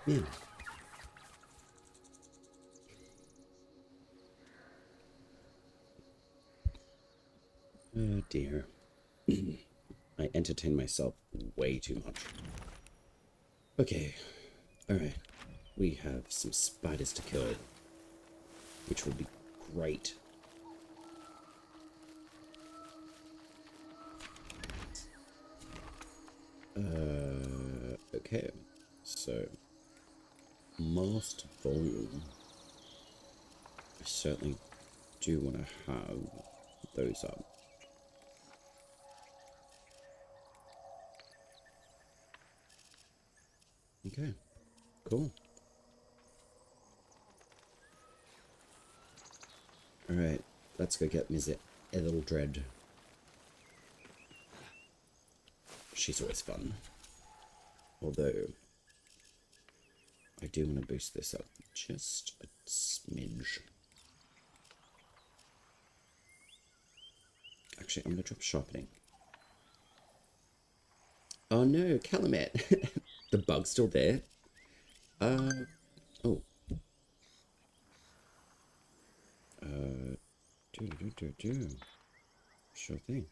Man. Oh dear. I entertain myself way too much. Okay. Alright. We have some spiders to kill, which will be great. Okay. So, most volume. I certainly do want to have those up. Okay, cool. Alright, let's go get Ms. Etheldred. She's always fun. Although, I do want to boost this up just a smidge. Actually, I'm going to drop sharpening. Oh no, Calumet! The bug's still there. Oh. Sure thing.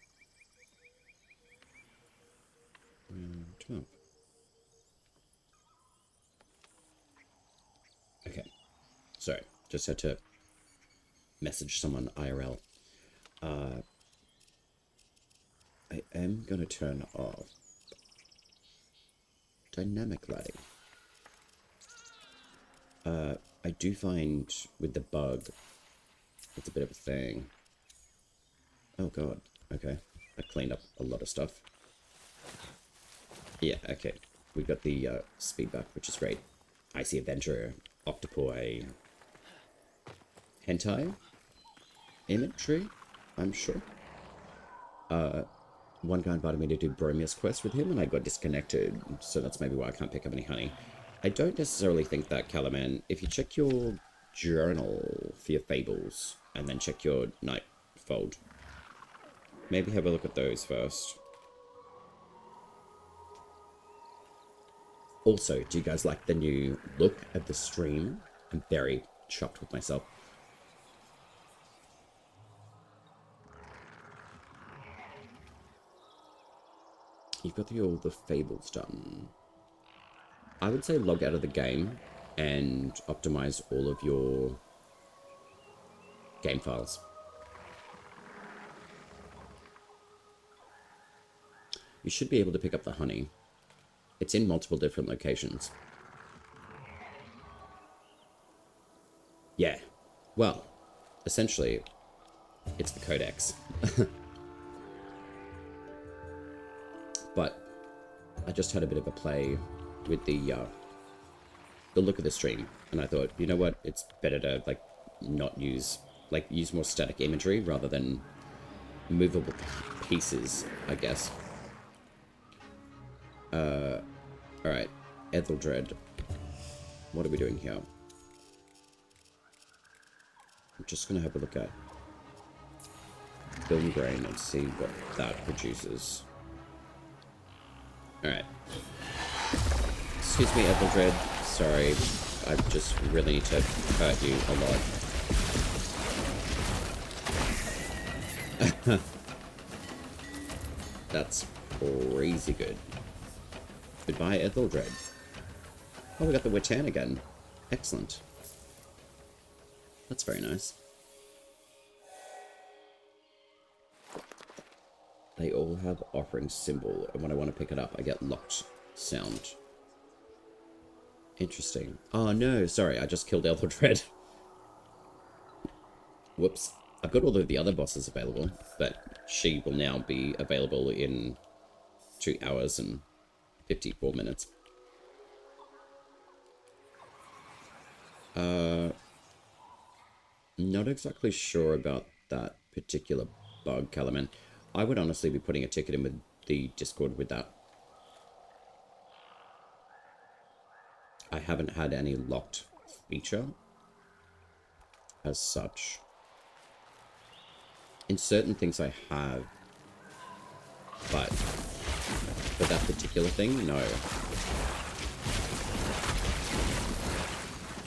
12. Okay. Sorry, just had to message someone IRL. I am going to turn off dynamic lighting. I do find with the bug, it's a bit of a thing. Oh god, okay. I cleaned up a lot of stuff. Yeah, okay. We got the speed back, which is great. Icy Avenger, Octopi, hentai imagery, I'm sure. One guy invited me to do Bromius quest with him, and I got disconnected, so that's maybe why I can't pick up any honey. I don't necessarily think that, Calaman, if you check your journal for your fables, and then check your nightfold, maybe have a look at those first. Also, do you guys like the new look of the stream? I'm very shocked with myself. You've got all the fables done. I would say log out of the game and optimize all of your game files. You should be able to pick up the honey. It's in multiple different locations. Yeah. Well, essentially, it's the codex. But I just had a bit of a play with the look of the stream, and I thought, you know what, it's better to not use use more static imagery rather than movable pieces, I guess. Alright, Etheldred. What are we doing here? I'm just gonna have a look at film grain and see what that produces. Alright. Excuse me, Etheldred. Sorry. I just really need to hurt you a lot. That's crazy good. Goodbye, Etheldred. Oh, we got the Wittan again. Excellent. That's very nice. They all have offering symbol, and when I want to pick it up, I get locked sound. Interesting. Oh no, sorry, I just killed Etheldred. Whoops. I've got all of the other bosses available, but she will now be available in 2 hours and 54 minutes. Not exactly sure about that particular bug, Calaman. I would honestly be putting a ticket in with the Discord with that. I haven't had any locked feature as such. In certain things I have, but for that particular thing, no.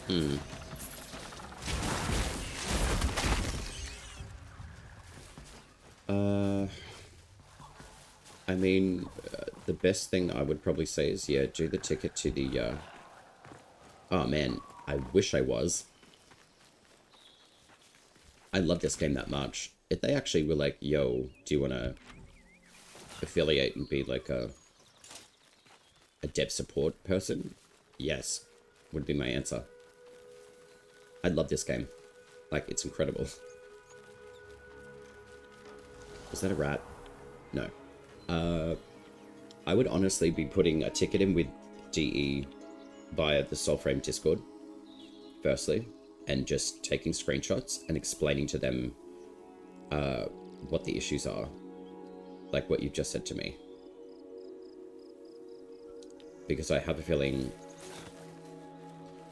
Hmm. I mean, the best thing I would probably say is, yeah, do the ticket to the, oh man, I wish I was. I love this game that much. If they actually were like, yo, do you want to affiliate and be like a dev support person? Yes, would be my answer. I love this game. Like, it's incredible. Is that a rat? No. I would honestly be putting a ticket in with DE via the Soulframe Discord, firstly, and just taking screenshots and explaining to them what the issues are, like what you just said to me. Because I have a feeling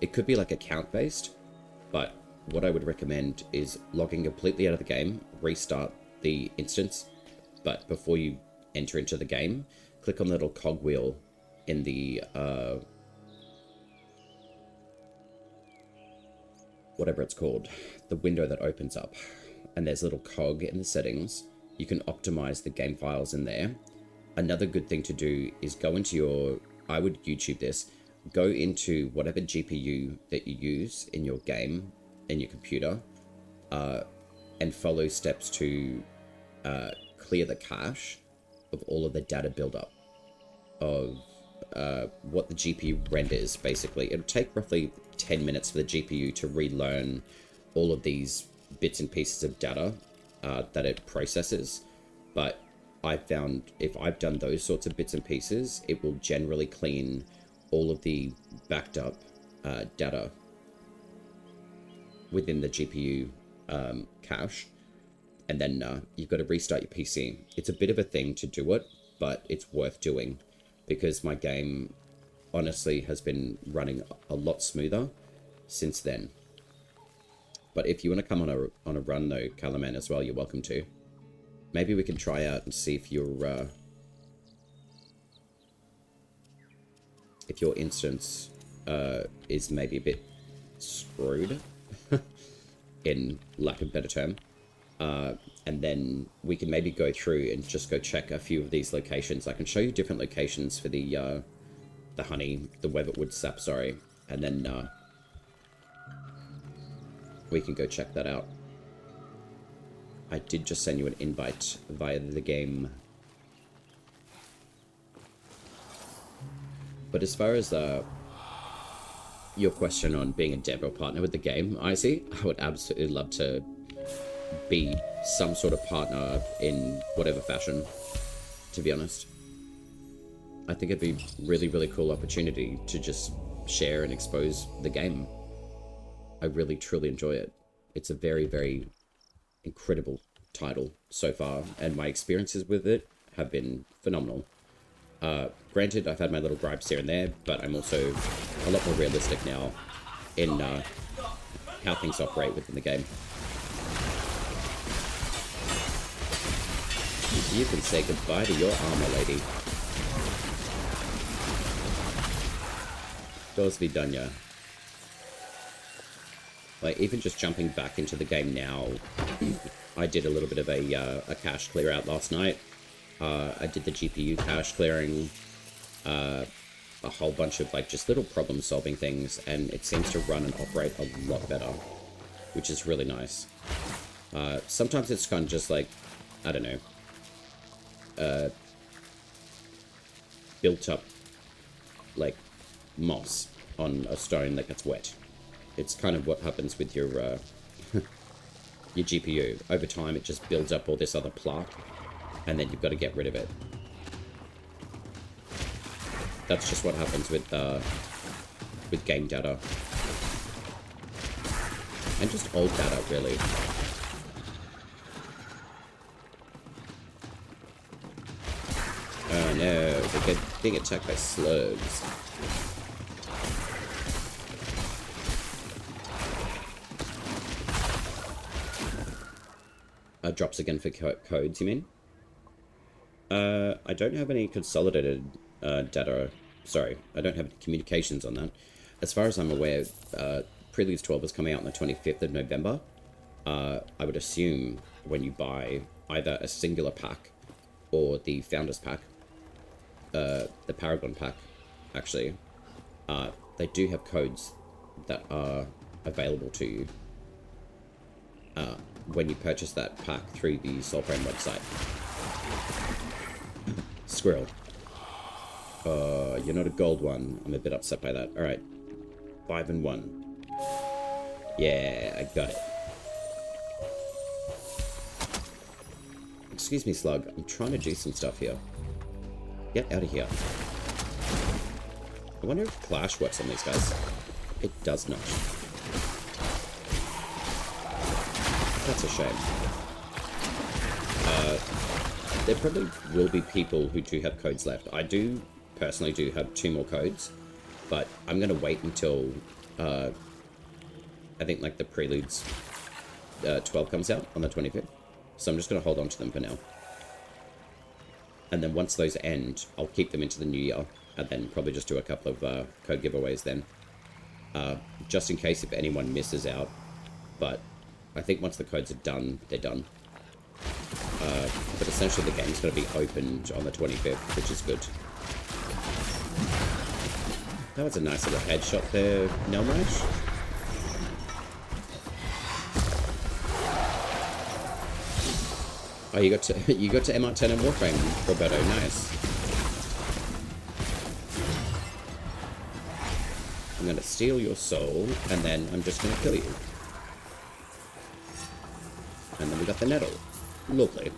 it could be like account-based, but what I would recommend is logging completely out of the game, restart the instance, but before you enter into the game, click on the little cogwheel in the whatever it's called, the window that opens up, and there's a little cog in the settings. You can optimize the game files in there. Another good thing to do is go into your, I would YouTube this, go into whatever GPU that you use in your game, in your computer, and follow steps to clear the cache of all of the data buildup of what the GPU renders, basically. It'll take roughly 10 minutes for the GPU to relearn all of these bits and pieces of data that it processes, but I found if I've done those sorts of bits and pieces, it will generally clean all of the backed up data within the GPU cache, and then you've got to restart your PC. It's a bit of a thing to do it, but it's worth doing because my game honestly has been running a lot smoother since then. But if you want to come on a run though, Calaman, as well, you're welcome to. Maybe we can try out and see if your instance is maybe a bit screwed, in lack of a better term. And then we can maybe go through and just go check a few of these locations. I can show you different locations for the honey, the Weatherwood sap, sorry, and then we can go check that out. I did just send you an invite via the game. But as far as your question on being a dev or partner with the game, I would absolutely love to be some sort of partner in whatever fashion, to be honest. I think it'd be really, really cool opportunity to just share and expose the game. I really, truly enjoy it. It's a very, very incredible title so far, and my experiences with it have been phenomenal. Granted, I've had my little gripes here and there, but I'm also a lot more realistic now in how things operate within the game. You can say goodbye to your armor, lady. Does be done, yeah. Like, even just jumping back into the game now, I did a little bit of a cache clear out last night. I did the GPU cache clearing, a whole bunch of like just little problem solving things, and it seems to run and operate a lot better, which is really nice. Sometimes it's kind of just like, I don't know, built up like moss on a stone that gets wet. It's kind of what happens with your your GPU. Over time, it just builds up all this other plaque, and then you've got to get rid of it. That's just what happens with game data. And just old data, really. Oh no, they're being attacked by slugs. Drops again for codes, you mean? I don't have any consolidated data. Sorry, I don't have any communications on that. As far as I'm aware, Preludes 12 is coming out on the 25th of November. I would assume when you buy either a singular pack or the Founders Pack, the Paragon Pack, actually, they do have codes that are available to you when you purchase that pack through the Soulframe website. Squirrel. You're not a gold one. I'm a bit upset by that. Alright. 5 and 1. Yeah, I got it. Excuse me, Slug. I'm trying to do some stuff here. Get out of here. I wonder if Clash works on these guys. It does not. That's a shame. There probably will be people who do have codes left. I personally do have 2 more codes, but I'm going to wait until, I think, like, the Preludes 12 comes out on the 25th. So I'm just going to hold on to them for now. And then once those end, I'll keep them into the new year, and then probably just do a couple of code giveaways then. Just in case if anyone misses out. But I think once the codes are done, they're done. But essentially the game's going to be opened on the 25th, which is good. That was a nice little headshot there, Nelmash. Oh, you got to MR10 and Warframe, Roberto. Nice. I'm going to steal your soul, and then I'm just going to kill you. And then we got the nettle. Lovely.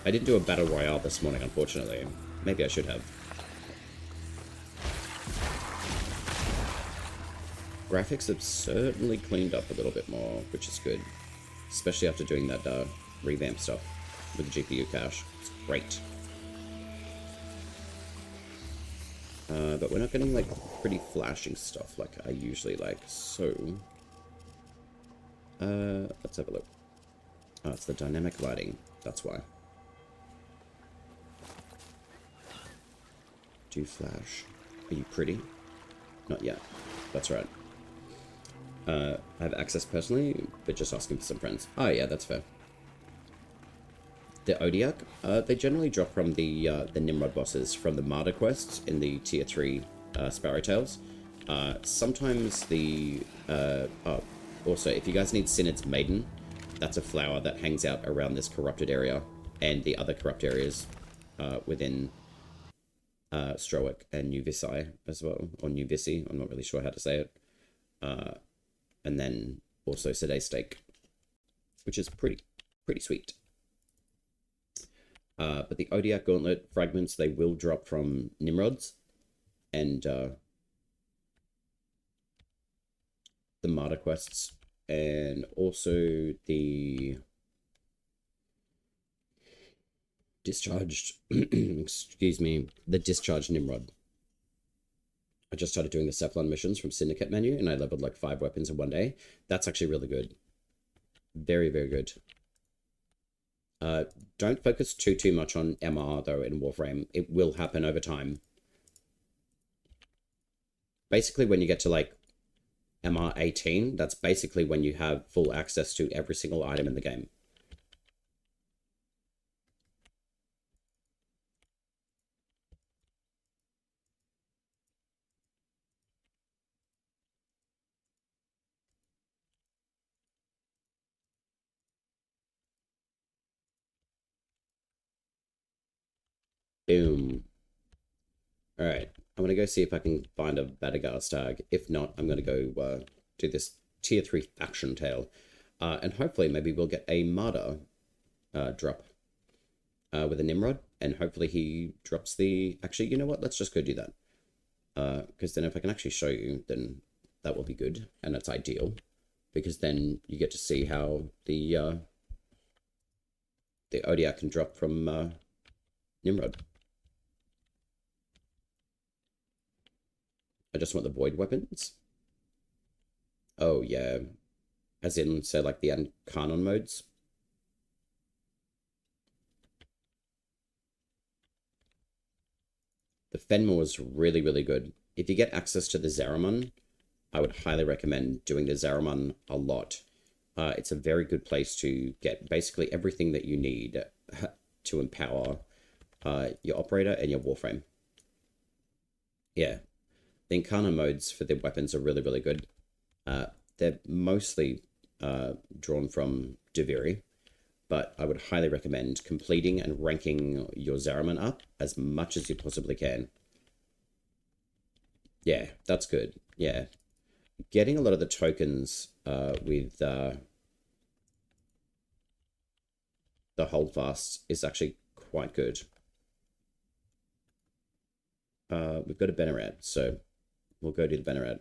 I didn't do a battle royale this morning, unfortunately. Maybe I should have. Graphics have certainly cleaned up a little bit more, which is good. Especially after doing that revamp stuff with the GPU cache. It's great. But we're not getting, like, pretty flashing stuff like I usually like, so... let's have a look. Oh, it's the dynamic lighting. That's why. Do flash. Are you pretty? Not yet. That's right. I have access personally, but just asking for some friends. Oh yeah, that's fair. The Odiak, they generally drop from the Nimrod bosses from the Martyr quests in the tier 3 Sparrowtails. Sometimes the... also, if you guys need Synod's Maiden, that's a flower that hangs out around this corrupted area and the other corrupt areas within Stroic and New Visai as well, or New Visi, I'm not really sure how to say it. And then also Sedai Steak, which is pretty sweet. But the Odiak Gauntlet fragments, they will drop from Nimrods and the Martyr quests, and also the Discharged, excuse me, the Discharged Nimrod. I just started doing the Cephalon missions from Syndicate menu, and I leveled like 5 weapons in one day. That's actually really good. Very, very good. Don't focus too much on MR, though, in Warframe. It will happen over time. Basically, when you get to, like, MR 18, that's basically when you have full access to every single item in the game. Boom. Alright, I'm gonna go see if I can find a Vadagar tag. If not, I'm gonna go do this tier 3 faction tale. And hopefully maybe we'll get a Martyr drop with a Nimrod. And hopefully he drops the... Actually, you know what? Let's just go do that. Because then if I can actually show you, then that will be good. And it's ideal. Because then you get to see how the Odiak can drop from Nimrod. I just want the void weapons. Oh, yeah. As in, so like the Uncanon modes. The Fenmore is really, really good. If you get access to the Zaramon, I would highly recommend doing the Zariman a lot. It's a very good place to get basically everything that you need to empower your operator and your warframe. Yeah, the Incarna modes for the weapons are really, really good. They're mostly drawn from Deviri, but I would highly recommend completing and ranking your Zariman up as much as you possibly can. Yeah, that's good. Yeah. Getting a lot of the tokens with the holdfast is actually quite good. We've got a Benarat, so we'll go to the Benarat.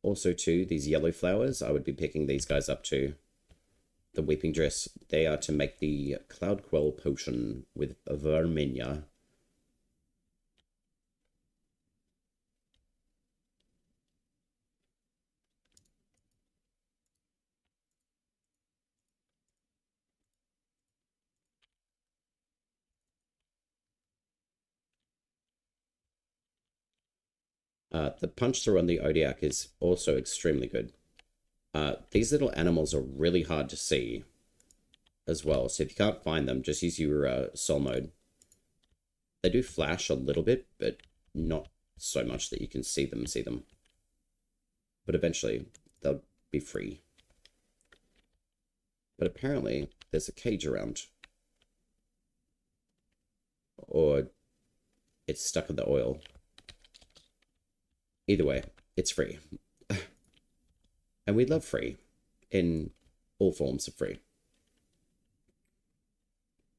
Also, too, these yellow flowers, I would be picking these guys up too. The Weeping Dress, they are to make the Cloud Quell potion with Verminia. The punch through on the Odiak is also extremely good. These little animals are really hard to see as well, so if you can't find them, just use your soul mode. They do flash a little bit, but not so much that you can see them. But eventually, they'll be free. But apparently, there's a cage around. Or it's stuck in the oil. Either way, it's free. And we love free in all forms of free.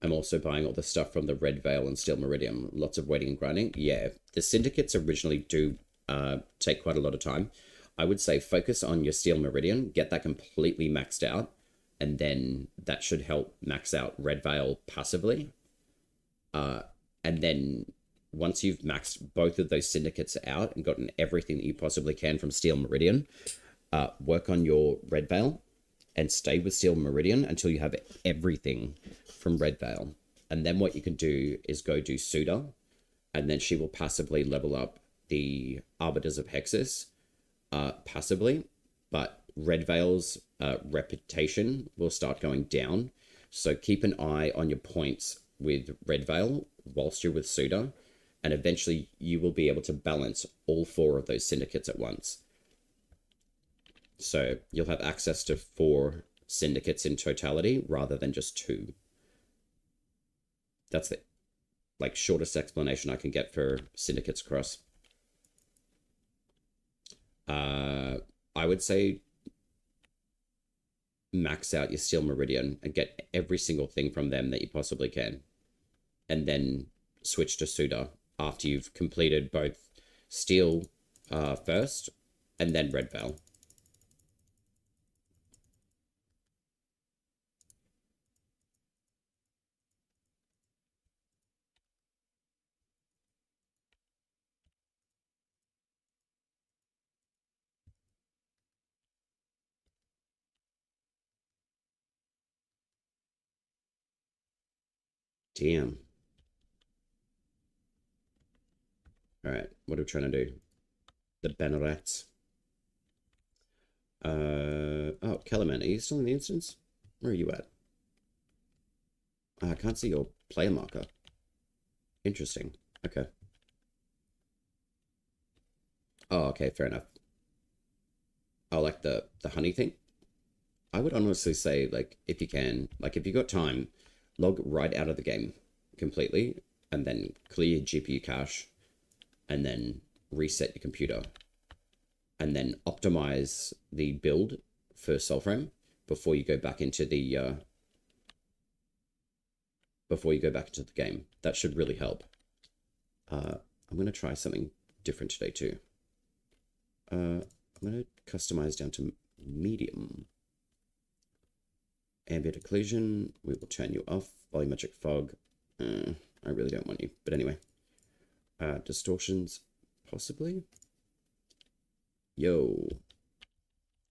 I'm also buying all the stuff from the Red Veil and Steel Meridian. Lots of waiting and grinding. Yeah, the syndicates originally do take quite a lot of time. I would say focus on your Steel Meridian, get that completely maxed out, and then that should help max out Red Veil passively. And then once you've maxed both of those syndicates out and gotten everything that you possibly can from Steel Meridian, work on your Red Veil and stay with Steel Meridian until you have everything from Red Veil. And then what you can do is go do Suda, and then she will passively level up the Arbiters of Hexus passively, but Red Veil's reputation will start going down. So keep an eye on your points with Red Veil whilst you're with Suda, and eventually you will be able to balance all 4 of those syndicates at once. So you'll have access to 4 syndicates in totality rather than just 2. That's the shortest explanation I can get for syndicates across. I would say max out your Steel Meridian and get every single thing from them that you possibly can. And then switch to Suda after you've completed both Steel first and then Red Veil. Damn. Alright, what are we trying to do? The Bannerats. Oh, Kellerman, are you still in the instance? Where are you at? I can't see your player marker. Interesting. Okay. Oh, okay, fair enough. Oh, like the honey thing? I would honestly say, if you can, if you got time, log right out of the game completely, and then clear your GPU cache, and then reset your computer, and then optimize the build for Soulframe before you go back into the game. That should really help. I'm gonna try something different today too. I'm gonna customize down to medium. Ambient occlusion, we will turn you off. Volumetric fog, I really don't want you, but anyway. Distortions, possibly. Yo.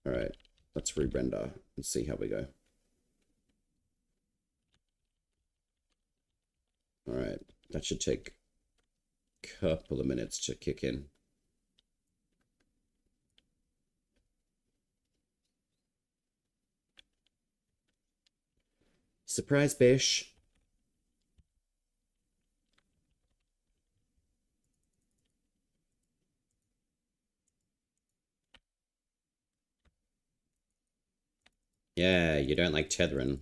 All right, let's re-render and see how we go. All right, that should take a couple of minutes to kick in. Surprise, Bish. Yeah, you don't like tethering.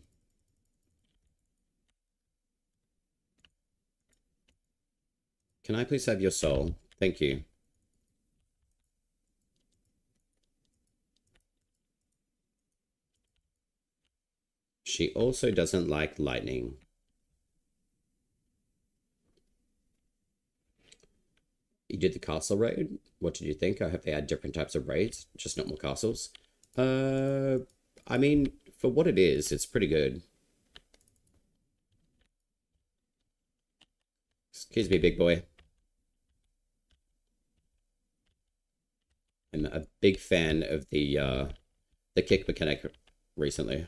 Can I please have your soul? Thank you. She also doesn't like lightning. You did the castle raid? What did you think? I hope they had different types of raids, just not more castles. Uh, I mean, for what it is, it's pretty good. Excuse me, big boy. I'm a big fan of the kick mechanic recently.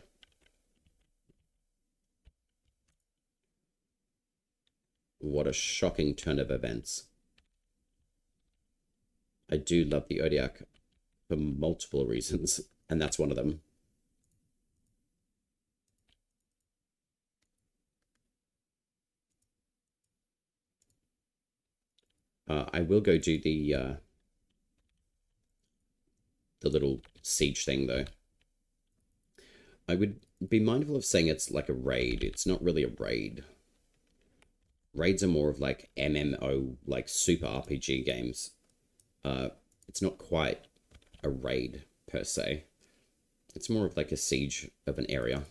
What a shocking turn of events. I do love the Odiak for multiple reasons, and that's one of them. I will go do the little siege thing though. I would be mindful of saying it's like a raid. It's not really a raid. Raids are more of like MMO, like super RPG games. It's not quite a raid per se. It's more of like a siege of an area.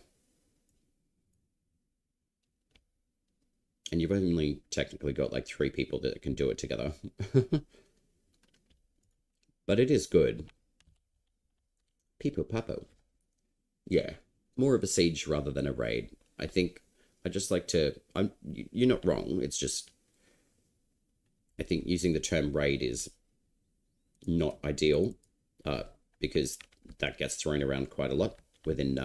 And you've only technically got like 3 people that can do it together. But it is good. Pipo Papo. Yeah. More of a siege rather than a raid. I think I just like to... you're not wrong. It's just... I think using the term raid is not ideal. Because that gets thrown around quite a lot within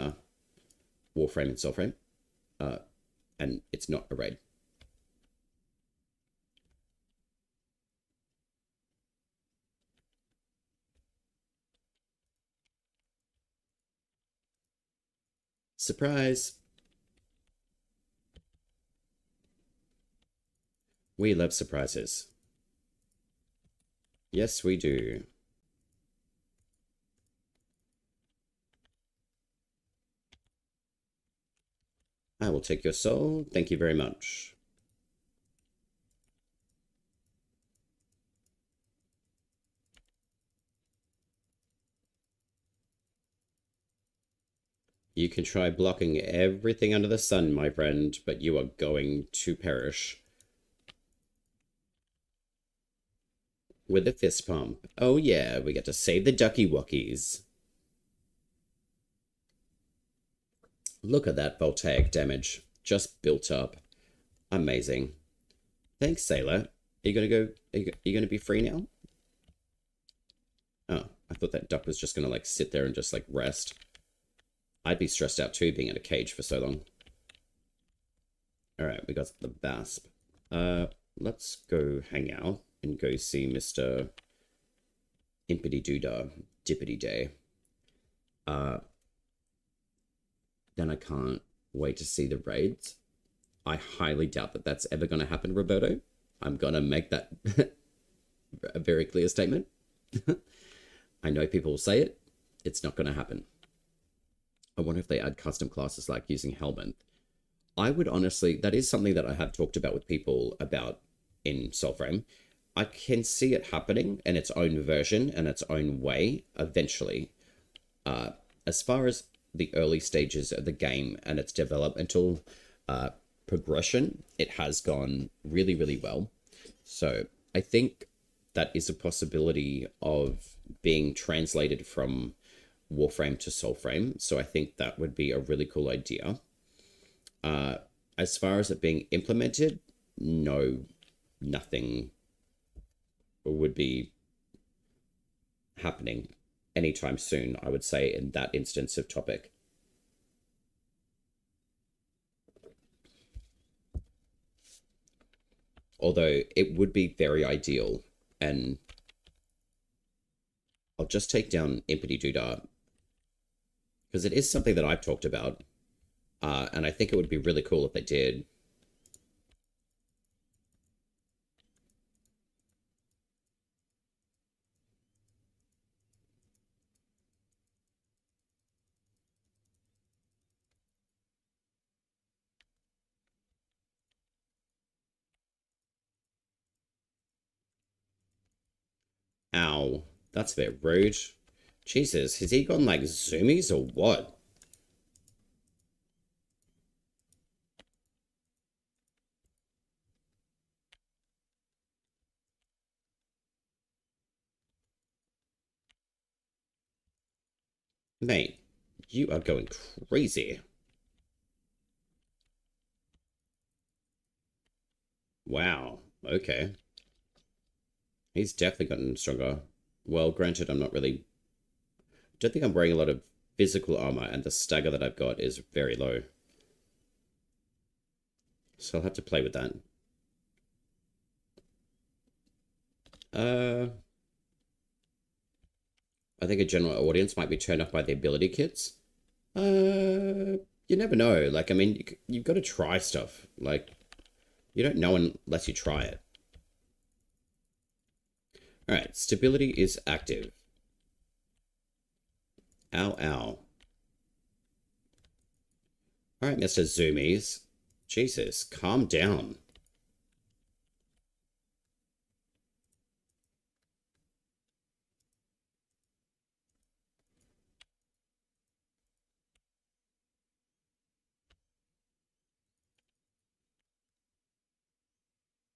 Warframe and Soulframe. And it's not a raid. Surprise! We love surprises. Yes, we do. I will take your soul. Thank you very much. You can try blocking everything under the sun, my friend, but you are going to perish. With a fist pump. Oh yeah, we get to save the ducky wockies. Look at that voltaic damage. Just built up. Amazing. Thanks, Sailor. Are you gonna go? Are you gonna be free now? Oh, I thought that duck was just gonna like sit there and just like rest. I'd be stressed out too being in a cage for so long. Alright, we got the Vasp. Let's go hang out and go see Mr. Impity Doodah Dippity Day. Then I can't wait to see the raids. I highly doubt that that's ever going to happen, Roberto. I'm going to make that a very clear statement. I know people will say it. It's not going to happen. I wonder if they add custom classes like using Helmet. I would honestly, that is something that I have talked about with people about in Soulframe. I can see it happening in its own version and its own way eventually. As far as the early stages of the game and its developmental progression, it has gone really, really well. So I think that is a possibility of being translated from Warframe to Soulframe. So I think that would be a really cool idea. As far as it being implemented, no, nothing would be happening anytime soon, I would say, in that instance of topic. Although it would be very ideal, and I'll just take down Impity Doodah, because it is something that I've talked about. And I think it would be really cool if they did. Ow. That's a bit rude. Jesus, has he gone like zoomies or what? Mate, you are going crazy. Wow. Okay. He's definitely gotten stronger. Well, granted, I'm not really... don't think I'm wearing a lot of physical armor, and the stagger that I've got is very low. So I'll have to play with that. I think a general audience might be turned off by the ability kits. You never know. Like, I mean, you've got to try stuff. Like, you don't know unless you try it. All right, stability is active. Ow, ow. All right, Mr. Zoomies. Jesus, calm down.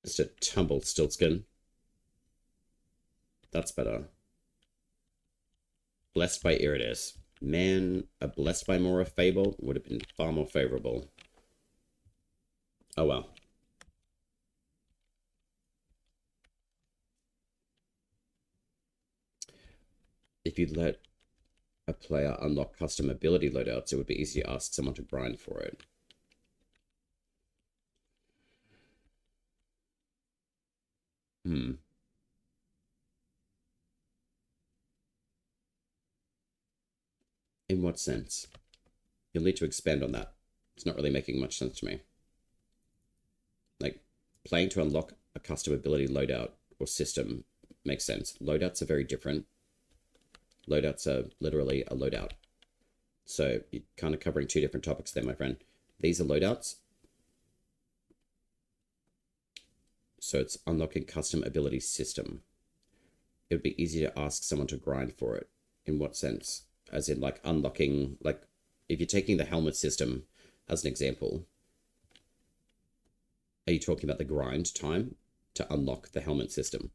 Mr. Tumblestiltskin. That's better. Blessed by Iridas. Man, a Blessed by Mora Fable would have been far more favorable. Oh well. If you let a player unlock custom ability loadouts, it would be easy to ask someone to grind for it. Hmm. In what sense? You'll need to expand on that. It's not really making much sense to me. Like, playing to unlock a custom ability loadout or system makes sense. Loadouts are very different. Loadouts are literally a loadout. So you're kind of covering two different topics there, my friend. These are loadouts. So it's unlocking custom ability system. It would be easy to ask someone to grind for it. In what sense? As in, like, unlocking, like, if you're taking the helmet system as an example, are you talking about the grind time to unlock the helmet system?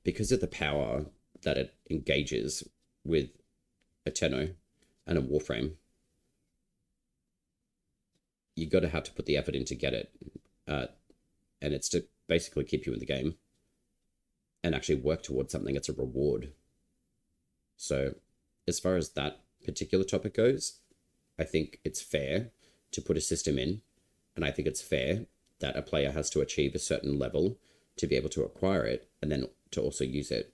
Because of the power that it engages with a Tenno and a Warframe, you got to have to put the effort in to get it. And it's to basically keep you in the game and actually work towards something. It's a reward. So as far as that particular topic goes, I think it's fair to put a system in, and I think it's fair that a player has to achieve a certain level to be able to acquire it, and then to also use it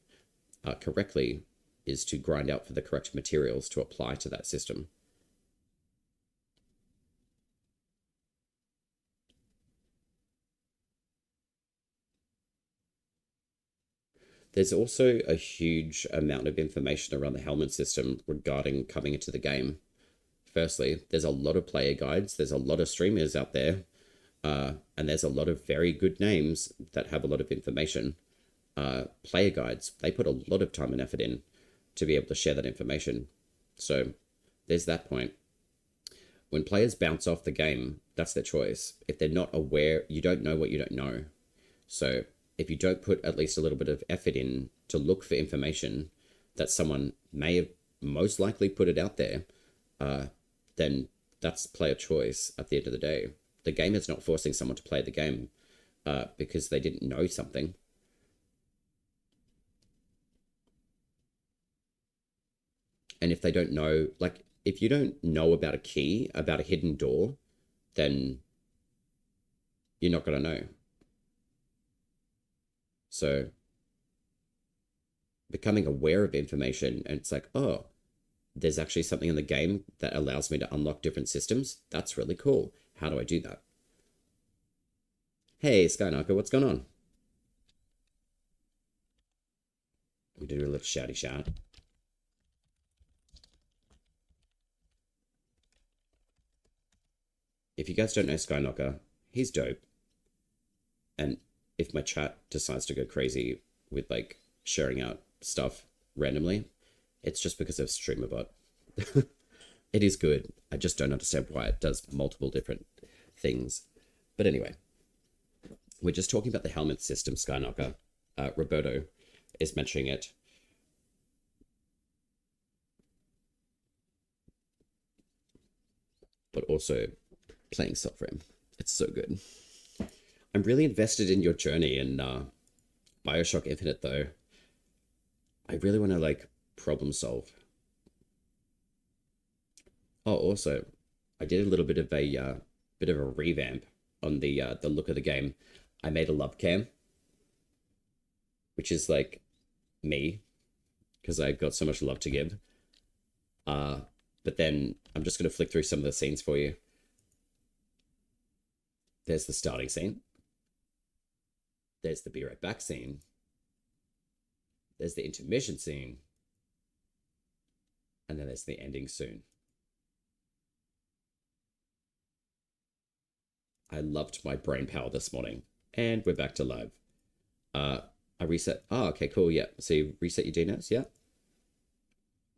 correctly is to grind out for the correct materials to apply to that system. There's also a huge amount of information around the helmet system regarding coming into the game. Firstly, there's a lot of player guides, there's a lot of streamers out there, and there's a lot of very good names that have a lot of information. Player guides, they put a lot of time and effort in to be able to share that information. So there's that point. When players bounce off the game, that's their choice. If they're not aware, you don't know what you don't know. So if you don't put at least a little bit of effort in to look for information that someone may have most likely put it out there, then that's player choice at the end of the day. The game is not forcing someone to play the game because they didn't know something. And if they don't know, like, if you don't know about a key, about a hidden door, then you're not going to know. So becoming aware of information, and it's like, oh, there's actually something in the game that allows me to unlock different systems. That's really cool. How do I do that? Hey, Skynarker, what's going on? We do a little shouty shout. If you guys don't know Skyknocker, he's dope. And if my chat decides to go crazy with like sharing out stuff randomly, it's just because of StreamerBot. It is good. I just don't understand why it does multiple different things. But anyway, we're just talking about the helmet system, Skyknocker. Roberto is mentioning it. But also playing Soulframe. It's so good. I'm really invested in your journey in Bioshock Infinite, though. I really want to like problem solve. Oh, also, I did a little bit of a revamp on the look of the game. I made a love cam, which is like me, because I got so much love to give. But then I'm just gonna flick through some of the scenes for you. There's the starting scene. There's the be right back scene. There's the intermission scene. And then there's the ending soon. I loved my brain power this morning. And we're back to live. I reset. Oh, okay, cool. Yeah. So you reset your DNS? Yeah.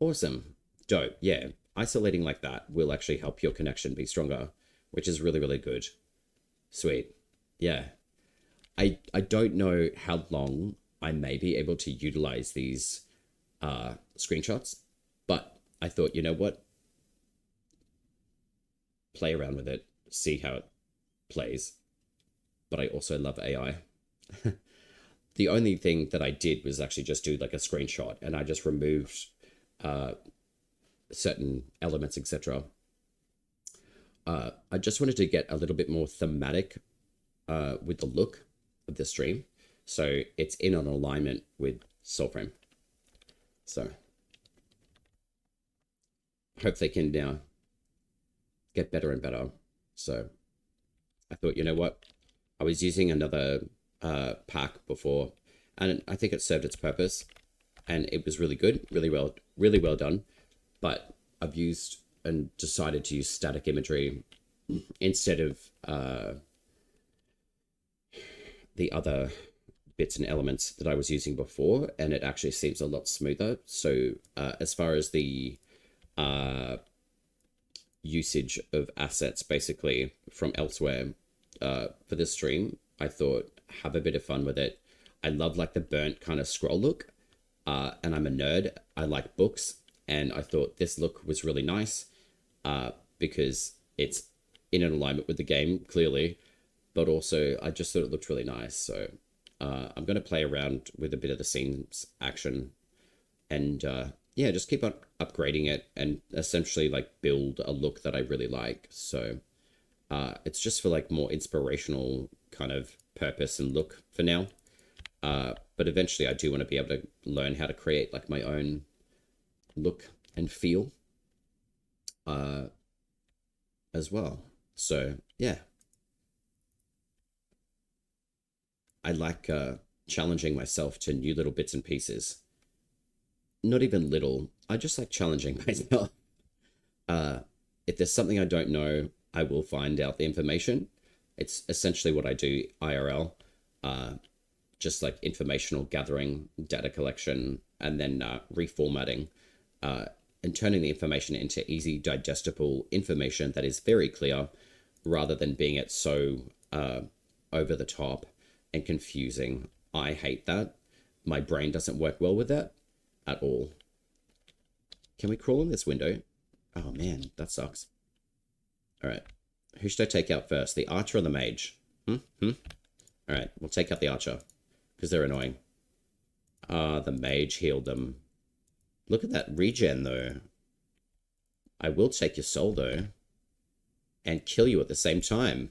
Awesome. Dope. Yeah. Isolating like that will actually help your connection be stronger, which is really, really good. Sweet. Yeah. I don't know how long I may be able to utilize these screenshots, but I thought, you know what? Play around with it, see how it plays. But I also love AI. The only thing that I did was actually just do like a screenshot, and I just removed certain elements, etc. I just wanted to get a little bit more thematic with the look of the stream, so it's in an alignment with Soulframe. So hope they can now get better and better. So I thought, you know what, I was using another pack before, and I think it served its purpose, and it was really good, really well done. But I've used and decided to use static imagery instead of the other bits and elements that I was using before, and it actually seems a lot smoother. So as far as the usage of assets basically from elsewhere for this stream, I thought have a bit of fun with it. I love like the burnt kind of scroll look, and I'm a nerd. I like books, and I thought this look was really nice because it's in an alignment with the game clearly, but also I just thought it looked really nice. So I'm going to play around with a bit of the scenes action, and yeah, just keep on upgrading it and essentially like build a look that I really like. So it's just for like more inspirational kind of purpose and look for now. But eventually I do want to be able to learn how to create like my own look and feel as well. So yeah, I like challenging myself to new little bits and pieces. Not even little, I just like challenging myself. If there's something I don't know, I will find out the information. It's essentially what I do IRL, just like informational gathering, data collection, and then reformatting, and turning the information into easy digestible information that is very clear, rather than being it so over the top and confusing. I hate that. My brain doesn't work well with that at all. Can we crawl in this window? Oh man, that sucks. All right, who should I take out first, the archer or the mage? All right, we'll take out the archer because they're annoying. The mage healed them. Look at that regen though. I will take your soul though and kill you at the same time.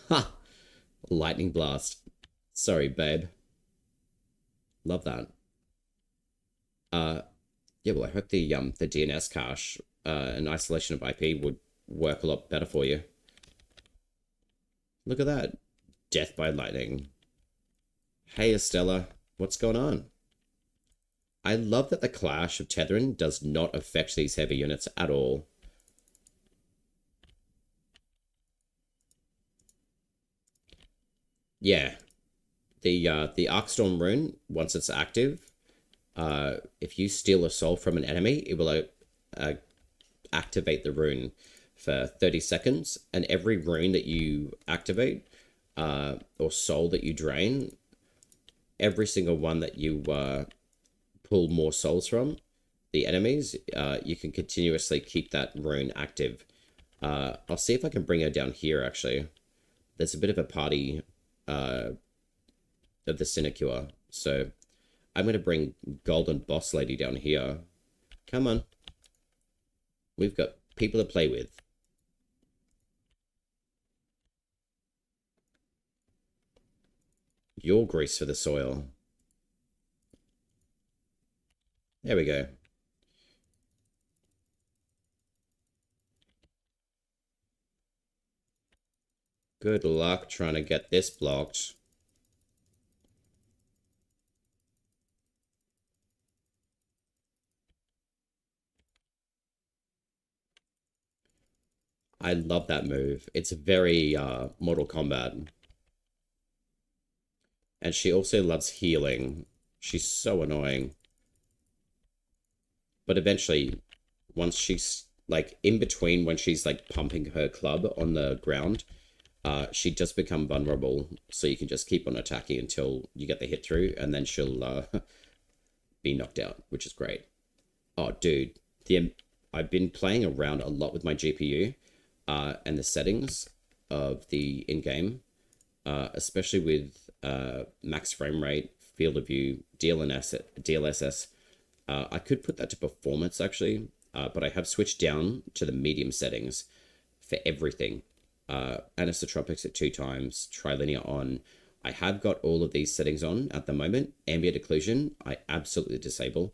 Ha! Lightning blast. Sorry, babe. Love that. Uh, yeah, well, I hope the DNS cache and isolation of IP would work a lot better for you. Look at that. Death by lightning. Hey, Estella. What's going on? I love that the clash of tethering does not affect these heavy units at all. Yeah, the Arcstorm rune, once it's active, if you steal a soul from an enemy, it will uh, activate the rune for 30 seconds, and every rune that you activate or soul that you drain, every single one that you pull more souls from the enemies, you can continuously keep that rune active. I'll see if I can bring her down here, actually. There's a bit of a party of the Sinecure, so I'm going to bring Golden Boss Lady down here. Come on. We've got people to play with. Your grease for the soil. There we go. Good luck trying to get this blocked. I love that move. It's very Mortal Kombat. And she also loves healing. She's so annoying. But eventually, once she's like in between when she's like pumping her club on the ground, she does become vulnerable. So you can just keep on attacking until you get the hit through, and then she'll be knocked out, which is great. Oh, dude, I've been playing around a lot with my GPU and the settings of the in-game, especially with max frame rate, field of view, DLSS. I could put that to performance, actually, but I have switched down to the medium settings for everything. Anisotropics at 2 times, trilinear on. I have got all of these settings on at the moment. Ambient occlusion, I absolutely disable.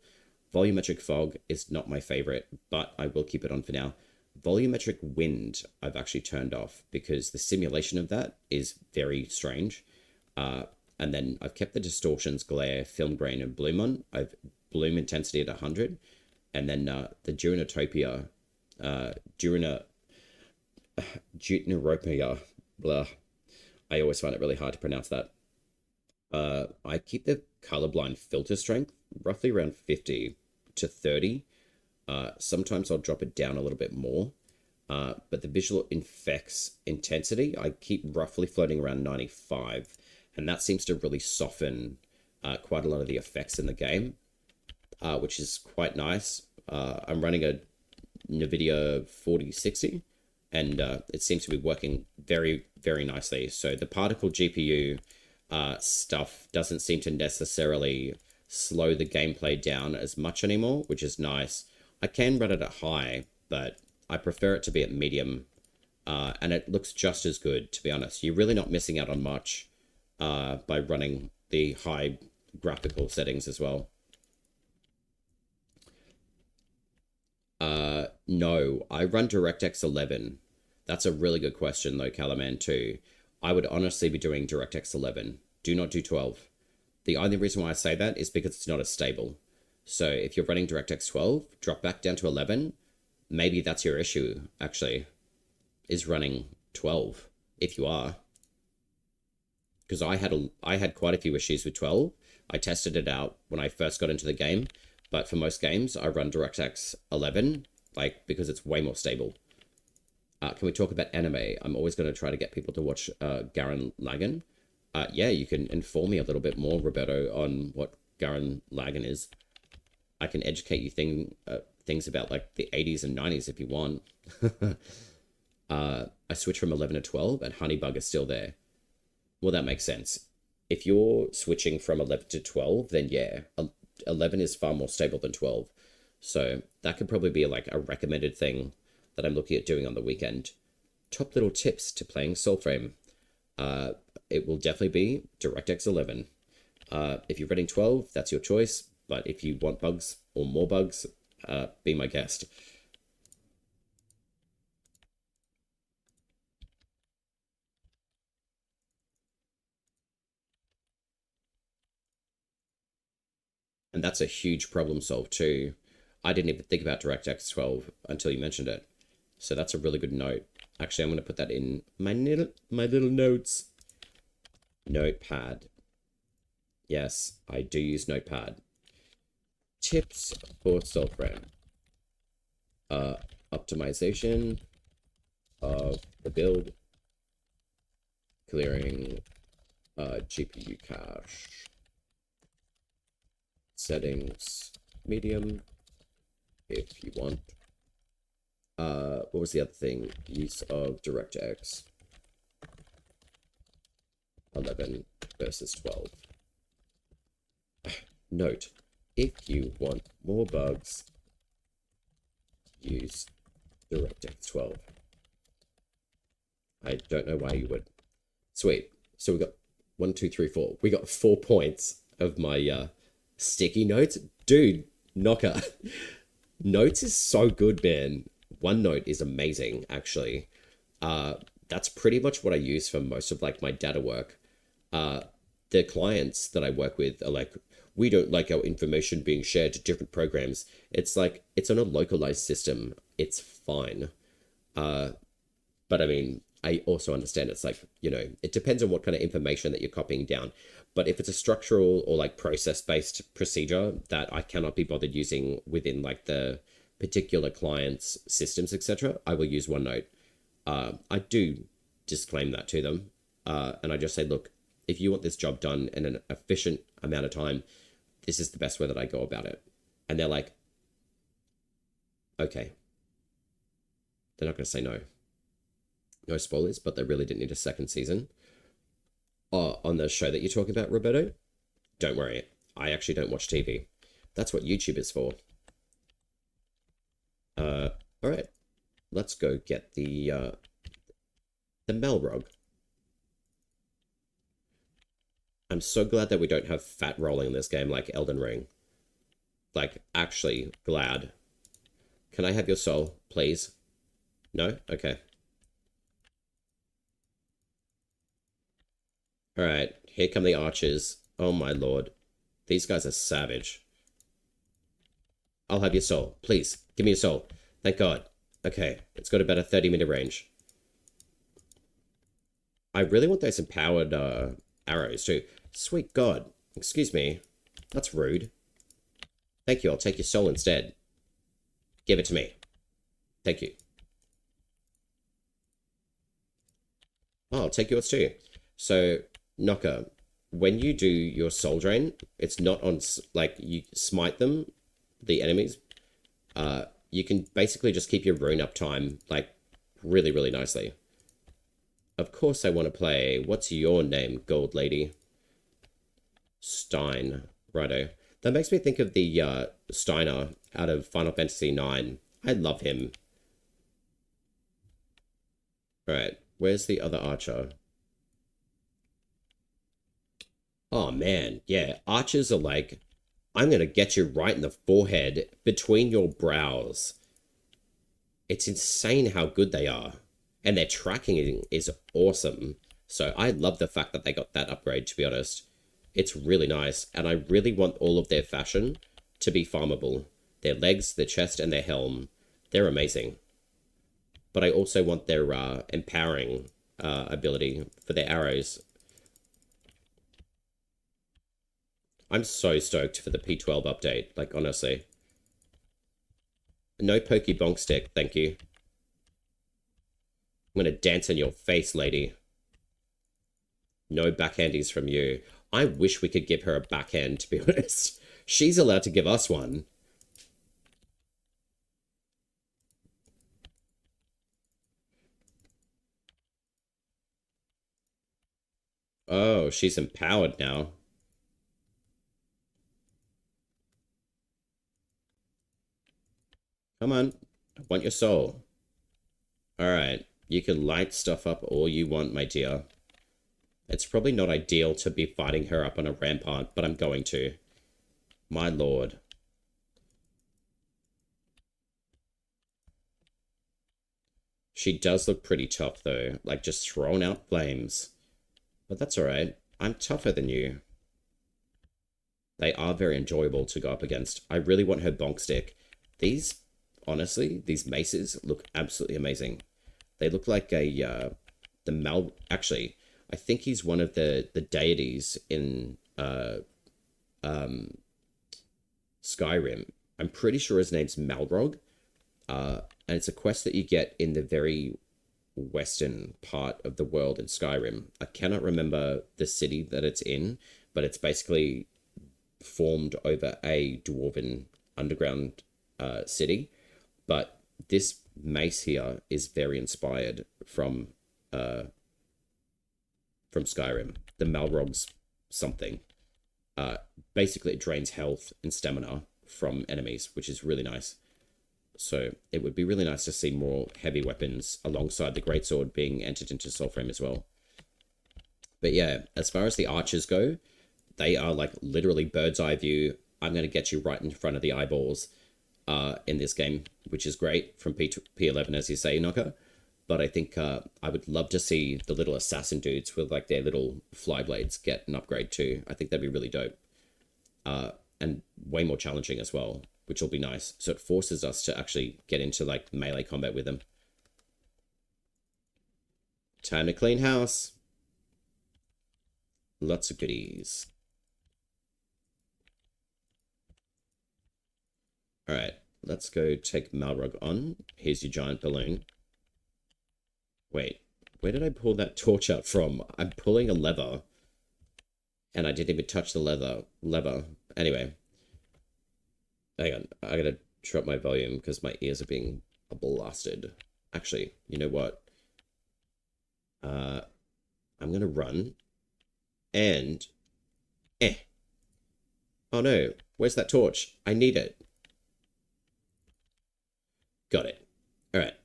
Volumetric fog is not my favorite, but I will keep it on for now. Volumetric wind, I've actually turned off because the simulation of that is very strange. And then I've kept the distortions, glare, film grain, and bloom on. I've bloom intensity at 100. And then the Durinotopia, Deuteropia, blah. I always find it really hard to pronounce that. I keep the colorblind filter strength roughly around 50 to 30. Sometimes I'll drop it down a little bit more. But the visual effects intensity, I keep roughly floating around 95. And that seems to really soften quite a lot of the effects in the game, which is quite nice. I'm running a NVIDIA 4060, and it seems to be working very, very nicely. So the particle GPU stuff doesn't seem to necessarily slow the gameplay down as much anymore, which is nice. I can run it at high, but I prefer it to be at medium, and it looks just as good, to be honest. You're really not missing out on much by running the high graphical settings as well. No, I run DirectX 11. That's a really good question, though, Calaman, too. I would honestly be doing DirectX 11. Do not do 12. The only reason why I say that is because it's not as stable. So if you're running DirectX 12, drop back down to 11. Maybe that's your issue, actually, is running 12, if you are. Because I had quite a few issues with 12. I tested it out when I first got into the game, but for most games, I run DirectX 11, like, because it's way more stable. Can we talk about anime? I'm always going to try to get people to watch Gurren Lagann. Yeah, you can inform me a little bit more, Roberto, on what Gurren Lagann is. I can educate you things about, like, the 80s and 90s if you want. I switched from 11 to 12, and Honeybug is still there. Well, that makes sense. If you're switching from 11 to 12, then yeah, 11 is far more stable than 12. So that could probably be like a recommended thing that I'm looking at doing on the weekend. Top little tips to playing Soulframe. It will definitely be DirectX 11. If you're running 12, that's your choice. But if you want bugs or more bugs, be my guest. And that's a huge problem solved too. I didn't even think about DirectX 12 until you mentioned it. So that's a really good note. Actually, I'm going to put that in my little notes. Notepad. Yes, I do use Notepad. Tips for Soulframe. Optimization of the build. Clearing GPU cache. Settings medium if you want. What was the other thing? Use of DirectX 11 versus 12. Note, if you want more bugs, use DirectX 12. I don't know why you would. Sweet. So we got 1, 2, 3, 4. We got 4 points of my sticky notes. Dude, knocker. Notes is so good, man. OneNote is amazing, actually. That's pretty much what I use for most of like my data work. The clients that I work with are like, we don't like our information being shared to different programs. It's like, it's on a localized system. It's fine. But I mean, I also understand it's like, you know, it depends on what kind of information that you're copying down. But if it's a structural or like process-based procedure that I cannot be bothered using within like the particular client's systems, etc., I will use OneNote. I do disclaim that to them. And I just say, look, if you want this job done in an efficient amount of time, this is the best way that I go about it. And they're like, okay. They're not going to say no. No spoilers, but they really didn't need a second season. On the show that you're talking about, Roberto, don't worry. I actually don't watch TV. That's what YouTube is for. All right. Let's go get the Melrog. I'm so glad that we don't have fat rolling in this game like Elden Ring. Like, actually glad. Can I have your soul, please? No? Okay. Alright, here come the archers. Oh my lord. These guys are savage. I'll have your soul. Please, give me your soul. Thank God. Okay, it's got about a 30-meter range. I really want those empowered arrows too. Sweet God. Excuse me. That's rude. Thank you, I'll take your soul instead. Give it to me. Thank you. Oh, I'll take yours too. So, Knocker, when you do your soul drain, it's not on, like, you smite them, the enemies. You can basically just keep your rune up time, like, really, really nicely. Of course I want to play. What's your name, gold lady? Stein. Righto. That makes me think of the Steiner out of Final Fantasy IX. I love him. Alright, where's the other archer? Oh man, yeah, archers are like, I'm gonna get you right in the forehead, between your brows. It's insane how good they are. And their tracking is awesome. So I love the fact that they got that upgrade, to be honest. It's really nice, and I really want all of their fashion to be farmable. Their legs, their chest, and their helm, they're amazing. But I also want their empowering ability for their arrows. I'm so stoked for the P12 update, like, honestly. No pokey bonk stick, thank you. I'm gonna dance in your face, lady. No backhandies from you. I wish we could give her a backhand, to be honest. She's allowed to give us one. Oh, she's empowered now. Come on. I want your soul. Alright. You can light stuff up all you want, my dear. It's probably not ideal to be fighting her up on a rampart, but I'm going to. My lord. She does look pretty tough, though. Like, just throwing out flames. But that's alright. I'm tougher than you. They are very enjoyable to go up against. I really want her bonk stick. These, honestly, these maces look absolutely amazing. They look like a, actually, I think he's one of the deities in, Skyrim. I'm pretty sure his name's Malrog. And it's a quest that you get in the very western part of the world in Skyrim. I cannot remember the city that it's in, but it's basically formed over a dwarven underground city. But this mace here is very inspired from Skyrim. The Malrog's something. Basically, it drains health and stamina from enemies, which is really nice. So it would be really nice to see more heavy weapons alongside the greatsword being entered into Soulframe as well. But yeah, as far as the archers go, they are like literally bird's eye view. I'm going to get you right in front of the eyeballs in this game, which is great from P11, as you say, Knocker. But I think I would love to see the little assassin dudes with like their little fly blades get an upgrade too. I think that'd be really dope. And way more challenging as well, which will be nice. So it forces us to actually get into like melee combat with them. Time to clean house. Lots of goodies. All right, let's go take Malrog on. Here's your giant balloon. Wait, where did I pull that torch out from? I'm pulling a lever. And I didn't even touch the lever. Anyway. Hang on, I gotta drop my volume because my ears are being blasted. Actually, you know what? I'm gonna run. And... Oh no, where's that torch? I need it. Got it. Alright.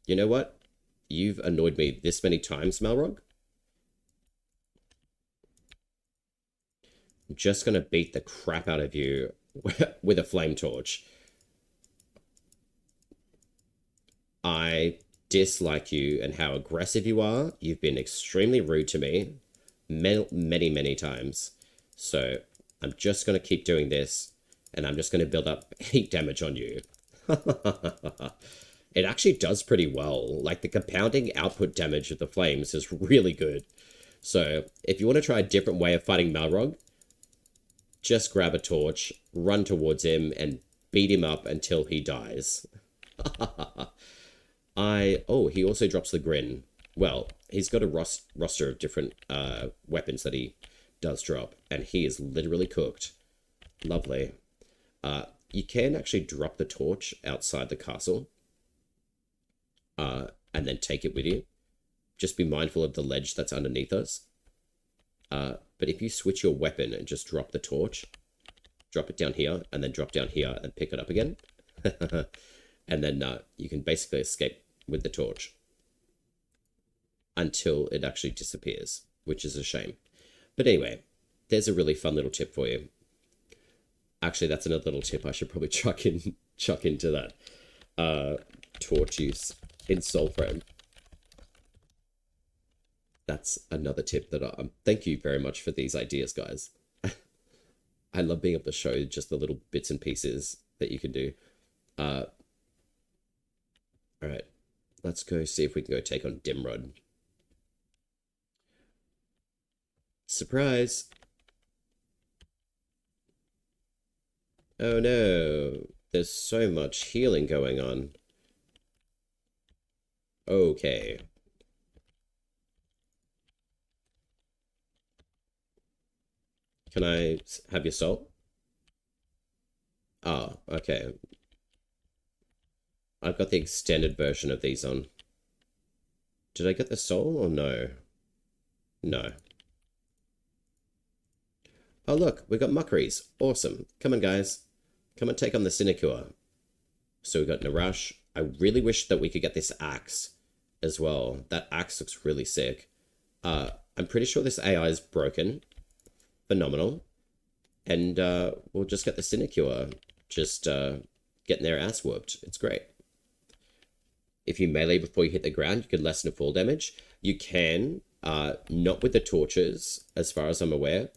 You know what? You've annoyed me this many times, Malrog. I'm just gonna beat the crap out of you with a flame torch. I dislike you and how aggressive you are. You've been extremely rude to me many times. So I'm just going to keep doing this, and I'm just going to build up heat damage on you. It actually does pretty well. Like, the compounding output damage of the flames is really good. So if you want to try a different way of fighting Malrog, just grab a torch, run towards him, and beat him up until he dies. Oh, he also drops the grin. Well, he's got a roster of different weapons that he does drop, and he is literally cooked. Lovely. You can actually drop the torch outside the castle, and then take it with you. Just be mindful of the ledge that's underneath us. But if you switch your weapon and just drop the torch, drop it down here, and then drop down here and pick it up again, and then you can basically escape with the torch until it actually disappears, which is a shame. But anyway, there's a really fun little tip for you. Actually, that's another little tip I should probably chuck into that. Torch use in Soulframe. That's another tip that thank you very much for these ideas, guys. I love being able to show just the little bits and pieces that you can do. All right, let's go see if we can go take on Dimrod. Surprise! Oh no, there's so much healing going on. Okay. Can I have your soul? Oh, okay. I've got the extended version of these on. Did I get the soul or no? No. Oh look, we got Muckeries. Awesome. Come on, guys. Come and take on the Sinecure. So we got Narash. I really wish that we could get this axe as well. That axe looks really sick. I'm pretty sure this AI is broken. Phenomenal. and we'll just get the Sinecure just getting their ass whooped. It's great. If you melee before you hit the ground, you can lessen the fall damage. You can, not with the torches, as far as I'm aware.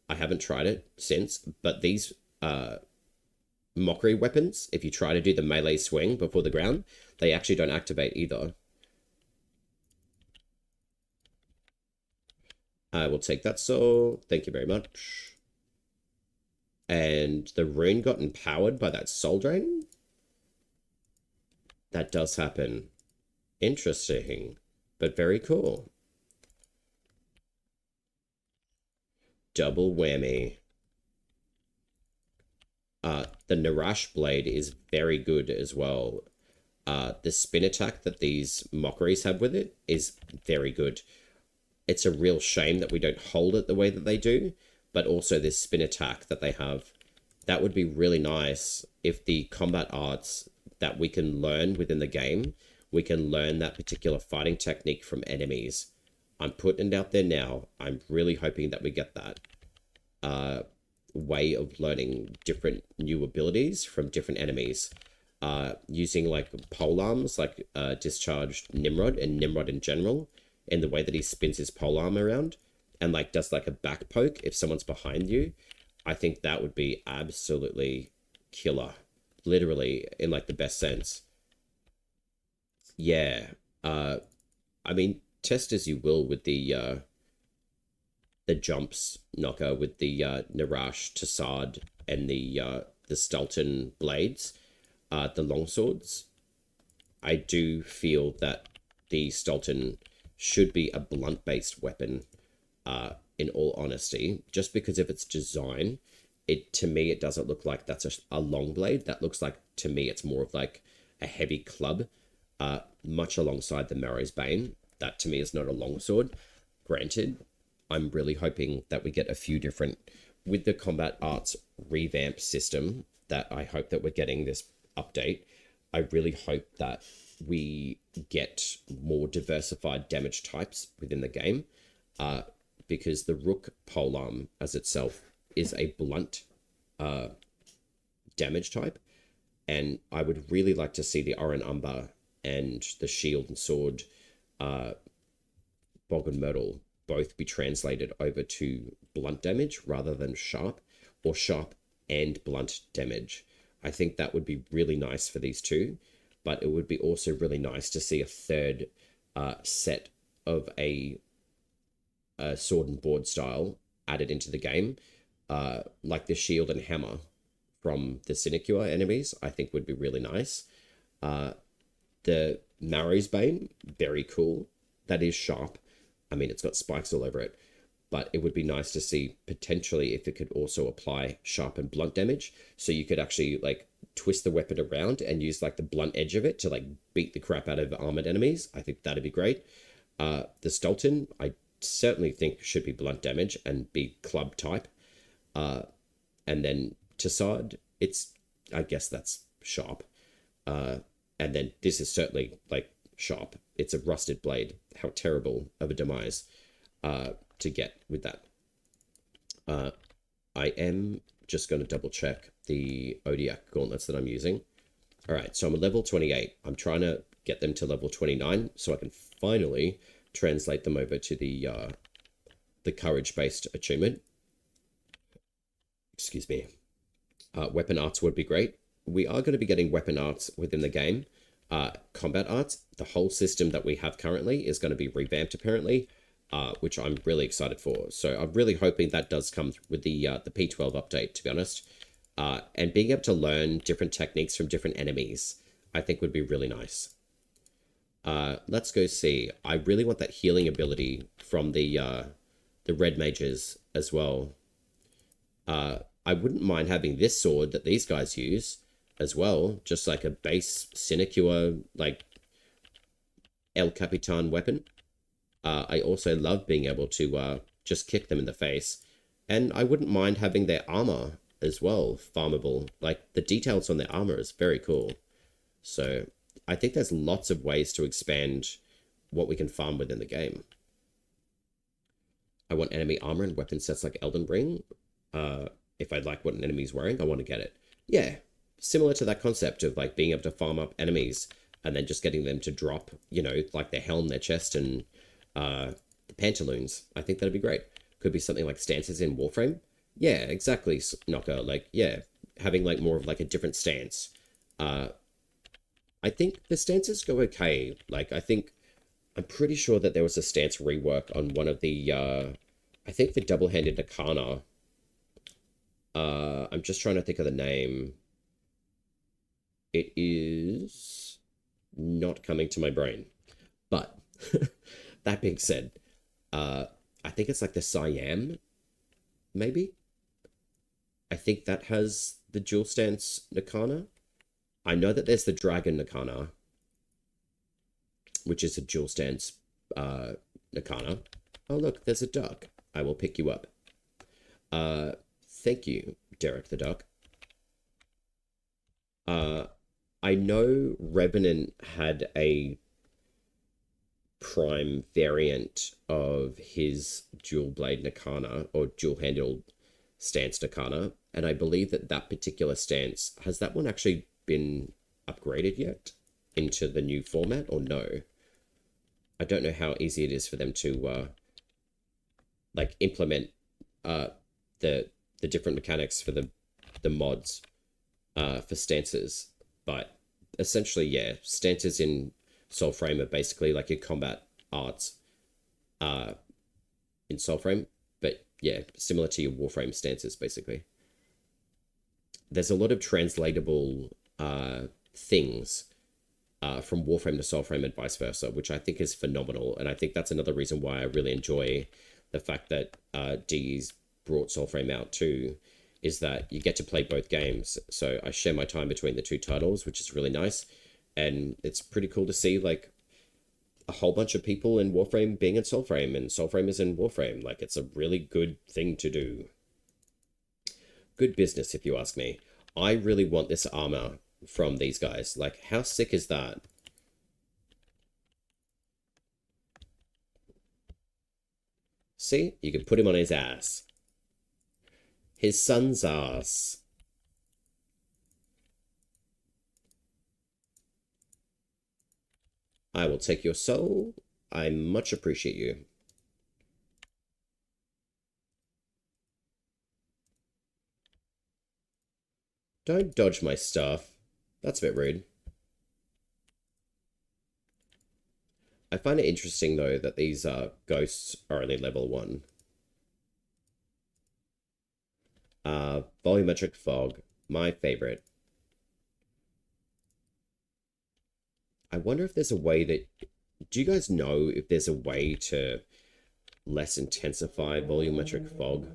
I haven't tried it since, but these mockery weapons, if you try to do the melee swing before the ground, they actually don't activate either. I will take that soul. Thank you very much. And the rune got empowered by that soul drain? That does happen. Interesting, but very cool. Double whammy. The Narash blade is very good as well. The spin attack that these mockeries have with it is very good. It's a real shame that we don't hold it the way that they do, but also this spin attack that they have. That would be really nice if the combat arts that we can learn within the game, we can learn that particular fighting technique from enemies. I'm putting it out there now. I'm really hoping that we get that way of learning different new abilities from different enemies. Using like polearms, like Discharged Nimrod and Nimrod in general, in the way that he spins his polearm around and like does like a back poke if someone's behind you. I think that would be absolutely killer. Literally, in like the best sense. Yeah. I mean, test as you will with the jumps knocker with the Narash, Tassad, and the Stelton blades, the longswords. I do feel that the Stelton should be a blunt-based weapon, in all honesty, just because of its design. To me, it doesn't look like that's a long blade. That looks like, to me, it's more of like a heavy club, much alongside the Marrow's Bane. That, to me, is not a longsword. Granted, I'm really hoping that we get a few different, with the combat arts revamp system that I hope that we're getting this update. I really hope that we get more diversified damage types within the game, because the Rook polearm as itself is a blunt damage type, and I would really like to see the Oran Umber and the Shield and Sword Bog and Myrtle both be translated over to blunt damage rather than sharp, or sharp and blunt damage. I think that would be really nice for these two, but it would be also really nice to see a third set of a sword and board style added into the game, like the shield and hammer from the Sinecure enemies. I think would be really nice. The Marrow's Bane, very cool. That is sharp. I mean, it's got spikes all over it, but it would be nice to see potentially if it could also apply sharp and blunt damage. So you could actually like twist the weapon around and use like the blunt edge of it to like beat the crap out of armored enemies. I think that'd be great. The Stelton, I certainly think should be blunt damage and be club type. And then Tassad, I guess that's sharp. And then this is certainly like sharp. It's a rusted blade. How terrible of a demise to get with that. I am just going to double check the Odiak gauntlets that I'm using. All right, so I'm at level 28. I'm trying to get them to level 29 so I can finally translate them over to the courage-based achievement. Excuse me. Weapon arts would be great. We are going to be getting weapon arts within the game. Combat arts, the whole system that we have currently is going to be revamped apparently, which I'm really excited for. So I'm really hoping that does come with the P12 update, to be honest. And being able to learn different techniques from different enemies, I think would be really nice. Let's go see. I really want that healing ability from the red mages as well. I wouldn't mind having this sword that these guys use as well, just like a base Sinecure, like El Capitan weapon. I also love being able to just kick them in the face, and I wouldn't mind having their armor as well farmable. Like the details on their armor is very cool. So I think there's lots of ways to expand what we can farm within the game. I want enemy armor and weapon sets like Elden Ring. if I like what an enemy's wearing, I want to get it. Yeah, similar to that concept of like being able to farm up enemies and then just getting them to drop, you know, like their helm, their chest, and the pantaloons. I think that'd be great. Could be something like stances in Warframe. Yeah, exactly, Knocker. Like, yeah, having like more of like a different stance. I think the stances go okay. Like, I'm pretty sure that there was a stance rework on one of the, I think the double-handed Nakana. I'm just trying to think of the name. It is not coming to my brain. But that being said, I think it's like the Siam, maybe? I think that has the dual stance Nakana. I know that there's the Dragon Nakana, which is a dual stance Nakana. Oh, look, there's a duck. I will pick you up. Thank you, Derek the duck. I know Revenant had a Prime variant of his dual blade Nakana, or dual handled stance Nakana, and I believe that that particular stance, has that one actually been upgraded yet into the new format, or no? I don't know how easy it is for them to like implement the different mechanics for the mods for stances, but essentially, yeah, stances in Soulframe are basically like your combat arts in Soulframe, but yeah, similar to your Warframe stances, basically. There's a lot of translatable things from Warframe to Soulframe and vice versa, which I think is phenomenal, and I think that's another reason why I really enjoy the fact that D's brought Soulframe out too, is that you get to play both games. So I share my time between the two titles, which is really nice. And it's pretty cool to see like a whole bunch of people in Warframe being in Soulframe, and Soulframe is in Warframe. Like, it's a really good thing to do. Good business, if you ask me. I really want this armor from these guys. Like, how sick is that? See? You can put him on his ass. His son's ass. I will take your soul. I much appreciate you. Don't dodge my stuff. That's a bit rude. I find it interesting, though, that these ghosts are only level 1. Volumetric fog, my favorite. I wonder if there's a way that... Do you guys know if there's a way to less intensify volumetric fog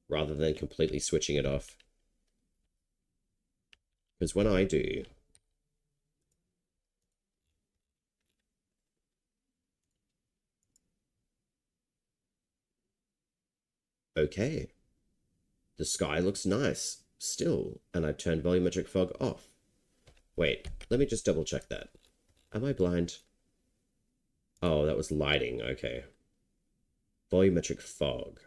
rather than completely switching it off? Because when I do... Okay. The sky looks nice still, and I've turned volumetric fog off. Wait, let me just double check that. Am I blind? Oh, that was lighting. Okay. Volumetric fog.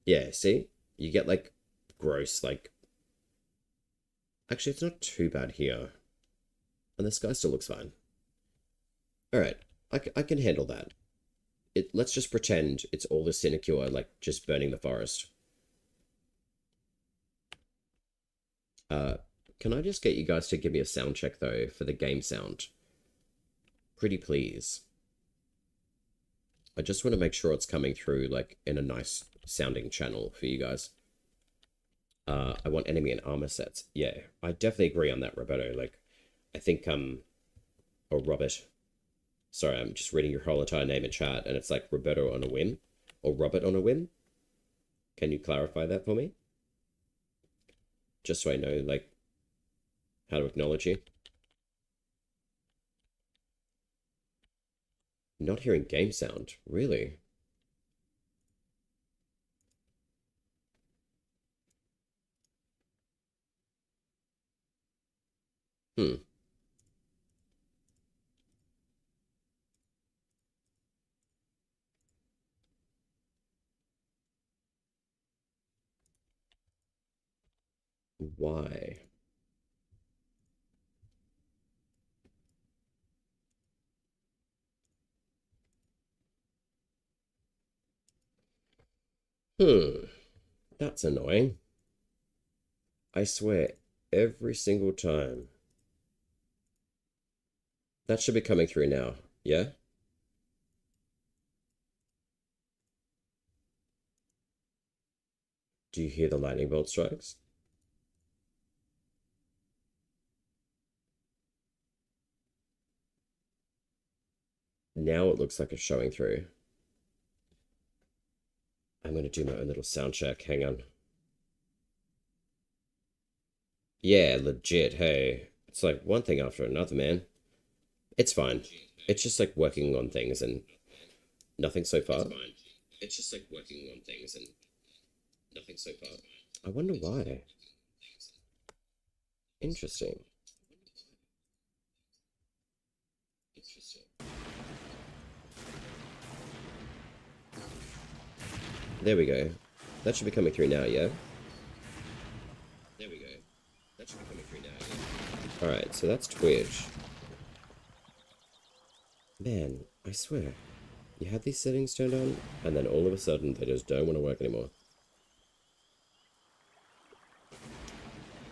Yeah, see? You get, like, gross, like... Actually, it's not too bad here. And the sky still looks fine. Alright, I can handle that. Let's just pretend it's all the sinecure, like, just burning the forest. Can I just get you guys to give me a sound check, though, for the game sound? Pretty please. I just want to make sure it's coming through, like, in a nice sounding channel for you guys. I want enemy and armor sets. Yeah, I definitely agree on that, Roberto. Like, I think, or Robert. Sorry, I'm just reading your whole entire name in chat, and it's like Roberto on a whim, or Robert on a whim. Can you clarify that for me? Just so I know, like, how to acknowledge you. Not hearing game sound, really? Hmm. Why? That's annoying. I swear, every single time. That should be coming through now, yeah? Do you hear the lightning bolt strikes? Now it looks like it's showing through. I'm going to do my own little sound check. Hang on. Yeah, legit, hey. It's like one thing after another, man. It's fine. It's just like working on things and nothing so far. It's fine. It's just like working on things and nothing so far. I wonder why. Interesting. There we go. That should be coming through now, yeah? There we go. That should be coming through now, yeah? Alright, so that's Twitch. Man, I swear. You have these settings turned on, and then all of a sudden they just don't want to work anymore.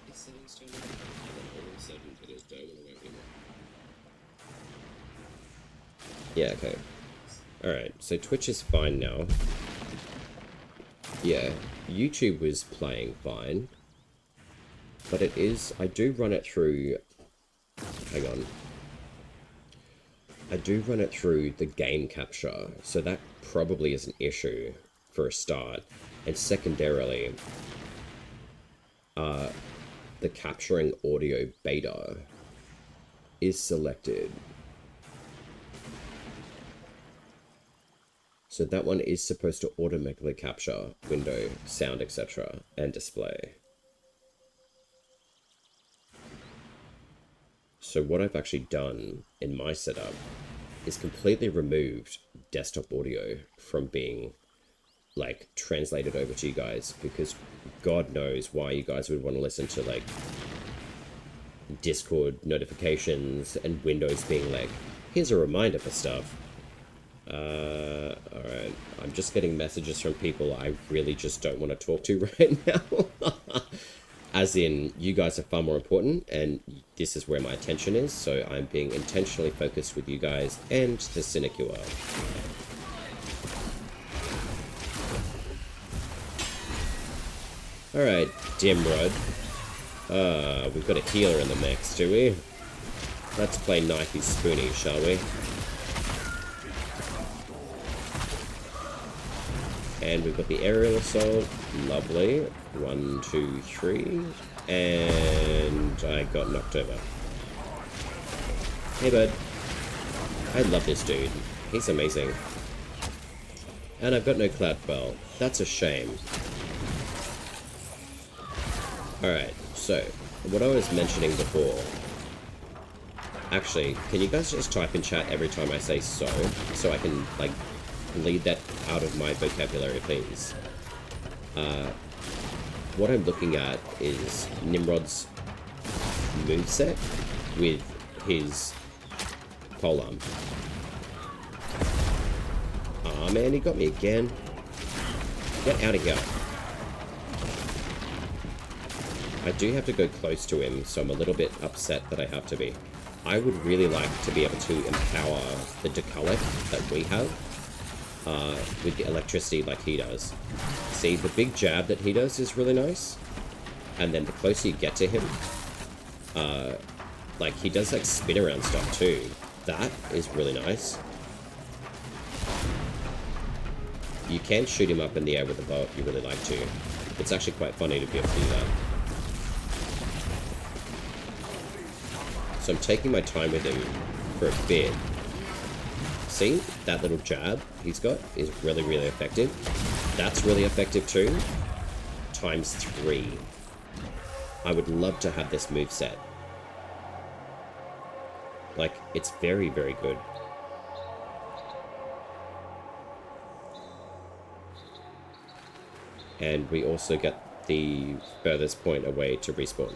These settings turned on, and then all of a sudden they just don't want to work anymore. Yeah, okay. Alright, so Twitch is fine now. Yeah, YouTube was playing fine. But it is... I do run it through... Hang on. I do run it through the game capture, so that probably is an issue for a start. And secondarily, the capturing audio beta is selected. So that one is supposed to automatically capture window, sound, etc. and display. So what I've actually done in my setup is completely removed desktop audio from being like translated over to you guys, because God knows why you guys would want to listen to like Discord notifications and Windows being like, here's a reminder for stuff. Alright, I'm just getting messages from people I really just don't want to talk to right now. As in, you guys are far more important, and this is where my attention is, so I'm being intentionally focused with you guys and the cynic you are. Alright, Dimrod. We've got a healer in the mix, do we? Let's play Knifey Spoony, shall we? And we've got the aerial assault. Lovely. 1, 2, 3. And I got knocked over. Hey, bud. I love this dude. He's amazing. And I've got no cloud spell. That's a shame. Alright, so, what I was mentioning before... Actually, can you guys just type in chat every time I say so I can, like, lead that out of my vocabulary, please? What I'm looking at is Nimrod's moveset with his polearm. Aw, man, he got me again. Get out of here. I do have to go close to him, so I'm a little bit upset that I have to be. I would really like to be able to empower the Decalic that we have with the electricity like he does. See, the big jab that he does is really nice, and then the closer you get to him, like he does like spin around stuff too. That is really nice. You can shoot him up in the air with a bow if you really like to. It's actually quite funny to be able to do that. So I'm taking my time with him for a bit. See, that little jab he's got is really, really effective. That's really effective too. Times 3. I would love to have this moveset. Like, it's very, very good. And we also get the furthest point away to respawn.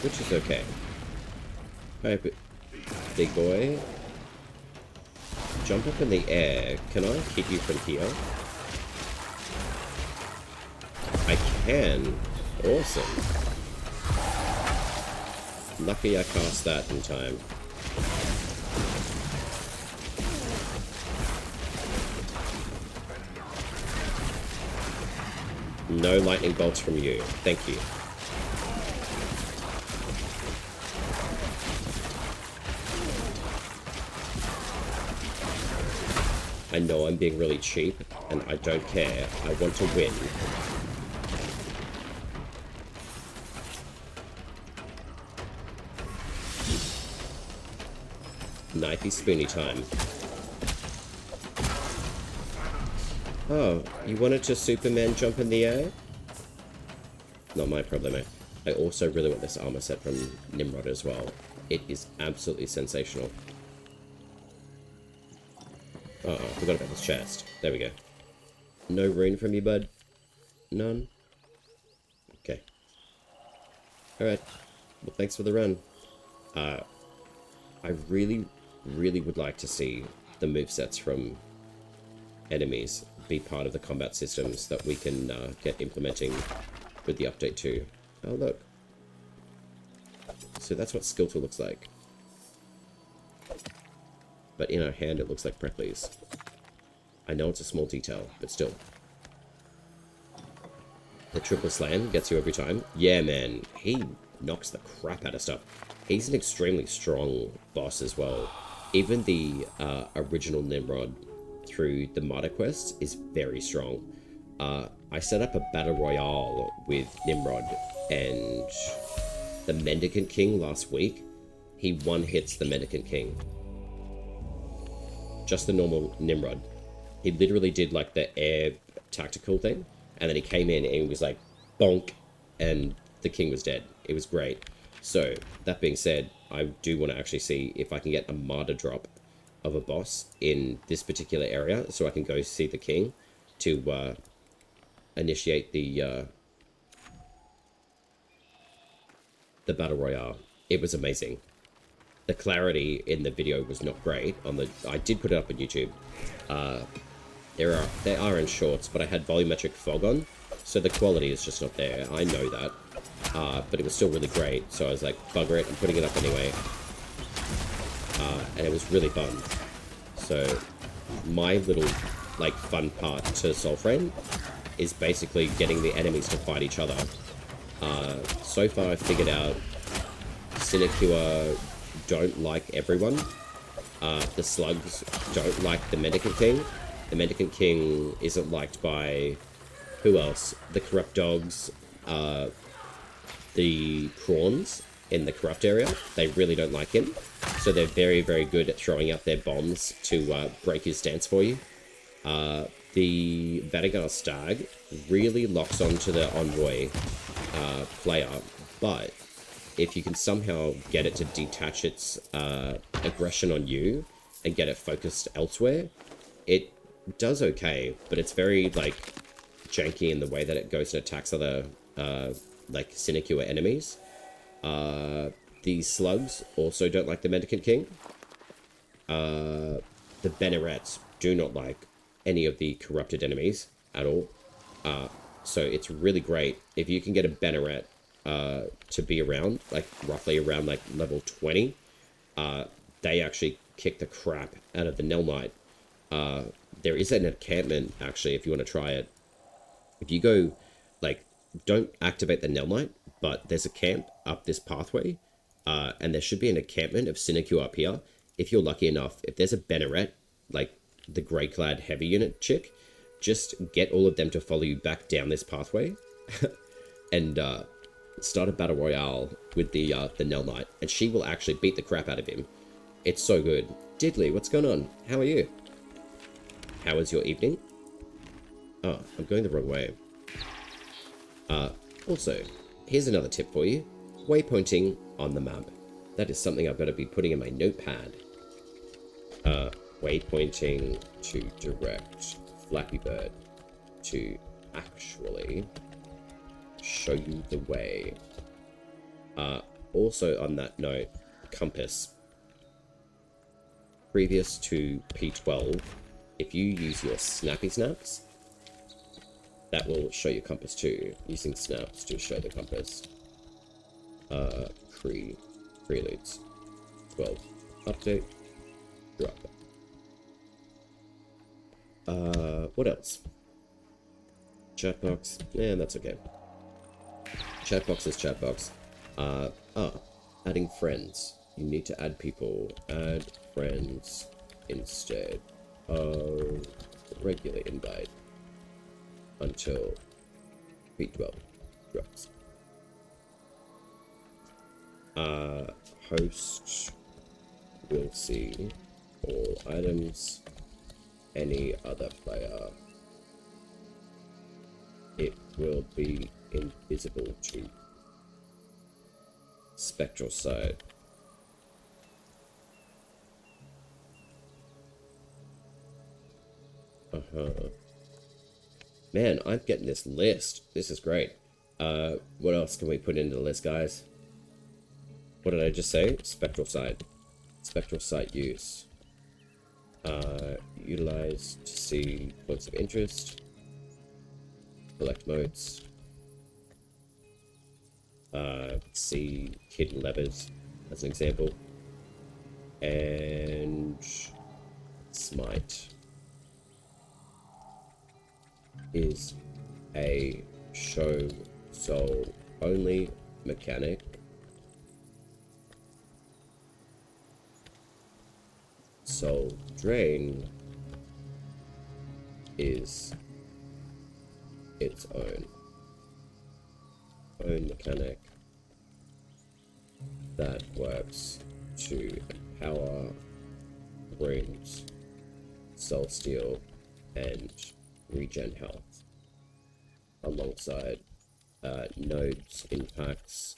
Which is okay. Hi, big boy. Jump up in the air. Can I hit you from here? I can. Awesome. Lucky I cast that in time. No lightning bolts from you. Thank you. I know I'm being really cheap, and I don't care. I want to win. Knifey spoony time. Oh, you wanted to Superman jump in the air? Not my problem, eh? I also really want this armor set from Nimrod as well. It is absolutely sensational. Uh oh, forgot about this chest. There we go. No rune from you, bud? None? Okay. Alright. Well, thanks for the run. I really would like to see the movesets from enemies be part of the combat systems that we can get implementing with the update 2. Oh, look. So that's what Skeletor looks like. But in our hand, it looks like Preludes. I know it's a small detail, but still. The triple slam gets you every time. Yeah, man. He knocks the crap out of stuff. He's an extremely strong boss as well. Even the original Nimrod through the Martyr quest is very strong. I set up a battle royale with Nimrod and the Mendicant King last week. He one-hits the Mendicant King. Just the normal Nimrod. He literally did like the air tactical thing, and then he came in and he was like, bonk, and the king was dead. It was great. So, that being said, I do want to actually see if I can get a martyr drop of a boss in this particular area, so I can go see the king to initiate the battle royale. It was amazing. The clarity in the video was not great. I did put it up on YouTube. They are in shorts, but I had volumetric fog on, so the quality is just not there. I know that. But it was still really great, so I was like, bugger it, I'm putting it up anyway. And it was really fun. So, my little, like, fun part to Soulframe is basically getting the enemies to fight each other. So far I've figured out Sinecure don't like everyone. The slugs don't like the Mendicant King. The Mendicant King isn't liked by... who else? The Corrupt Dogs, the prawns in the corrupt area. They really don't like him. So they're very, very good at throwing out their bombs to break his stance for you. The Vanagar Stag really locks onto the Envoy player, but if you can somehow get it to detach its aggression on you and get it focused elsewhere, it does okay, but it's very, like, janky in the way that it goes and attacks other, like, Sinecure enemies. The slugs also don't like the Mendicant King. The Bannerets do not like any of the corrupted enemies at all. So it's really great if you can get a Banneret to be around, like, roughly around, like, level 20. They actually kick the crap out of the Nell Knight. There is an encampment, actually, if you want to try it. If you go, like, don't activate the Nell Knight, but there's a camp up this pathway, and there should be an encampment of Sinecure up here. If you're lucky enough, if there's a Banneret, like the grey-clad heavy unit chick, just get all of them to follow you back down this pathway, and start a battle royale with the Nell Knight, and she will actually beat the crap out of him. It's so good. Diddley, what's going on? How are you? How was your evening? Oh, I'm going the wrong way. Also, here's another tip for you. Waypointing on the map. That is something I've got to be putting in my notepad. Waypointing to direct Flappy Bird to actually show you the way. Also on that note, compass. Previous to P12, if you use your snappy snaps, that will show your compass too, using snaps to show the compass. Preludes. 12. Update. Drop. What else? Chatbox. Yeah, that's okay. Chatbox is chatbox. Adding friends. You need to add people. Add friends instead of regular invite until P12 drops. Host will see all items. Any other player, it will be invisible to spectral side. Man, I'm getting this list. This is great. What else can we put into the list, guys? What did I just say? Spectral site. Spectral site use. Utilize to see points of interest. Collect modes. See hidden levers as an example. And smite is a show soul only mechanic. Soul drain is its own mechanic that works to empower runes, soul steel, and regen health alongside nodes impacts.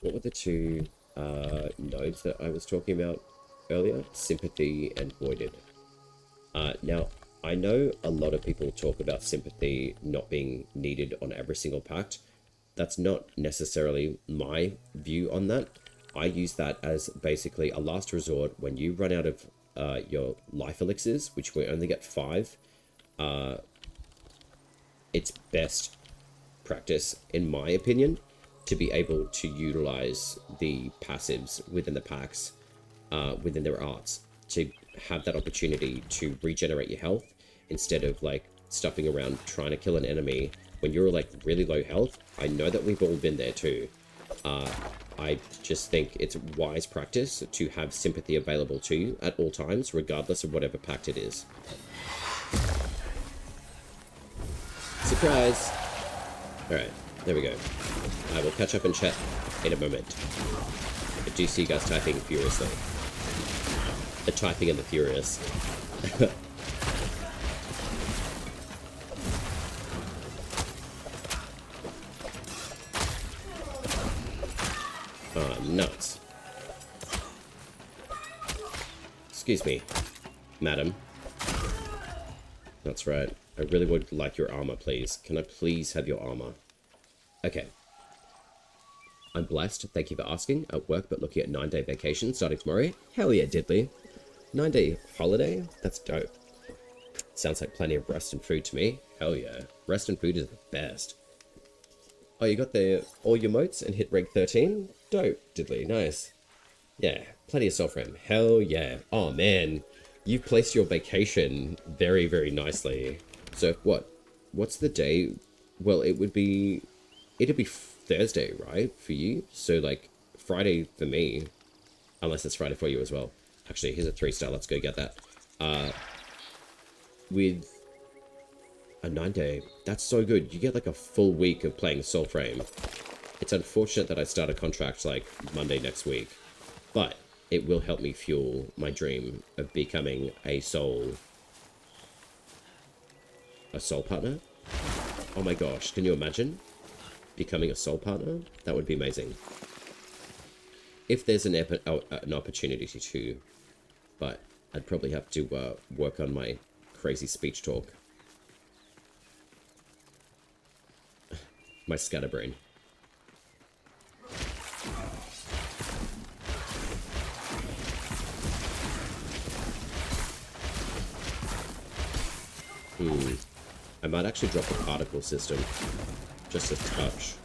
What were the two nodes that I was talking about earlier? Sympathy and voided. Now I know a lot of people talk about sympathy not being needed on every single pact. That's not necessarily my view on that. I use that as basically a last resort when you run out of your life elixirs, which we only get 5. It's best practice, in my opinion, to be able to utilize the passives within the packs, within their arts, to have that opportunity to regenerate your health instead of like stuffing around trying to kill an enemy when you're like really low health. I know that we've all been there too. I just think it's wise practice to have sympathy available to you at all times, regardless of whatever pact it is. Surprise! Alright, there we go. I will catch up in chat in a moment. I do see you guys typing furiously. The typing and the furious. Oh, nuts. Excuse me, madam. That's right. I really would like your armor, please. Can I please have your armor? Okay. I'm blessed. Thank you for asking. At work, but looking at 9-day vacation starting tomorrow. Hell yeah, Diddley. 9-day holiday? That's dope. Sounds like plenty of rest and food to me. Hell yeah. Rest and food is the best. Oh, you got all your motes and hit rank 13? Dope, Diddley. Nice. Yeah, plenty of Soulframe. Hell yeah. Oh, man. You've placed your vacation very, very nicely. So, what's the day? Well, it'd be Thursday, right, for you? So, like, Friday for me. Unless it's Friday for you as well. Actually, here's a 3-star. Let's go get that. With a 9-day. That's so good. You get, like, a full week of playing Soulframe. It's unfortunate that I start a contract, like, Monday next week. But it will help me fuel my dream of becoming a soul partner. Oh my gosh, can you imagine becoming a soul partner? That would be amazing. If there's an opportunity to, but I'd probably have to work on my crazy speech talk my scatterbrain. I might actually drop the particle system. Just a touch.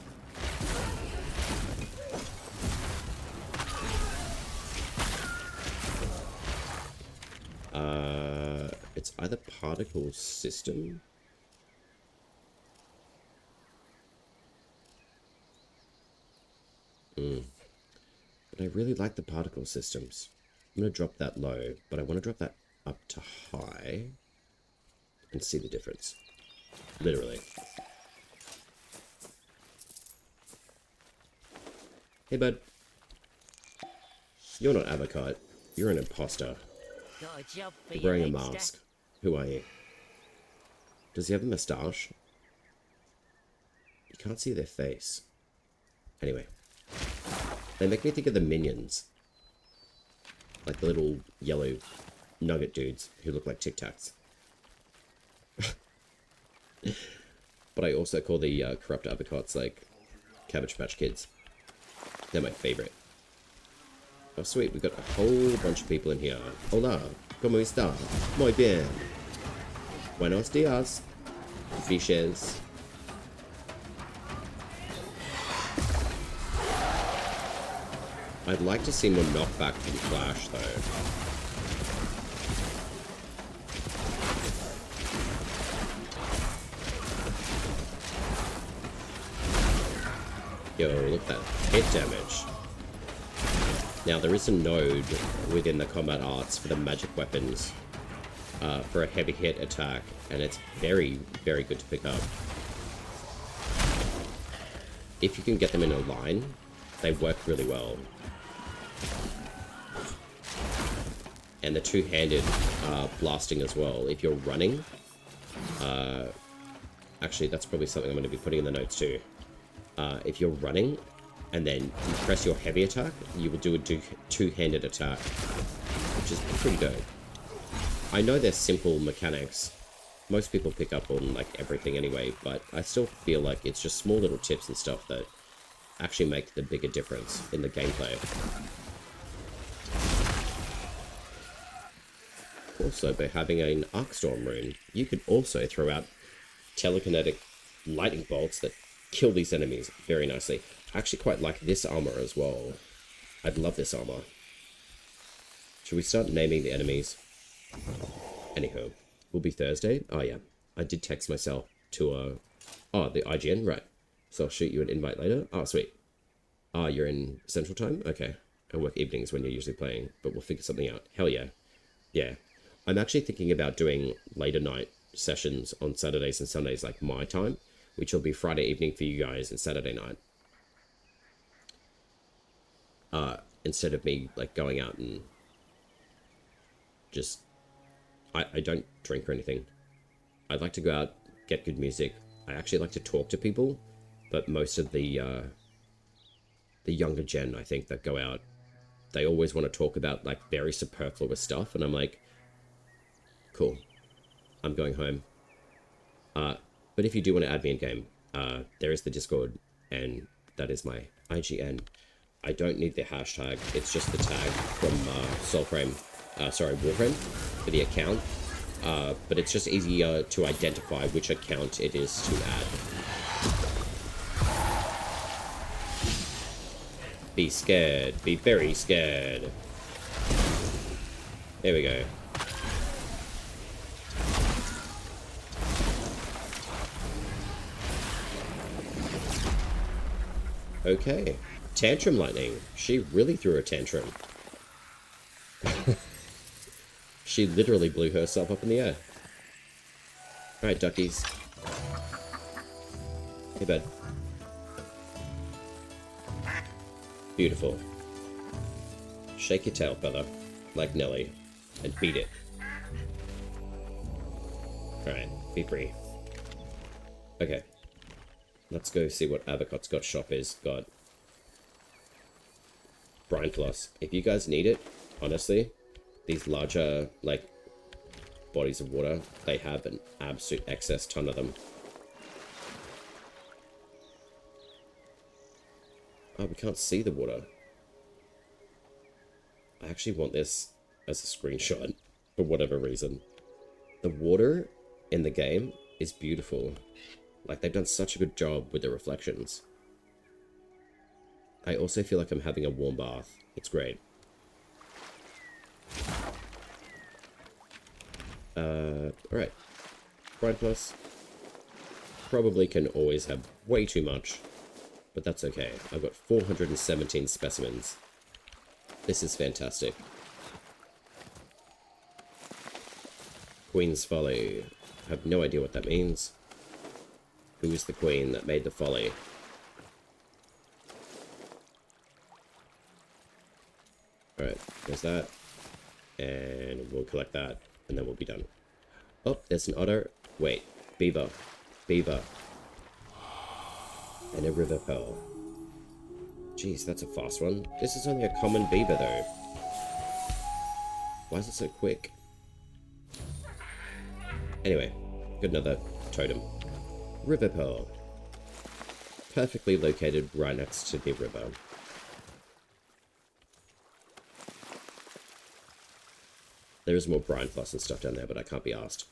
It's either particle system. But I really like the particle systems. I'm going to drop that low, but I want to drop that up to high and see the difference. Literally. Hey, bud. You're not Avocot. You're an imposter. You're wearing a mask. Who are you? Does he have a moustache? You can't see their face. Anyway. They make me think of the Minions. Like the little yellow nugget dudes who look like Tic Tacs. But I also call the corrupt Avocots like Cabbage Patch Kids. They're my favorite. Oh sweet, we've got a whole bunch of people in here. Hola, ¿cómo está? Muy bien. Buenos días, fishes. I'd like to see more knockback from Flash though. Yo, look at that hit damage. Now, there is a node within the combat arts for the magic weapons for a heavy hit attack, and it's very, very good to pick up. If you can get them in a line, they work really well. And the two-handed blasting as well. If you're running, actually, that's probably something I'm going to be putting in the notes too. If you're running, and then you press your heavy attack, you will do a two-handed attack, which is pretty dope. I know they're simple mechanics. Most people pick up on like everything anyway, but I still feel like it's just small little tips and stuff that actually make the bigger difference in the gameplay. Also, by having an Arcstorm rune, you could also throw out telekinetic lightning bolts that kill these enemies very nicely. I actually quite like this armor as well. I'd love this armor. Should we start naming the enemies? Anyhow, will be Thursday. Oh yeah, I did text myself to the IGN, right? So I'll shoot you an invite later. Oh sweet. You're in Central Time? Okay. I work evenings when you're usually playing, but we'll figure something out. Hell yeah. Yeah. I'm actually thinking about doing later night sessions on Saturdays and Sundays, like my time, which will be Friday evening for you guys and Saturday night. Instead of me like going out and just, I don't drink or anything. I'd like to go out, get good music. I actually like to talk to people, but most of the younger gen, I think, that go out, they always want to talk about like very superfluous stuff, and I'm like, cool, I'm going home. But if you do want to add me in game, there is the Discord, and that is my IGN. I don't need the hashtag, it's just the tag from Soulframe, Warframe, for the account. But it's just easier to identify which account it is to add. Be scared, be very scared. There we go. Okay. Tantrum lightning. She really threw a tantrum. She literally blew herself up in the air. Alright, duckies. Hey, bud. Beautiful. Shake your tail, fella, like Nelly, and beat it. Alright, be free. Okay. Let's go see what Avocot's got shop is. Got brine floss. If you guys need it, honestly, these larger, like, bodies of water, they have an absolute excess ton of them. Oh, we can't see the water. I actually want this as a screenshot for whatever reason. The water in the game is beautiful. Like, they've done such a good job with the reflections. I also feel like I'm having a warm bath. It's great. Alright. Brine Plus. Probably can always have way too much, but that's okay. I've got 417 specimens. This is fantastic. Queen's Folly. I have no idea what that means. Who is the queen that made the folly? Alright, there's that. And we'll collect that, and then we'll be done. Oh, there's an otter. Wait, beaver. Beaver. And a river pearl. Jeez, that's a fast one. This is only a common beaver, though. Why is it so quick? Anyway, got another totem. River pearl. Perfectly located right next to the river. There is more brine floss and stuff down there, but I can't be asked.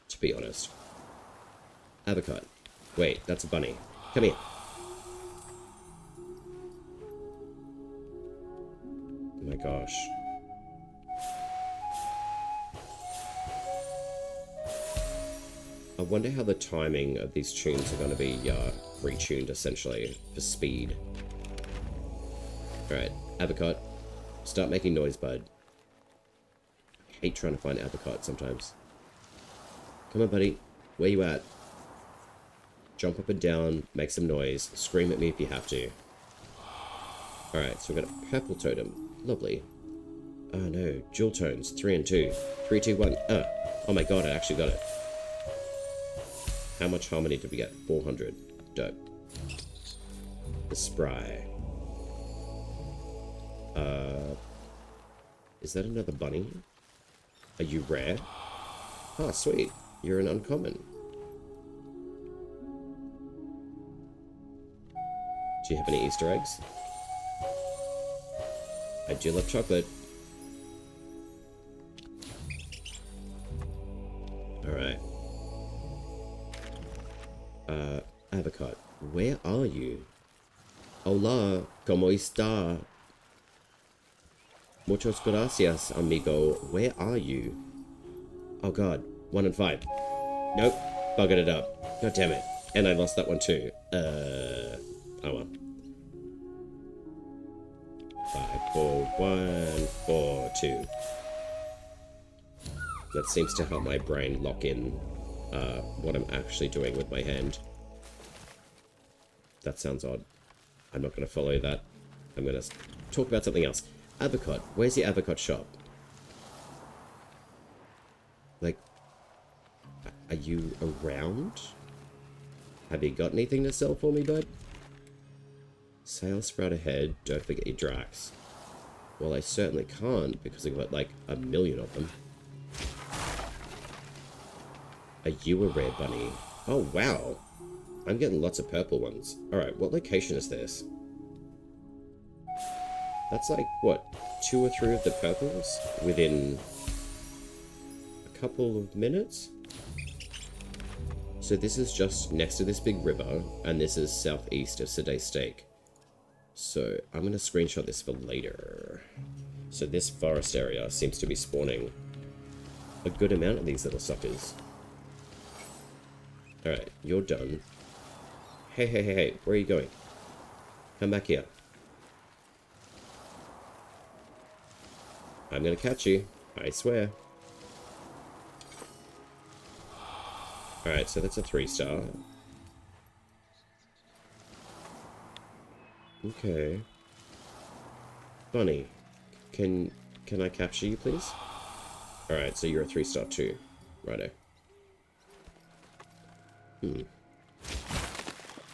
To be honest. Avocado. Wait, that's a bunny. Come here. Oh my gosh. I wonder how the timing of these tunes are going to be retuned, essentially, for speed. Alright, avocado. Start making noise, bud. I hate trying to find avocado sometimes. Come on, buddy. Where you at? Jump up and down, make some noise, scream at me if you have to. Alright, so we've got a purple totem. Lovely. Oh no, dual tones, 3 and 2. 3, 2, 1. Oh my god, I actually got it. How much harmony did we get? 400. Dope. The spry. Is that another bunny? Are you rare? Oh, sweet. You're an uncommon. Do you have any Easter eggs? I do love chocolate. Alright. Avocado. Where are you? Hola, ¿cómo está? Muchas gracias, amigo. Where are you? Oh god, 1 and 5. Nope, buggered it up. God damn it. And I lost that one too. Oh well. 5, 4, 1, 4, 2. That seems to help my brain lock in what I'm actually doing with my hand. That sounds odd. I'm not going to follow that. I'm going to talk about something else. Avocado. Where's the avocado shop? Like, are you around? Have you got anything to sell for me, bud? Sales sprout ahead. Don't forget your Drax. Well, I certainly can't because I've got like 1 million of them. Are you a rare bunny? Oh, wow. I'm getting lots of purple ones. Alright, what location is this? That's like, what, 2 or 3 of the purples within a couple of minutes? So this is just next to this big river, and this is southeast of Sede Steak. So I'm going to screenshot this for later. So this forest area seems to be spawning a good amount of these little suckers. Alright, you're done. Hey, hey, hey, hey, where are you going? Come back here. I'm gonna catch you, I swear. Alright, so that's a 3-star. Okay. Bunny, can I capture you, please? Alright, so you're a 3-star too. Righto.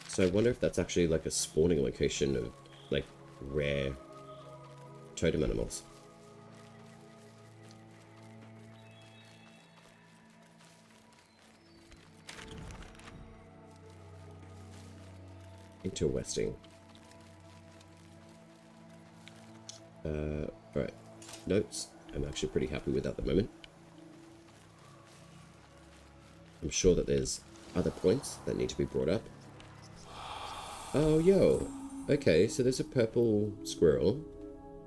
So I wonder if that's actually like a spawning location of like rare totem animals. into westing. Alright. Notes. I'm actually pretty happy with that at the moment. I'm sure that there's other points that need to be brought up. Oh, yo. Okay, so there's a purple squirrel.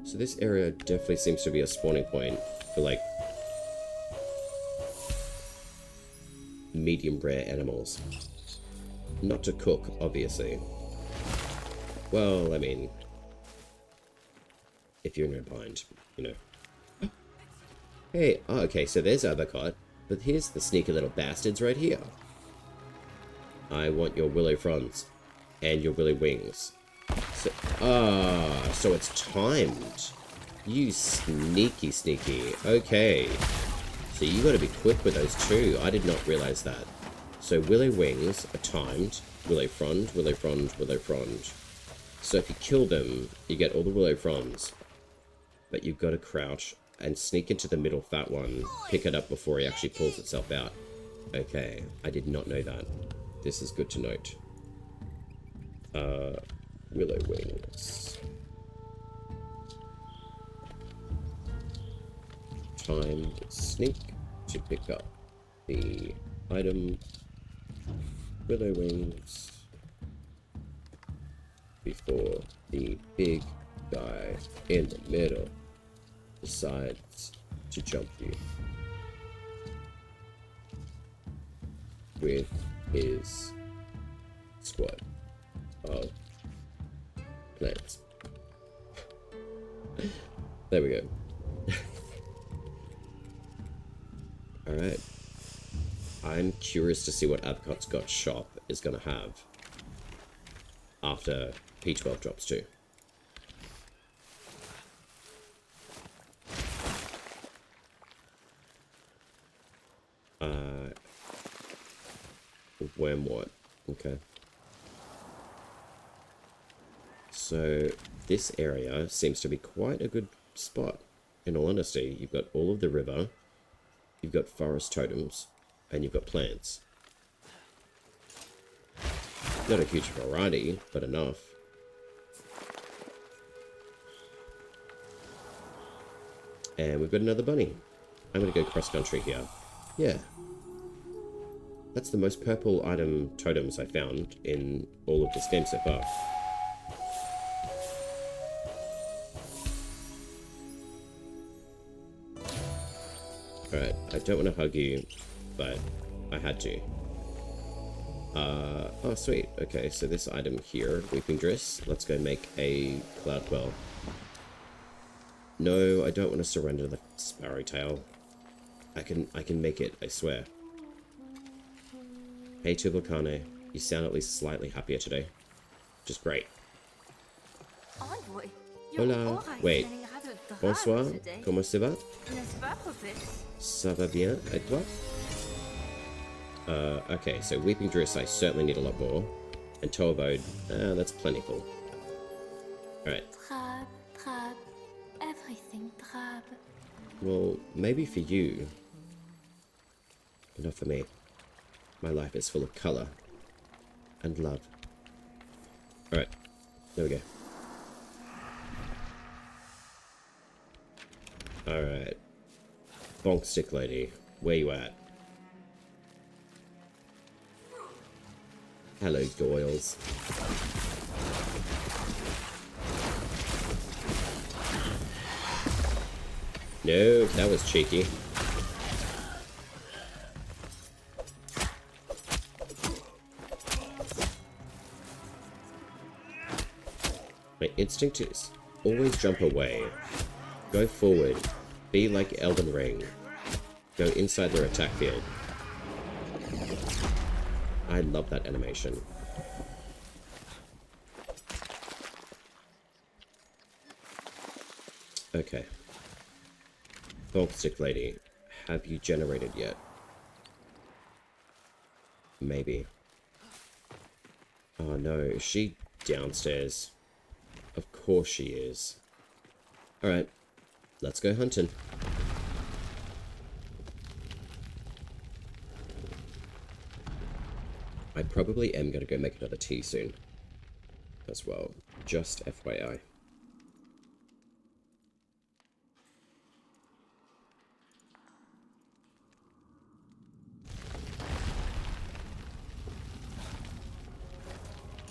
So this area definitely seems to be a spawning point for, like, medium rare animals. Not to cook, obviously. Well, I mean, if you're in a bind, you know. Hey, oh, okay, so there's Avocot, but here's the sneaky little bastards right here. I want your willow fronds and your willow wings. So, so it's timed. You sneaky, sneaky. Okay. So you gotta be quick with those too. I did not realize that. So willow wings are timed. Willow frond, willow frond, willow frond. So if you kill them, you get all the willow fronds. But you've got to crouch and sneak into the middle fat one. Pick it up before he actually pulls itself out. Okay, I did not know that. This is good to note. Willow wings. Time sneak to pick up the item. Willow wings. Before the big guy in the middle decides to jump you with his squad of plants. There we go. Alright. I'm curious to see what Avocot's Got shop is going to have after P12 drops too. Wormwort. Okay. So this area seems to be quite a good spot. In all honesty, you've got all of the river, you've got forest totems, and you've got plants. Not a huge variety, but enough. And we've got another bunny. I'm going to go cross-country here. Yeah. That's the most purple item totems I found in all of this game so far. Alright, I don't want to hug you, but I had to. Oh sweet, okay, so this item here, Weeping Dress, let's go make a Cloud Quell. No, I don't want to surrender the Sparrow Tail. I can make it, I swear. Hey Tubalcane, you sound at least slightly happier today. Which is great. Hola, wait. Bonsoir, comment ça va? Ça va bien, et toi? Okay, so Weeping Dress I certainly need a lot more. And Tollbode, that's plentiful. Alright. Drab, everything drab. Well, maybe for you, but not for me. My life is full of colour and love. Alright, there we go. Alright. Bonk Stick Lady, where you at? Hello, Doyles. No, that was cheeky. My instinct is always jump away. Go forward. Be like Elden Ring. Go inside their attack field. I love that animation. Okay. Bonk Stick Lady, have you generated yet? Maybe. Oh no, is she downstairs? Of course she is. Alright, let's go hunting. I probably am going to go make another tea soon. as well. Just FYI.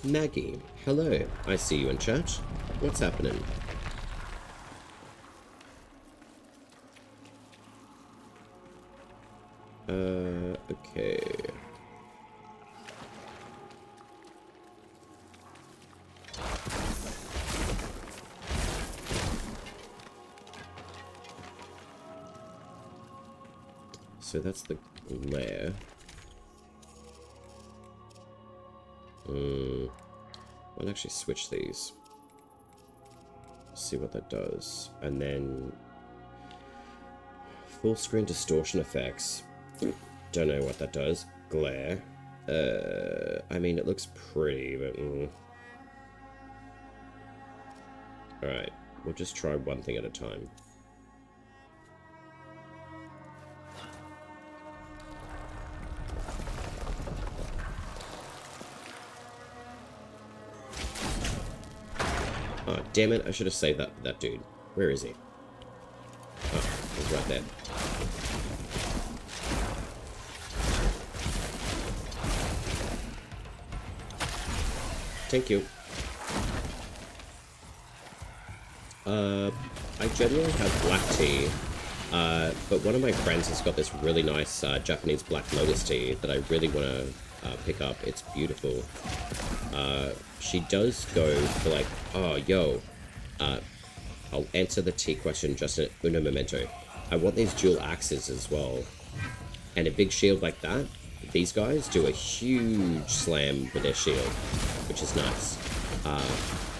Maggie, hello. I see you in chat. What's happening? Okay. So that's the glare. I'll actually switch these. See what that does. And then full screen distortion effects. Don't know what that does. Glare. I mean, it looks pretty, but... Alright, we'll just try one thing at a time. Oh, damn it, I should have saved that dude. Where is he? Oh, he's right there. Thank you. I generally have black tea, but one of my friends has got this really nice Japanese black lotus tea that I really want to pick up. It's beautiful. She does go for like, oh, yo, I'll answer the tea question just in uno momento. I want these dual axes as well. And a big shield like that, these guys do a huge slam with their shield, which is nice.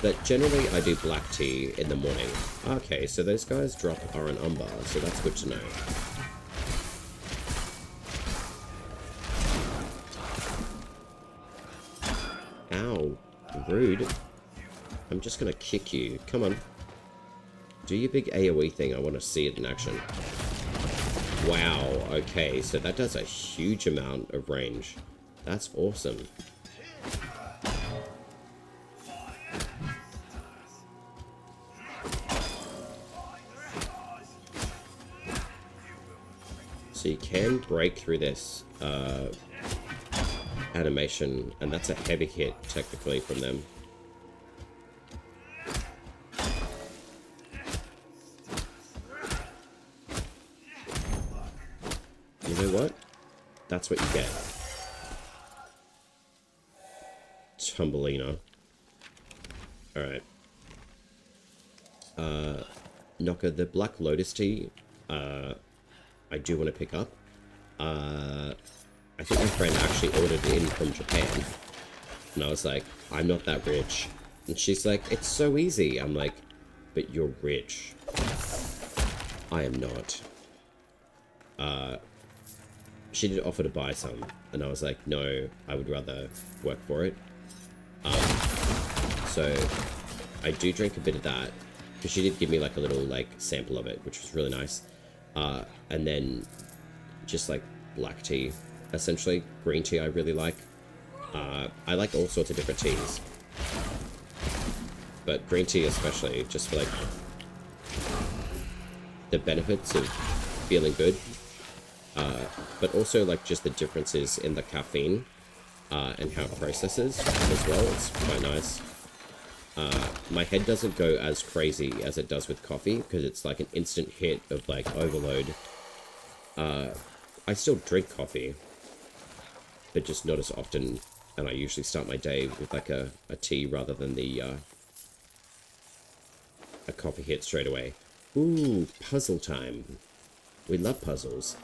But generally I do black tea in the morning. Okay, so those guys drop are an umber, so that's good to know. Ow, rude. I'm just gonna kick you. Come on. Do your big AoE thing, I want to see it in action. Wow, okay, so that does a huge amount of range. That's awesome. So you can break through this animation, and that's a heavy hit, technically, from them. You know what? That's what you get. Tumbelina. Alright. Knocker, the Black Lotus tea, I do want to pick up. I think my friend actually ordered it in from Japan. And I was like, I'm not that rich. And she's like, it's so easy. I'm like, but you're rich. I am not. She did offer to buy some. And I was like, no, I would rather work for it. So I do drink a bit of that. Because she did give me like a little like sample of it, which was really nice. And then just like black tea, essentially. Green tea I really like. I like all sorts of different teas. But green tea especially, just for like the benefits of feeling good. But also like just the differences in the caffeine and how it processes as well. It's quite nice. My head doesn't go as crazy as it does with coffee because it's like an instant hit of like overload. I still drink coffee, but just not as often, and I usually start my day with like a tea rather than the a coffee hit straight away. Ooh, puzzle time. We love puzzles.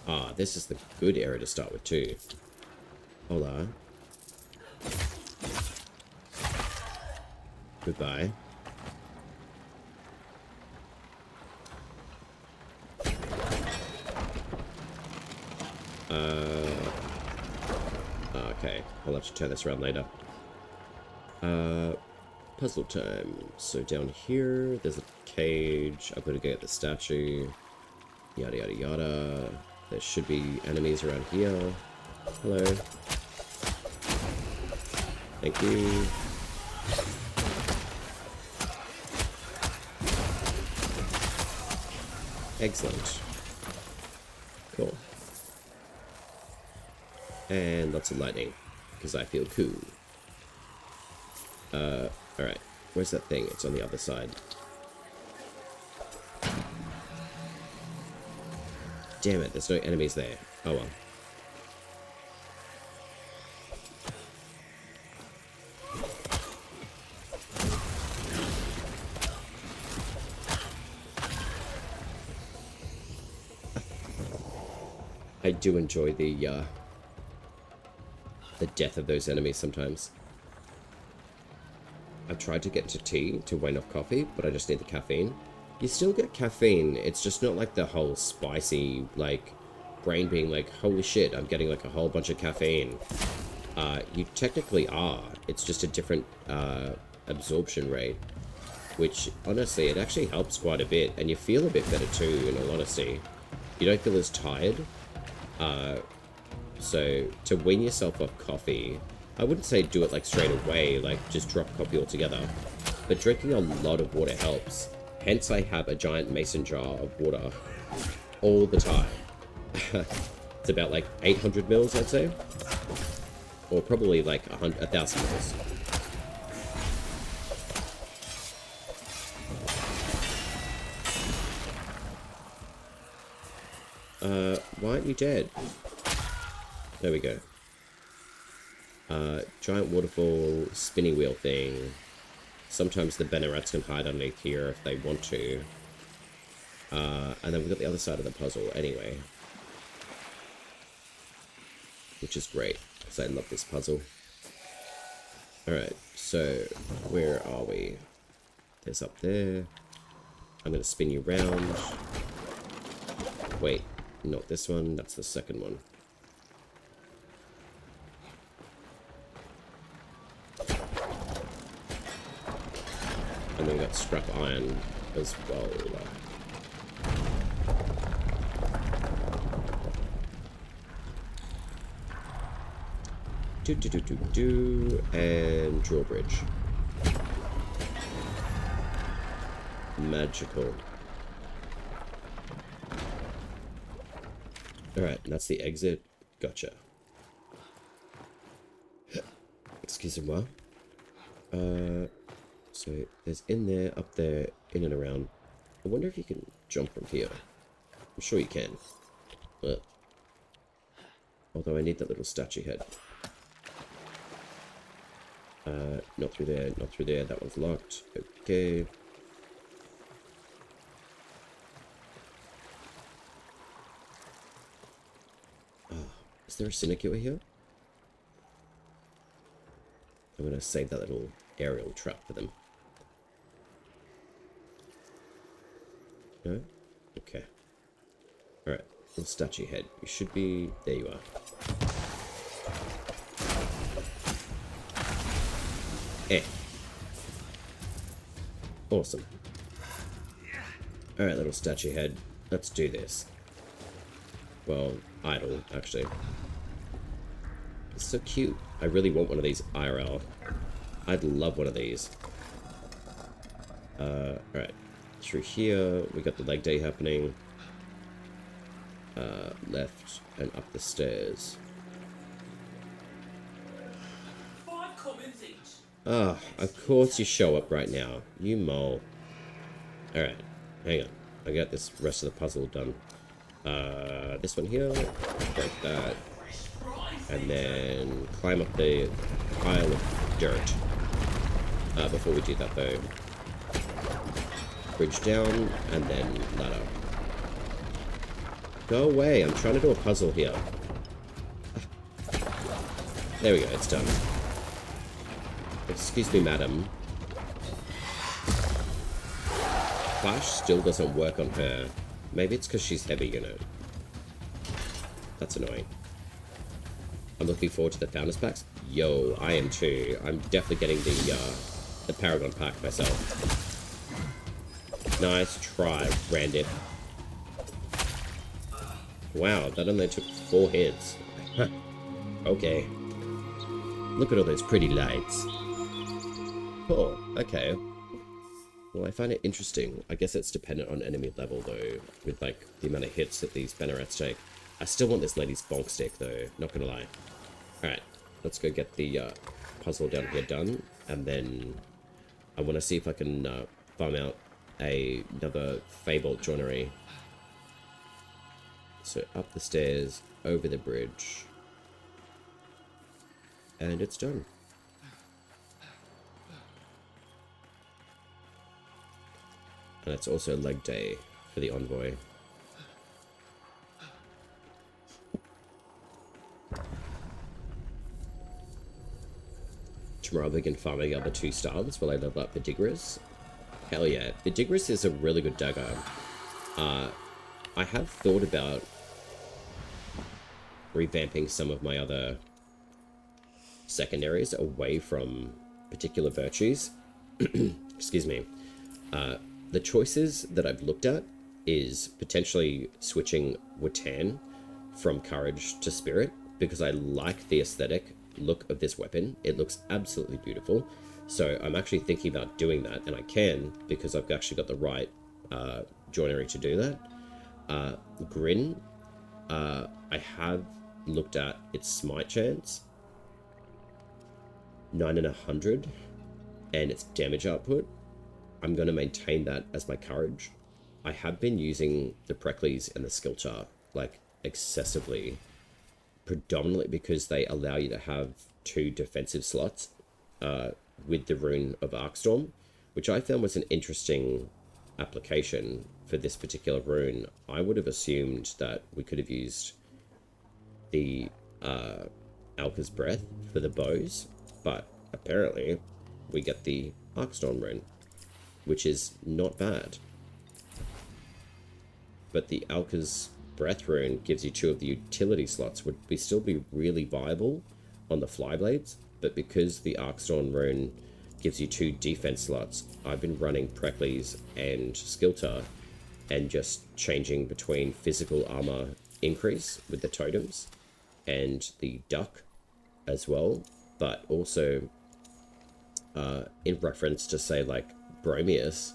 Ah, this is the good area to start with too. Hola. Goodbye. Okay, I'll have to turn this around later. Puzzle time. So down here, there's a cage. I'm gonna go get the statue. Yada yada yada. There should be enemies around here. Hello. Thank you. Excellent. Cool. And lots of lightning, because I feel cool. Alright. Where's that thing? It's on the other side. Damn it, there's no enemies there. Oh well. I do enjoy the death of those enemies sometimes. I've tried to get to tea to wane off coffee, but I just need the caffeine. You still get caffeine, it's just not like the whole spicy, like, brain being like, holy shit, I'm getting like a whole bunch of caffeine. You technically are. It's just a different absorption rate, which, honestly, it actually helps quite a bit, and you feel a bit better too, in all honesty. You don't feel as tired. So, to wean yourself off coffee, I wouldn't say do it like straight away, like just drop coffee altogether, but drinking a lot of water helps. Hence I have a giant mason jar of water all the time. It's about like 800 mils, I'd say, or probably like 1,000 mils. Why aren't you dead? There we go. Giant waterfall, spinny wheel thing. Sometimes the Bennerats can hide underneath here if they want to. And then we've got the other side of the puzzle anyway. Which is great, because I love this puzzle. Alright, so where are we? There's up there. I'm going to spin you round. Wait, not this one, that's the second one. And then we got scrap iron as well. And drawbridge. Magical. Alright, that's the exit. Gotcha. Excusez-moi. So there's in there, up there, in and around. I wonder if you can jump from here. I'm sure you can. But although I need that little statue head. Not through there, not through there. That one's locked. Okay. Is there a sinecure here? I'm gonna save that little aerial trap for them. No? Okay. Alright, little statue head. You should be... There you are. Awesome. Alright, little statue head. Let's do this. Well, idle, actually. It's so cute. I really want one of these IRL. I'd love one of these. Alright. Through here, we got the leg day happening. Left and up the stairs. Ah, of course you show up right now. You mole. Alright, hang on. I got this rest of the puzzle done. This one here. Break that. And then climb up the pile of dirt. Before we do that though. Bridge down, and then ladder. Go away, I'm trying to do a puzzle here. There we go, it's done. Excuse me, madam. Flash still doesn't work on her. Maybe it's because she's heavy, you know. That's annoying. I'm looking forward to the Founders Packs. Yo, I am too. I'm definitely getting the Paragon Pack myself. Nice try, Randit. Wow, that only took 4 hits. Okay. Look at all those pretty lights. Cool, okay. Well, I find it interesting. I guess it's dependent on enemy level, though, with, like, the amount of hits that these bannerets take. I still want this lady's bonk stick, though, not gonna lie. Alright, let's go get the puzzle down here done, and then I want to see if I can farm out another Fable joinery. So up the stairs, over the bridge, and it's done. And it's also leg day for the envoy. Tomorrow I'll begin farming the other 2 stars while I level up the Digris. Hell yeah, the Digris is a really good dagger. I have thought about revamping some of my other secondaries away from particular virtues. Excuse me. The choices that I've looked at is potentially switching Watan from Courage to Spirit, because I like the aesthetic look of this weapon. It looks absolutely beautiful. So I'm actually thinking about doing that, and I can, because I've actually got the right joinery to do that. Grin, I have looked at its smite chance, 9 and 100, and its damage output. I'm going to maintain that as my courage. I have been using the Preludes and the skill chart, like, excessively, predominantly because they allow you to have 2 defensive slots with the rune of Arcstorm, which I found was an interesting application for this particular rune. I would have assumed that we could have used the Alka's Breath for the bows, but apparently we get the Arcstorm rune, which is not bad. But the Alka's Breath rune gives you 2 of the utility slots, would still be really viable on the Flyblades, but because the Arcstorm rune gives you 2 defense slots, I've been running Preludes and Skilter and just changing between physical armor increase with the totems and the duck as well, but also in reference to, say, like Bromius,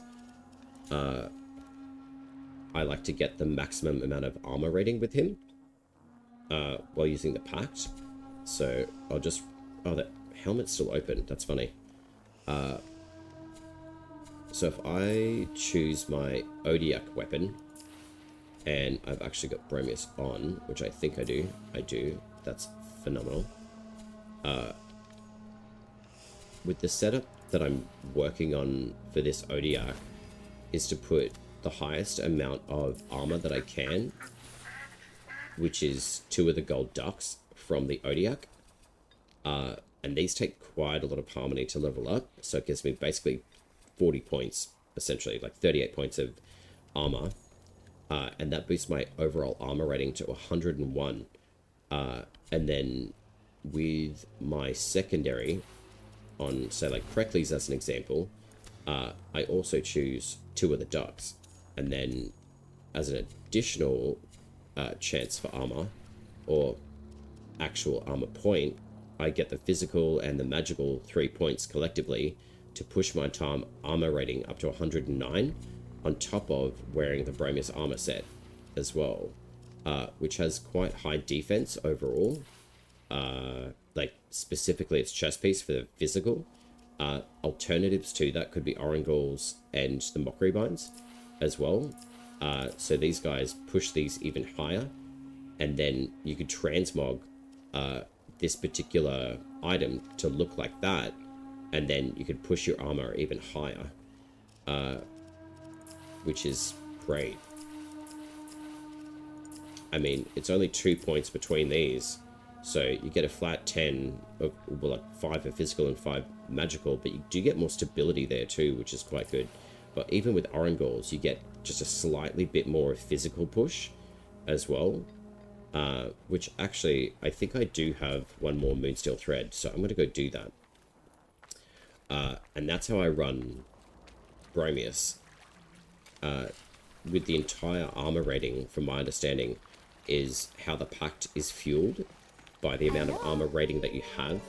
I like to get the maximum amount of armor rating with him while using the Pact. So I'll just... Oh, that helmet's still open. That's funny. So if I choose my Odiak weapon, and I've actually got Bromius on, which I think I do. That's phenomenal. With the setup that I'm working on for this Odiak is to put the highest amount of armor that I can, which is 2 of the gold ducks from the Odiak. And these take quite a lot of harmony to level up, so it gives me basically 40 points, essentially, like 38 points of armor. And that boosts my overall armor rating to 101. And then with my secondary, on, say, like Precles as an example, I also choose 2 of the ducks. And then as an additional chance for armor, or actual armor point, I get the physical and the magical 3 points collectively to push my time armor rating up to 109, on top of wearing the Bromius armor set as well, which has quite high defense overall. Like, specifically its chest piece for the physical. Alternatives to that could be Orangles and the Mockery Binds as well. So these guys push these even higher, and then you could transmog this particular item to look like that, and then you could push your armor even higher, which is great. I mean, it's only 2 points between these, so you get a flat 10 of, well, like 5 of physical and 5 magical, but you do get more stability there too, which is quite good. But even with Orangles, you get just a slightly bit more physical push as well, which actually, I think I do have 1 more Moonsteel Thread, so I'm going to go do that. And that's how I run Bromius. With the entire armor rating, from my understanding, is how the Pact is fueled by the amount of armor rating that you have.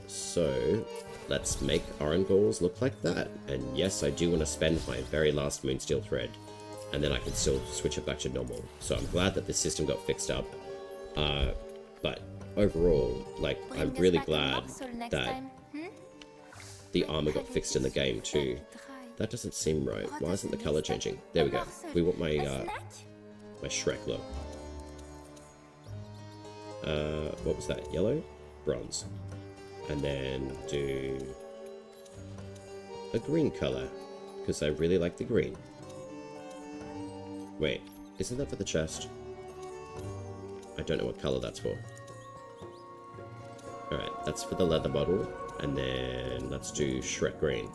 So let's make Arangals look like that. And yes, I do want to spend my very last Moonsteel thread, and then I can still switch it back to normal. So I'm glad that this system got fixed up. But overall, like, I'm really glad that the armor got fixed in the game too. That doesn't seem right. Why isn't the color changing? There we go. We want my my Shrek look. What was that? Yellow? Bronze. And then do a green color, because I really like the green. Wait, isn't that for the chest? I don't know what color that's for. Alright, that's for the leather bottle, and then let's do Shrek green.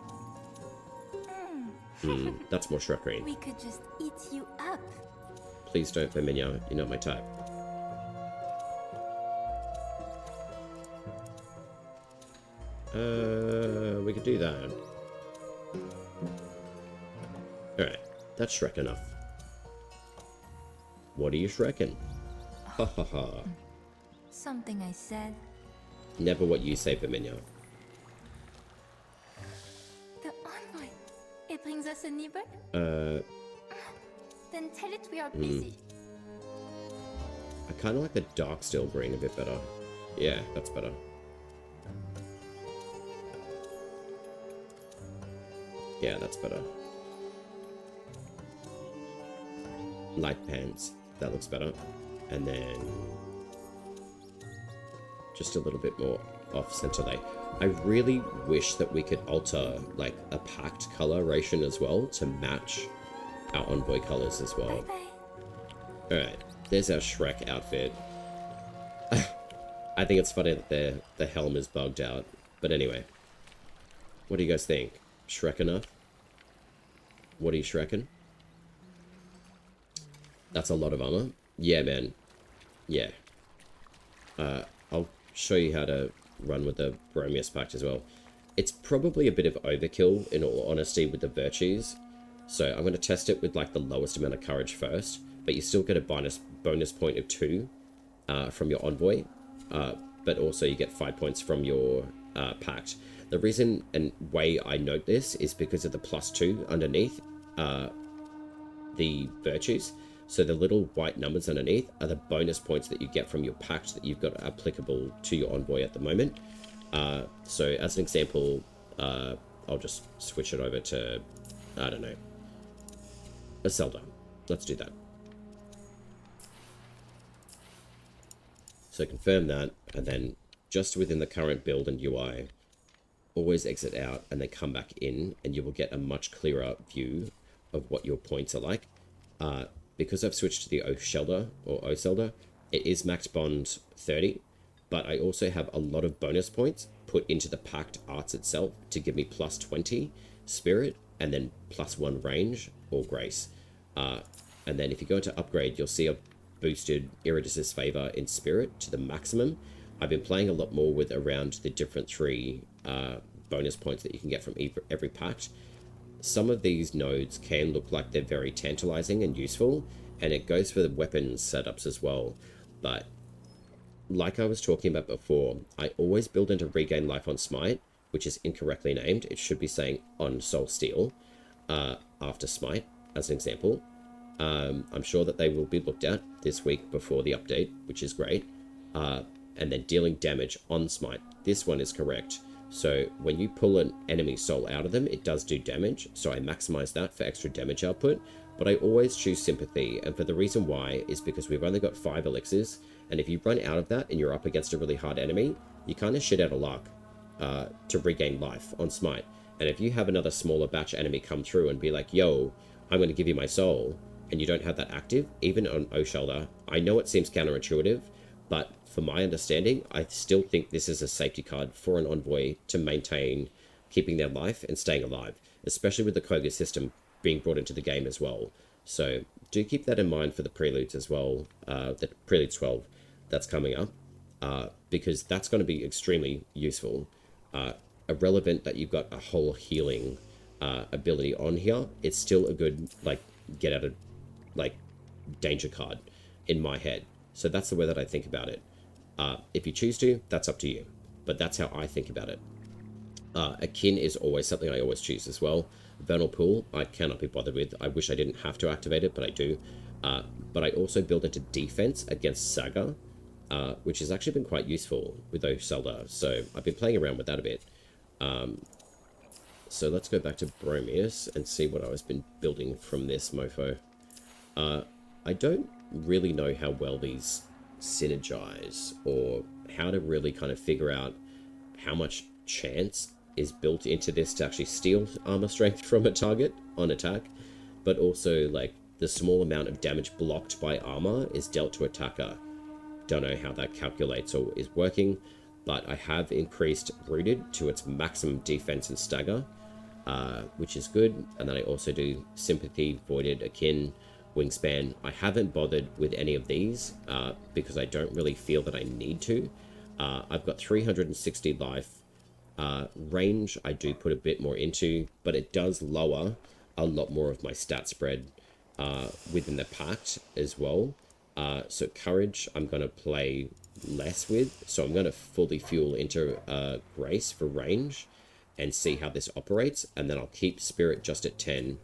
That's more Shrek green. We could just eat you up. Please don't, Femina, you're not my type. We could do that. Alright, that's Shrek enough. What are you Shrekin? Ha ha ha. Something I said. Never what you say, Femina. The envoy. It brings us a nibble? Then tell it we are busy. I kind of like the dark steel green a bit better. Yeah, that's better. Yeah, that's better. Light pants. That looks better. And then just a little bit more off center lay. I really wish that we could alter like a packed coloration as well to match our envoy colors as well. Bye-bye. Alright, there's our Shrek outfit. I think it's funny that the helm is bugged out. But anyway, what do you guys think? Shrek enough? What are you Shrekin? That's a lot of armor. Yeah, man. Yeah. I'll show you how to run with the Bromius Pact as well. It's probably a bit of overkill, in all honesty, with the virtues. So I'm going to test it with like the lowest amount of courage first. But you still get a bonus point of 2 from your envoy. But also you get 5 points from your pact. The reason and way I note this is because of the +2 underneath the virtues. So the little white numbers underneath are the bonus points that you get from your pact that you've got applicable to your envoy at the moment. So as an example, I'll just switch it over to, I don't know, a Zelda. Let's do that. So confirm that, and then just within the current build and UI, always exit out and then come back in, and you will get a much clearer view of what your points are like. Because I've switched to the O-Shelter, or O-Zelda, it is max bond 30, but I also have a lot of bonus points put into the Pact Arts itself to give me +20 Spirit, and then +1 range, or Grace. And then if you go into Upgrade, you'll see a boosted Iridus's Favor in Spirit to the maximum. I've been playing a lot more with around the different 3 bonus points that you can get from every pact. Some of these nodes can look like they're very tantalizing and useful, and it goes for the weapons setups as well. But like I was talking about before, I always build into regain life on Smite, which is incorrectly named. It should be saying on Soul Steel after Smite, as an example. I'm sure that they will be looked at this week before the update, which is great. And then dealing damage on Smite. This one is correct. So when you pull an enemy soul out of them, it does do damage. So I maximize that for extra damage output. But I always choose Sympathy. And for the reason why is because we've only got 5 elixirs. And if you run out of that and you're up against a really hard enemy, you kind of shit out of luck to regain life on Smite. And if you have another smaller batch enemy come through and be like, yo, I'm going to give you my soul, and you don't have that active, even on O-Shelter, I know it seems counterintuitive, but for my understanding, I still think this is a safety card for an envoy to maintain keeping their life and staying alive, especially with the Koga system being brought into the game as well. So do keep that in mind for the Preludes as well, the Preludes 12 that's coming up, because that's going to be extremely useful. Irrelevant that you've got a whole healing ability on here, it's still a good like get out of like danger card in my head. So that's the way that I think about it. If you choose to, that's up to you. but that's how I think about it. Akin is always something I always choose as well. Vernal Pool, I cannot be bothered with. I wish I didn't have to activate it, but I do. But I also build into defense against Saga, which has actually been quite useful with Oselda. So I've been playing around with that a bit. So let's go back to Bromius and see what I've been building from this mofo. I don't really know how well these synergize, or how to really kind of figure out how much chance is built into this to actually steal armor strength from a target on attack, but also like the small amount of damage blocked by armor is dealt to attacker. Don't know how that calculates or is working, but I have increased Rooted to its maximum defense and stagger, which is good. And then I also do Sympathy, Voided, Akin, Wingspan. I haven't bothered with any of these because I don't really feel that I need to. I've got 360 life. Range I do put a bit more into, but it does lower a lot more of my stat spread within the pact as well. So courage I'm going to play less with, so I'm going to fully fuel into grace for range and see how this operates, and then I'll keep spirit just at 10.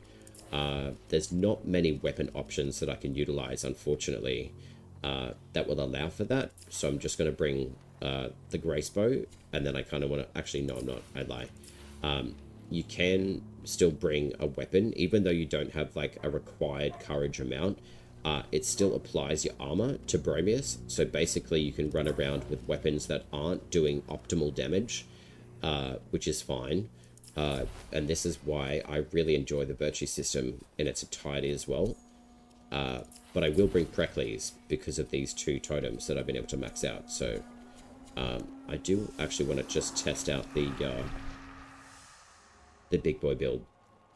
There's not many weapon options that I can utilize, unfortunately, that will allow for that, so I'm just going to bring the grace bow, and then I kind of want to, actually no I'm not, I lie. You can still bring a weapon even though you don't have like a required courage amount. It still applies your armor to Bromius, so basically you can run around with weapons that aren't doing optimal damage, which is fine. And this is why I really enjoy the virtue system in its entirety as well. But I will bring Precles because of these two totems that I've been able to max out. So I do actually want to just test out the big boy build.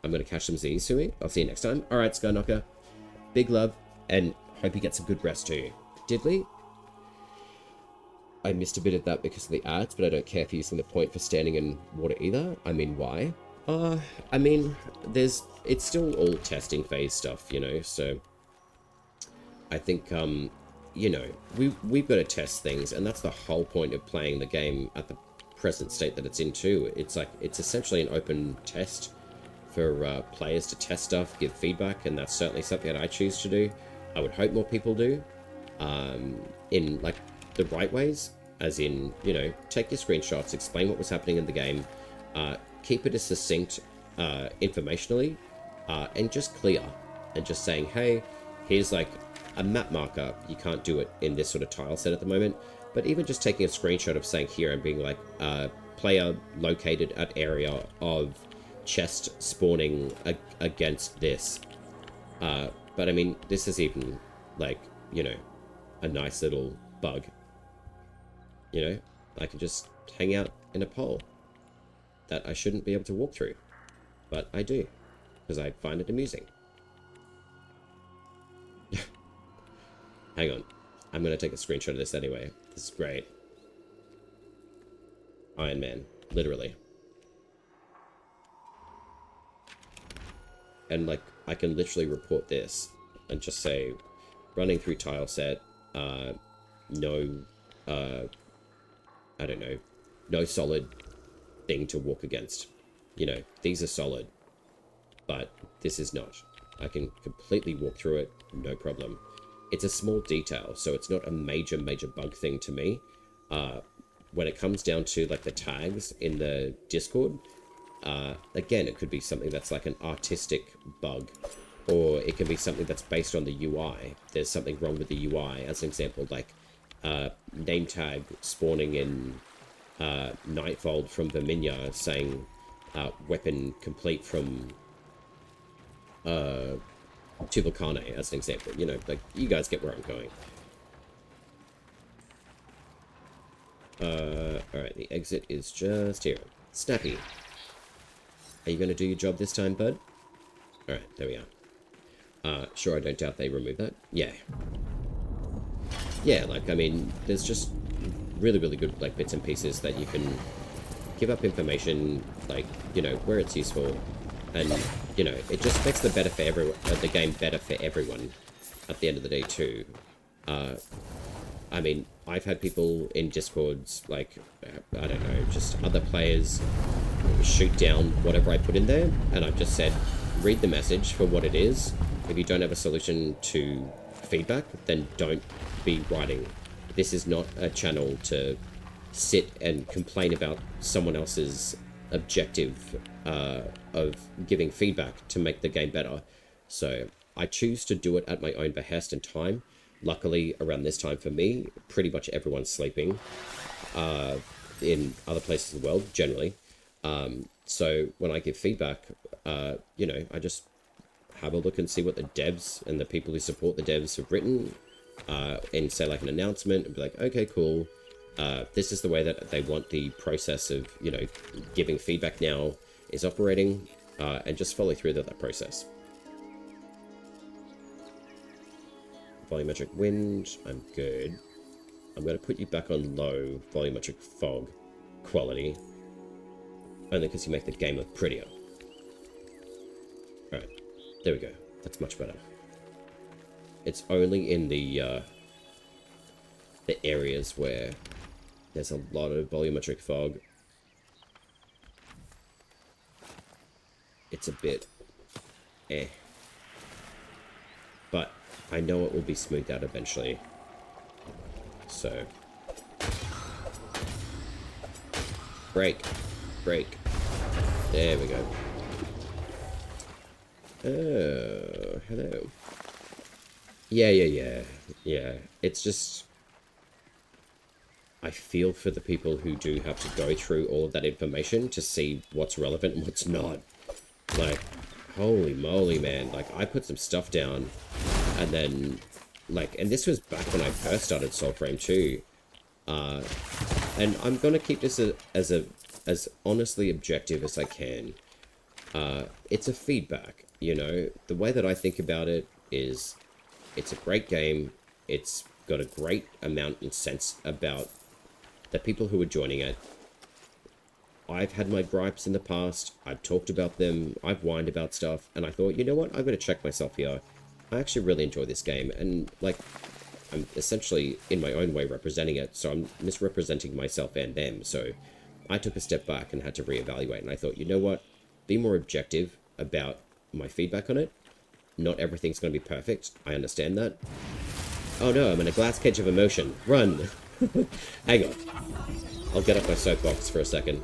I'm going to catch some Z's to me. I'll see you next time. Alright, Skyknocker. Big love, and hope you get some good rest too. Diddly? I missed a bit of that because of the ads, but I don't care for using the point for standing in water either. I mean, why? I mean, it's still all testing phase stuff, you know, so I think, you know, we've got to test things, and that's the whole point of playing the game at the present state that it's in too. It's like, it's essentially an open test for players to test stuff, give feedback, and that's certainly something that I choose to do. I would hope more people do, in like the right ways, as in, you know, take your screenshots, explain what was happening in the game, keep it as succinct informationally, and just clear, and just saying, hey, here's like a map marker, you can't do it in this sort of tile set at the moment, but even just taking a screenshot of saying here and being like, player located at area of chest spawning against this. But I mean, this is even like, you know, a nice little bug. You know, I can just hang out in a pole that I shouldn't be able to walk through, but I do because I find it amusing. Hang on, I'm gonna take a screenshot of this anyway. This is great. Iron Man, literally. And like, I can literally report this and just say, running through tile set, no, I don't know, no solid thing to walk against. You know, these are solid, but this is not. I can completely walk through it, no problem. It's a small detail, so it's not a major bug thing to me. When it comes down to like the tags in the Discord, again, it could be something that's like an artistic bug, or it can be something that's based on the UI. There's something wrong with the UI. As an example, like name tag spawning in Nightfold from Verminia saying weapon complete from Tubal-Caarne, as an example. You know, like, you guys get where I'm going. Alright, the exit is just here. Snappy. Are you going to do your job this time, bud? Alright, there we are. Sure, I don't doubt they remove that. Yeah. Yeah, like, I mean, there's just really good, like, bits and pieces that you can give up information, like, you know, where it's useful. And, you know, it just makes the better for everyone, the game better for everyone at the end of the day, too. I mean, I've had people in Discords, like, I don't know, just other players shoot down whatever I put in there, and I've just said, read the message for what it is. If you don't have a solution to feedback, then don't be writing. This is not a channel to sit and complain about someone else's objective of giving feedback to make the game better. So I choose to do it at my own behest and time. Luckily, around this time for me, pretty much everyone's sleeping in other places of the world, generally. So when I give feedback, you know, I just have a look and see what the devs and the people who support the devs have written, and say like an announcement and be like, okay, cool. This is the way that they want the process of, you know, giving feedback now is operating, and just follow through that process. Volumetric wind, I'm good. I'm going to put you back on low volumetric fog quality, only because you make the game look prettier. Alright, there we go. That's much better. It's only in the areas where there's a lot of volumetric fog. It's a bit but I know it will be smoothed out eventually. So break. There we go. Oh, hello. Yeah. It's just, I feel for the people who do have to go through all of that information to see what's relevant and what's not. Like, holy moly, man. Like, I put some stuff down, and then, like, and this was back when I first started Soulframe too. And I'm gonna keep this as honestly objective as I can. It's a feedback, you know. The way that I think about it is, it's a great game. It's got a great amount and sense about the people who are joining it. I've had my gripes in the past. I've talked about them. I've whined about stuff. And I thought, you know what? I'm going to check myself here. I actually really enjoy this game. And, like, I'm essentially, in my own way, representing it. So I'm misrepresenting myself and them. So I took a step back and had to reevaluate. And I thought, you know what? Be more objective about my feedback on it. Not everything's going to be perfect. I understand that. Oh no, I'm in a glass cage of emotion. Run! Hang on. I'll get off my soapbox for a second.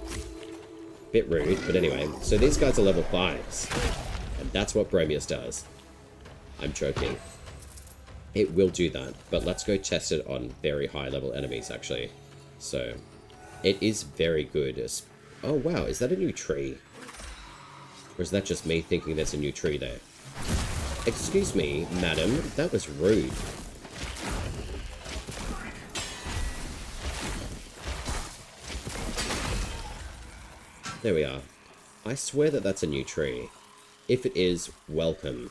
Bit rude, but anyway. So these guys are level 5s. And that's what Bromius does. I'm joking. It will do that, but let's go test it on very high level enemies, actually. So, it is very good. Oh wow, is that a new tree? Or is that just me thinking there's a new tree there? Excuse me, madam, that was rude. There we are. I swear that that's a new tree. If it is, welcome.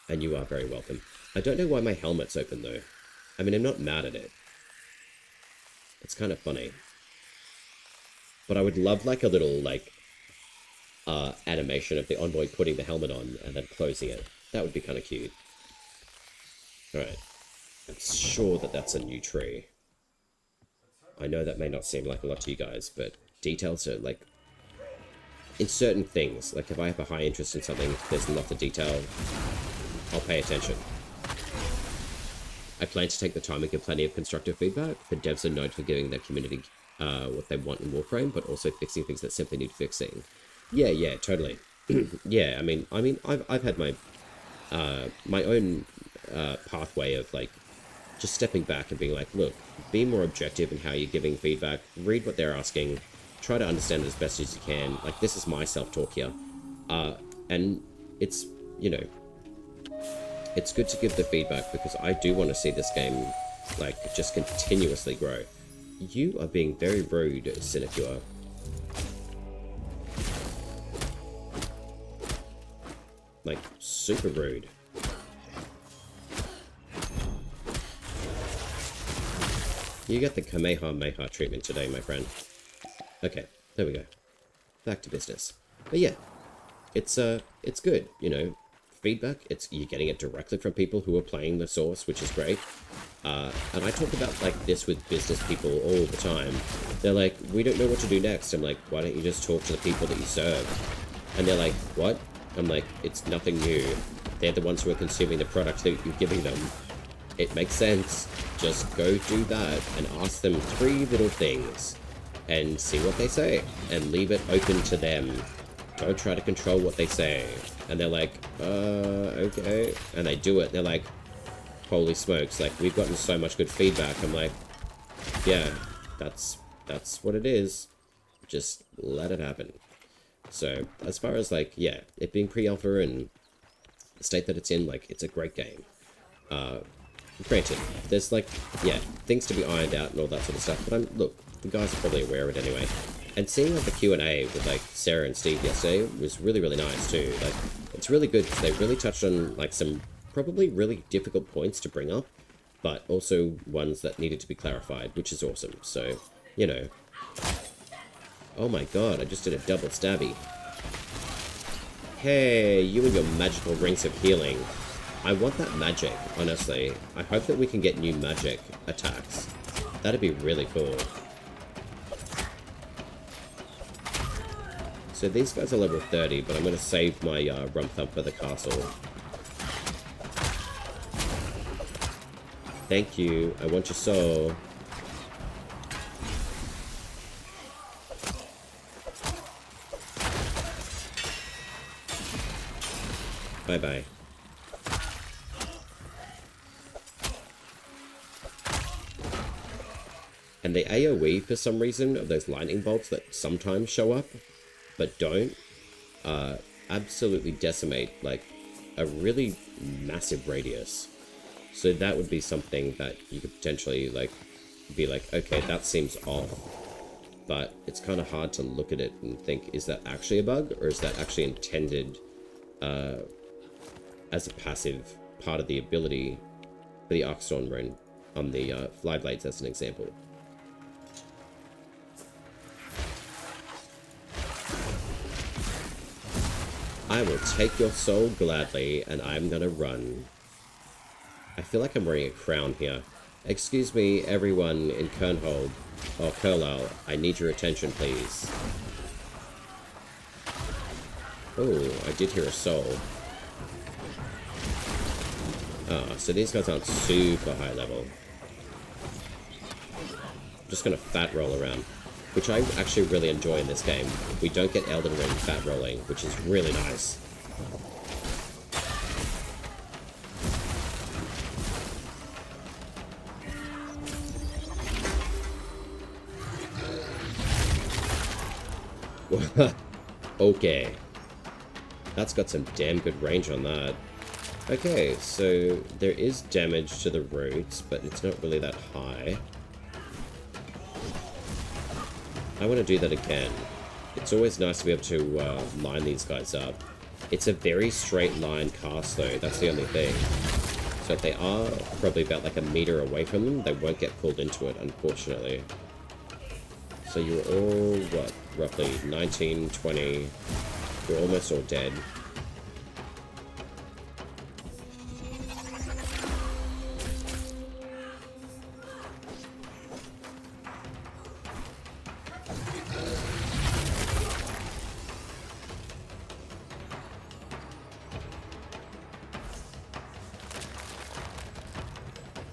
And you are very welcome. I don't know why my helmet's open, though. I mean, I'm not mad at it. It's kind of funny. But I would love, like, a little, like, animation of the envoy putting the helmet on and then closing it. That would be kind of cute. Alright. I'm sure that that's a new tree. I know that may not seem like a lot to you guys, but details are, like, in certain things, like if I have a high interest in something, there's lots of detail, I'll pay attention. I plan to take the time and give plenty of constructive feedback. The devs are known for giving their community what they want in Warframe, but also fixing things that simply need fixing. Yeah, totally. Yeah, I mean, I've had my my own pathway of, like, just stepping back and being like, look, be more objective in how you're giving feedback, read what they're asking, try to understand it as best as you can. Like, this is my self-talk here. And it's, you know, it's good to give the feedback because I do want to see this game, like, just continuously grow. You are being very rude, Sinecure. Like, super rude. You get the Kamehameha treatment today, my friend. Okay, there we go. Back to business. But yeah, it's good, you know. feedback. You're getting it directly from people who are playing the source, which is great. And I talk about like this with business people all the time. They're like, we don't know what to do next. I'm like, why don't you just talk to the people that you serve? And they're like, what? I'm like, it's nothing new. They're the ones who are consuming the product that you're giving them. It makes sense. Just go do that and ask them 3 little things and see what they say and leave it open to them. Don't try to control what they say. And they're like, okay. And they do it. They're like, holy smokes, like, we've gotten so much good feedback. I'm like, yeah, that's what it is. Just let it happen. So, as far as, like, yeah, it being pre-alpha and the state that it's in, like, it's a great game. Granted, there's, like, yeah, things to be ironed out and all that sort of stuff, but look, the guys are probably aware of it anyway. And seeing, like, the Q&A with, like, Sarah and Steve yesterday was really, really nice, too. Like, it's really good because they really touched on, like, some probably really difficult points to bring up, but also ones that needed to be clarified, which is awesome. So, you know. Oh my god, I just did a double stabby. Hey, you and your magical rings of healing. I want that magic, honestly. I hope that we can get new magic attacks. That'd be really cool. So these guys are level 30, but I'm going to save my rump thump for the castle. Thank you. I want your soul. Bye-bye. And the AoE, for some reason, of those lightning bolts that sometimes show up, but don't, absolutely decimate, like, a really massive radius. So that would be something that you could potentially, like, be like, okay, that seems off. But it's kind of hard to look at it and think, is that actually a bug? Or is that actually intended as a passive part of the ability for the Arcstorm rune on the Flyblades, as an example? I will take your soul gladly, and I'm gonna run. I feel like I'm wearing a crown here. Excuse me, everyone in Kernhold, or Kerlau, I need your attention, please. Oh, I did hear a soul. Ah, so these guys aren't super high level. I'm just gonna fat roll around, which I actually really enjoy in this game. We don't get Elden Ring fat rolling, which is really nice. Okay. That's got some damn good range on that. Okay, so there is damage to the roots, but it's not really that high. I want to do that again. It's always nice to be able to line these guys up. It's a very straight line cast though, that's the only thing. So if they are probably about like a meter away from them, they won't get pulled into it, unfortunately. So you're all, what, roughly 19, 20, you're almost all dead.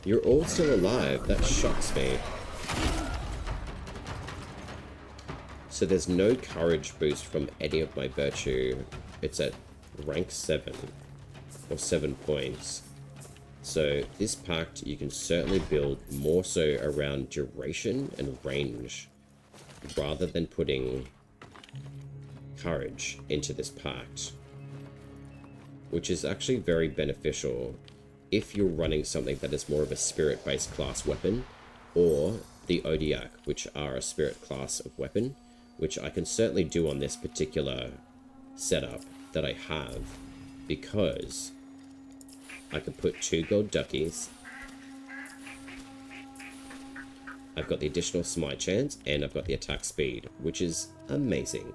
You're all still alive. That shocks me. So there's no courage boost from any of my virtue. It's at rank 7. Or 7 points. So this pact you can certainly build more so around duration and range, rather than putting courage into this pact. Which is actually very beneficial if you're running something that is more of a spirit-based class weapon, or the Odiak, which are a spirit class of weapon, which I can certainly do on this particular setup that I have, because I can put 2 gold duckies, I've got the additional smite chance, and I've got the attack speed, which is amazing.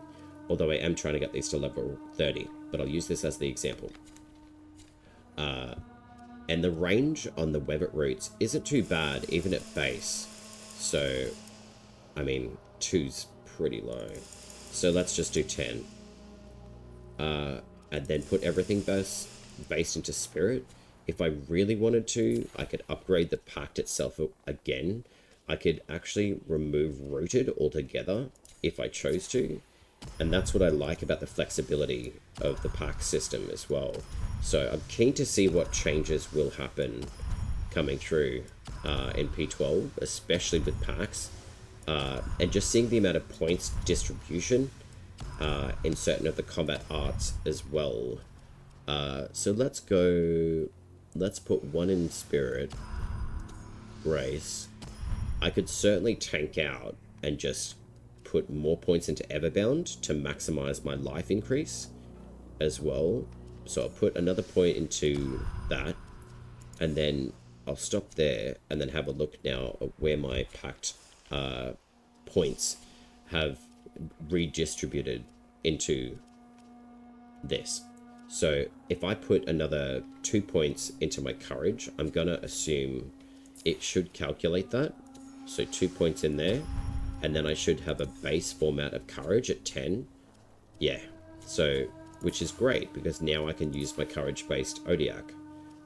Although I am trying to get these to level 30, but I'll use this as the example. And the range on the Webbit roots isn't too bad, even at base. So, I mean, 2's pretty low. So let's just do 10. And then put everything based into Spirit. If I really wanted to, I could upgrade the Pact itself again. I could actually remove Rooted altogether if I chose to. And that's what I like about the flexibility of the Pact system as well. So I'm keen to see what changes will happen coming through in P12, especially with packs. And just seeing the amount of points distribution in certain of the combat arts as well. So let's put 1 in Spirit, Grace. I could certainly tank out and just put more points into Everbound to maximize my life increase as well. So I'll put another point into that, and then I'll stop there and then have a look now at where my Pact points have redistributed into this. So if I put another 2 points into my Courage, I'm gonna assume it should calculate that. So 2 points in there, and then I should have a base format of Courage at 10. Yeah, so, which is great, because now I can use my Courage-based Odiak,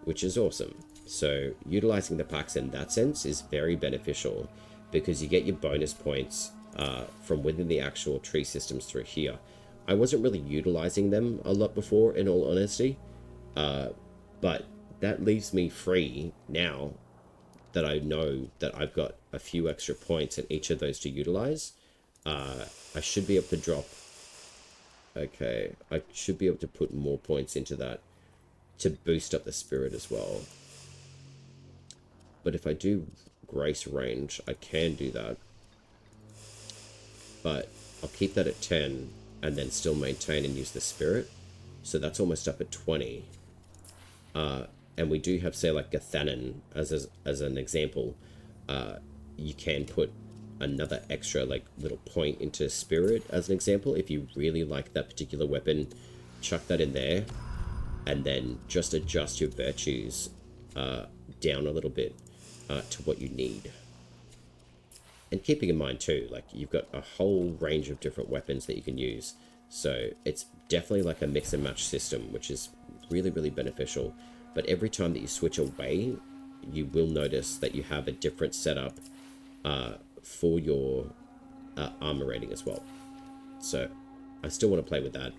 which is awesome. So utilizing the packs in that sense is very beneficial, because you get your bonus points from within the actual tree systems through here. I wasn't really utilizing them a lot before, in all honesty, but that leaves me free now that I know that I've got a few extra points in each of those to utilize. I should be able to drop... Okay, I should be able to put more points into that to boost up the Spirit as well. But if I do Grace range, I can do that. But I'll keep that at 10 and then still maintain and use the Spirit. So that's almost up at 20. And we do have, say, like Gathanan as an example. You can put another extra like little point into Spirit as an example. If you really like that particular weapon, chuck that in there, and then just adjust your virtues down a little bit to what you need. And keeping in mind too, like you've got a whole range of different weapons that you can use. So it's definitely like a mix and match system, which is really, really beneficial. But every time that you switch away, you will notice that you have a different setup for your armor rating as well. So I still want to play with that.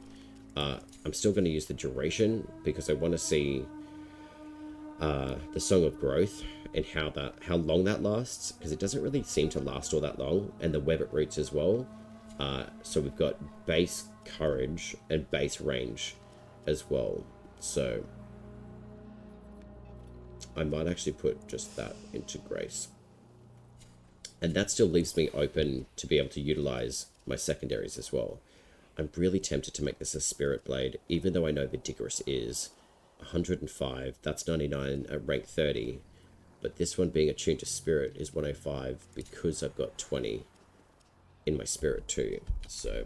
I'm still going to use the duration because I want to see the Song of Growth and how long that lasts, because it doesn't really seem to last all that long, and the Webbit roots as well. So we've got base courage and base range as well. So I might actually put just that into Grace. And that still leaves me open to be able to utilize my secondaries as well. I'm really tempted to make this a Spirit Blade, even though I know Vidigerous is 105. That's 99 at rank 30. But this one being attuned to Spirit is 105 because I've got 20 in my Spirit too. So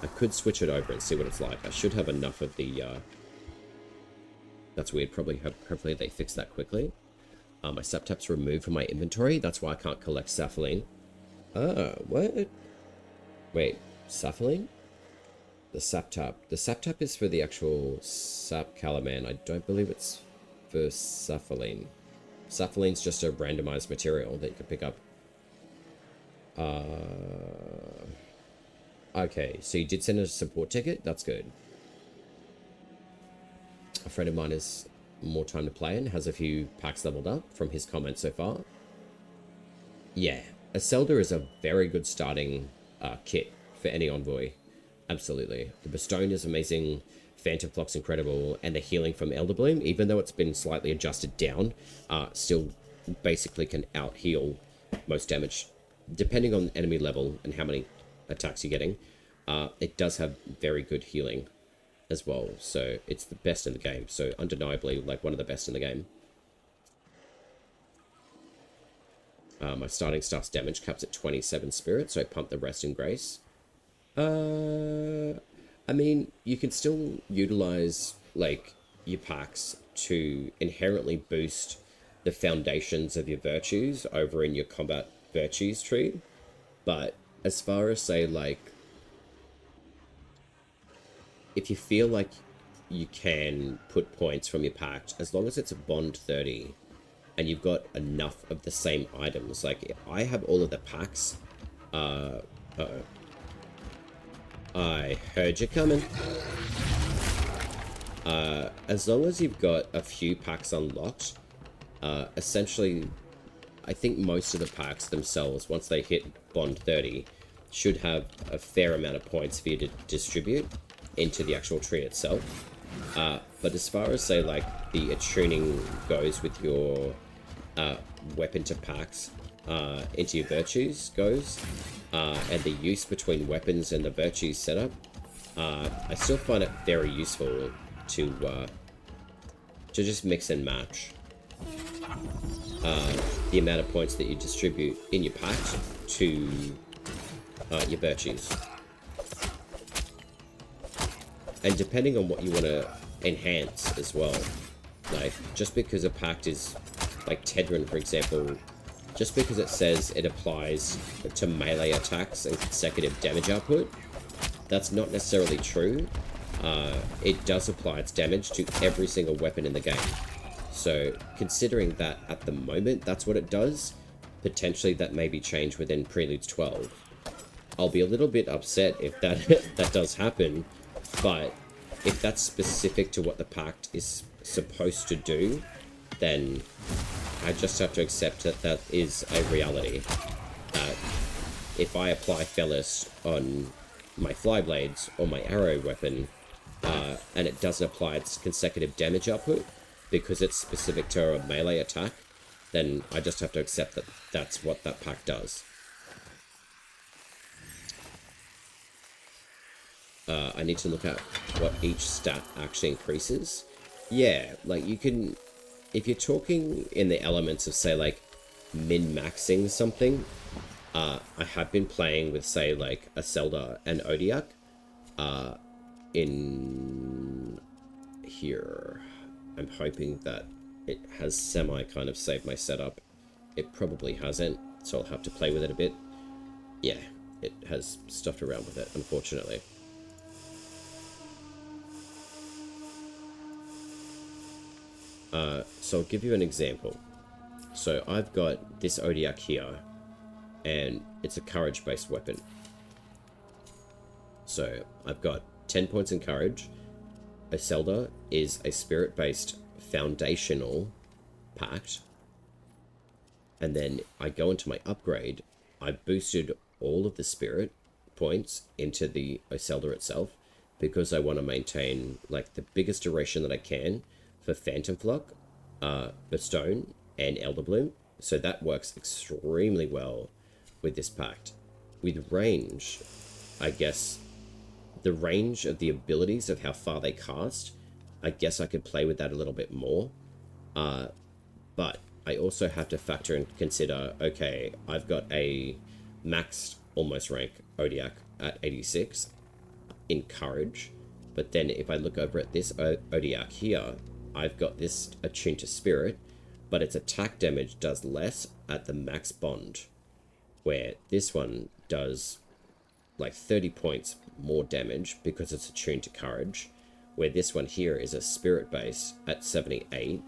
I could switch it over and see what it's like. I should have enough of the... That's weird. Hopefully they fix that quickly. My Saptap's removed from my inventory. That's why I can't collect Sapphling. Oh, what? Wait, Sapphling? The Saptap. The Saptap is for the actual Sap Calaman. I don't believe it's for Sapphling. Sapphline's just a randomized material that you can pick up. Okay, so you did send a support ticket? That's good. A friend of mine has more time to play and has a few packs leveled up from his comments so far. Yeah, a Zelda is a very good starting kit for any Envoy. Absolutely. The Bestone is amazing, Phantom Flock's incredible, and the healing from Elder Bloom, even though it's been slightly adjusted down, still basically can out-heal most damage. Depending on enemy level and how many attacks you're getting, it does have very good healing as well, so it's the best in the game. So undeniably, like, one of the best in the game. My starting staff's damage caps at 27 spirit, so I pump the rest in Grace. I mean, you can still utilize, like, your packs to inherently boost the foundations of your virtues over in your combat virtues tree. But as far as, say, like, if you feel like you can put points from your pact, as long as it's a bond 30 and you've got enough of the same items, like I have all of the packs. Uh-oh. I heard you coming. As long as you've got a few packs unlocked, essentially, I think most of the packs themselves, once they hit bond 30, should have a fair amount of points for you to distribute into the actual tree itself. But as far as, say, like, the attuning goes with your weapon to packs into your virtues goes, and the use between weapons and the virtues setup, I still find it very useful to just mix and match the amount of points that you distribute in your pack to your virtues. And depending on what you want to enhance as well, like, just because a pact is, like Tedrin, for example, just because it says it applies to melee attacks and consecutive damage output, that's not necessarily true. It does apply its damage to every single weapon in the game. So, considering that at the moment that's what it does, potentially that may be changed within Preludes 12. I'll be a little bit upset if that that does happen, but if that's specific to what the pact is supposed to do, then I just have to accept that that is a reality. That if I apply Fellis on my Flyblades or my arrow weapon, and it doesn't apply its consecutive damage output because it's specific to a melee attack, then I just have to accept that that's what that pack does. I need to look at what each stat actually increases. Yeah, like, you can, if you're talking in the elements of, say, like, min-maxing something, I have been playing with, say, like, a Zelda and Odiak, in here. I'm hoping that it has semi kind of saved my setup. It probably hasn't, so I'll have to play with it a bit. Yeah, it has stuffed around with it, unfortunately. So I'll give you an example. So I've got this Odiak here, and it's a courage-based weapon. So I've got 10 points in courage. Zelda is a spirit-based foundational pact. And then I go into my upgrade. I boosted all of the spirit points into the Zelda itself because I want to maintain, like, the biggest duration that I can for Phantom Flock, Bestone, and Elder Bloom. So that works extremely well with this pact. With range, I guess, the range of the abilities of how far they cast, I guess I could play with that a little bit more. But I also have to factor and consider, okay, I've got a maxed almost rank Odiak at 86 in courage. But then if I look over at this Odiak here, I've got this attuned to spirit, but its attack damage does less at the max bond, where this one does like 30 points more damage because it's attuned to courage, where this one here is a spirit base at 78,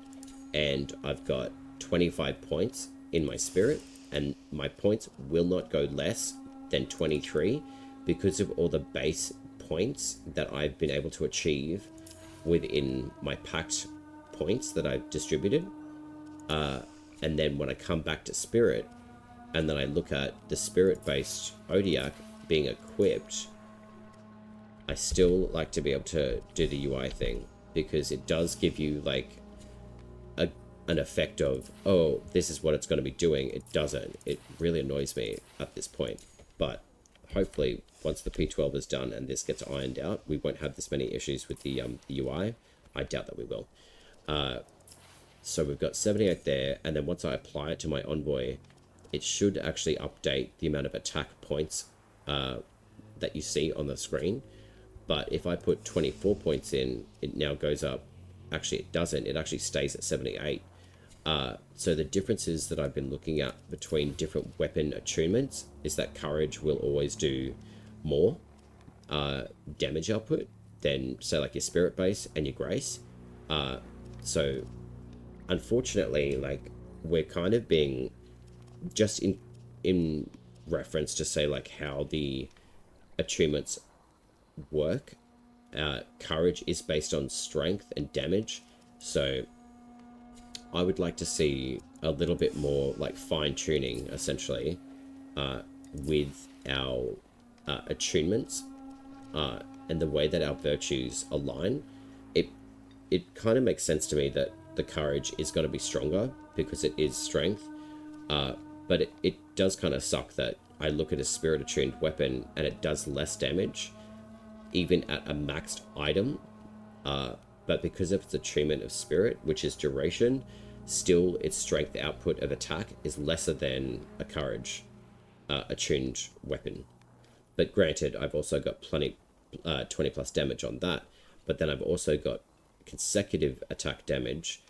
and I've got 25 points in my spirit, and my points will not go less than 23 because of all the base points that I've been able to achieve within my pact points that I've distributed. And then when I come back to spirit, and then I look at the spirit-based Odiak being equipped, I still like to be able to do the UI thing, because it does give you, like, an effect of, oh, this is what it's going to be doing. It doesn't. It really annoys me at this point. But hopefully, once the P12 is done and this gets ironed out, we won't have this many issues with the UI. I doubt that we will. So we've got 78 there, and then once I apply it to my Envoy, it should actually update the amount of attack points that you see on the screen. But if I put 24 points in, it now goes up actually it doesn't. It actually stays at 78. So the differences that I've been looking at between different weapon attunements is that courage will always do more damage output than, say, like your spirit base and your grace. So unfortunately, like, we're kind of being just in reference to, say, like, how the attunements work. Courage is based on strength and damage, so I would like to see a little bit more like fine-tuning, essentially, with our attunements and the way that our virtues align. It kind of makes sense to me that the courage is going to be stronger because it is strength, but it does kind of suck that I look at a spirit-attuned weapon and it does less damage, even at a maxed item, but because of its attunement of spirit, which is duration, still its strength output of attack is lesser than a courage attuned weapon. But granted, I've also got plenty 20 plus damage on that, but then I've also got consecutive attack damage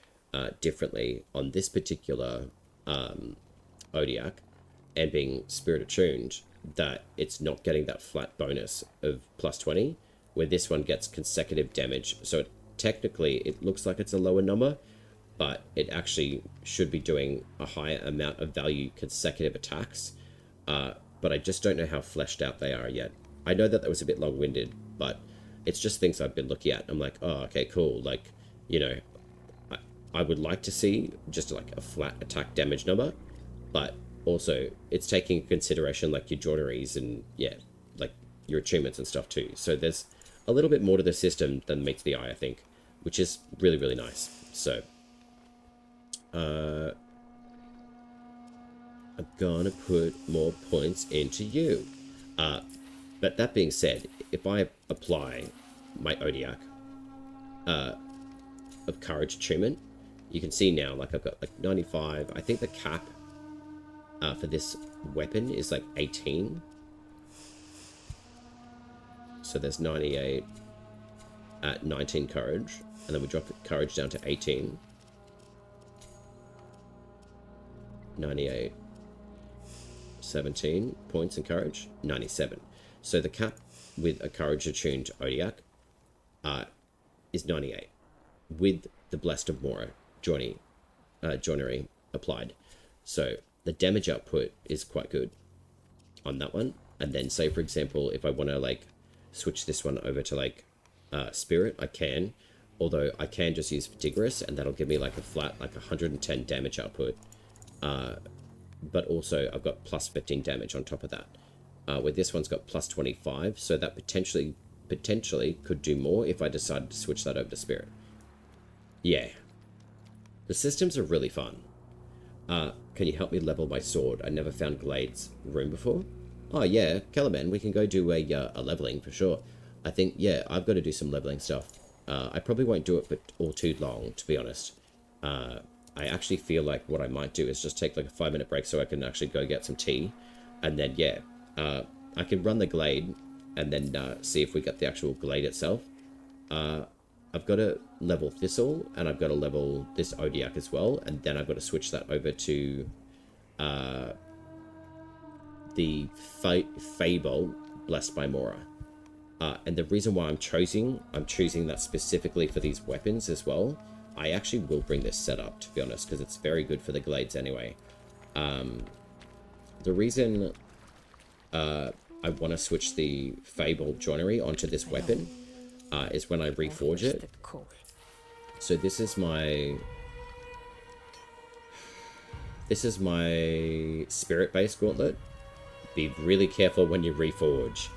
differently on this particular Odiak, and being spirit attuned, that it's not getting that flat bonus of plus 20, where this one gets consecutive damage. So technically it looks like it's a lower number, but it actually should be doing a higher amount of value consecutive attacks. But I just don't know how fleshed out they are yet. I know that was a bit long-winded, but it's just things I've been looking at. I'm like, oh, okay, cool. Like, you know, I would like to see just like a flat attack damage number, but also it's taking into consideration like your joineries and, yeah, like your achievements and stuff too. So there's a little bit more to the system than meets the eye, I think, which is really, really nice. So I'm gonna put more points into you. But that being said, if I apply my Odiak of courage attunement, you can see now, like, I've got like 95. I think the cap for this weapon is like 18. So there's 98 at 19 courage, and then we drop courage down to 18. 98. 17 points in courage, 97. So the cap with a courage attuned Odiak is 98, with the Blessed of Mora joinery applied. So the damage output is quite good on that one. And then, say for example, if I want to like switch this one over to like spirit, I can, although I can just use vigorous, and that'll give me like a flat like 110 damage output. But also I've got plus 15 damage on top of that. Where this one's got plus 25, so that potentially could do more if I decided to switch that over to spirit. Yeah, the systems are really fun. Can you help me level my sword? I never found Glade's room before. Oh yeah, Kellerman, we can go do a leveling for sure. I think, yeah, I've got to do some leveling stuff. I probably won't do it for all too long, to be honest. I actually feel like what I might do is just take like a 5-minute break so I can actually go get some tea. And then, yeah, I can run the Glade and then see if we get the actual Glade itself. I've got to level Thistle, and I've got to level this Odiak as well. And then I've got to switch that over to the Fable Blessed by Mora. And the reason why I'm choosing that specifically for these weapons as well. I actually will bring this set up, to be honest, because it's very good for the Glades anyway. The reason I want to switch the Fable joinery onto this weapon is when I reforge it. So this is my spirit-based gauntlet. Be really careful when you reforge.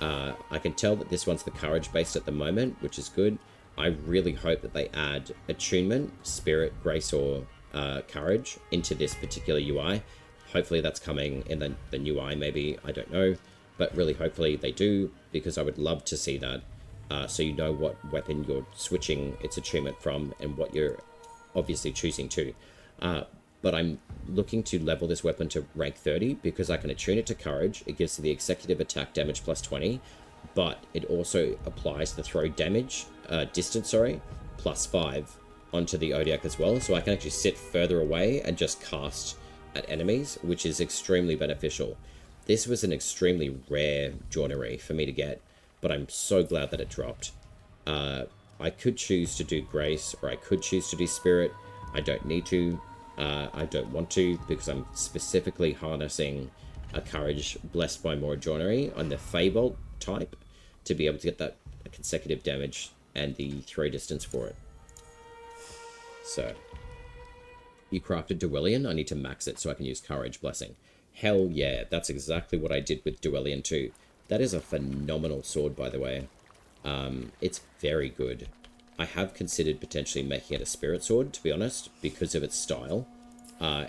I can tell that this one's the courage-based at the moment, which is good. I really hope that they add attunement, spirit, grace, or courage into this particular UI. Hopefully that's coming in the new UI, maybe, I don't know. But really, hopefully they do, because I would love to see that. So you know what weapon you're switching its attunement from and what you're obviously choosing to. But I'm looking to level this weapon to rank 30 because I can attune it to courage. It gives the executive attack damage plus 20, but it also applies the throw damage distance, +5 onto the Odiak as well, so I can actually sit further away and just cast at enemies, which is extremely beneficial. This was an extremely rare joinery for me to get, but I'm so glad that it dropped. I could choose to do Grace, or I could choose to do Spirit. I don't need to. I don't want to, because I'm specifically harnessing a Courage Blessed by More joinery on the Feybolt type to be able to get that consecutive damage and the throw distance for it. So, you crafted Duelian? I need to max it so I can use Courage Blessing. Hell yeah, that's exactly what I did with Duelian 2. That is a phenomenal sword, by the way. It's very good. I have considered potentially making it a spirit sword, to be honest, because of its style.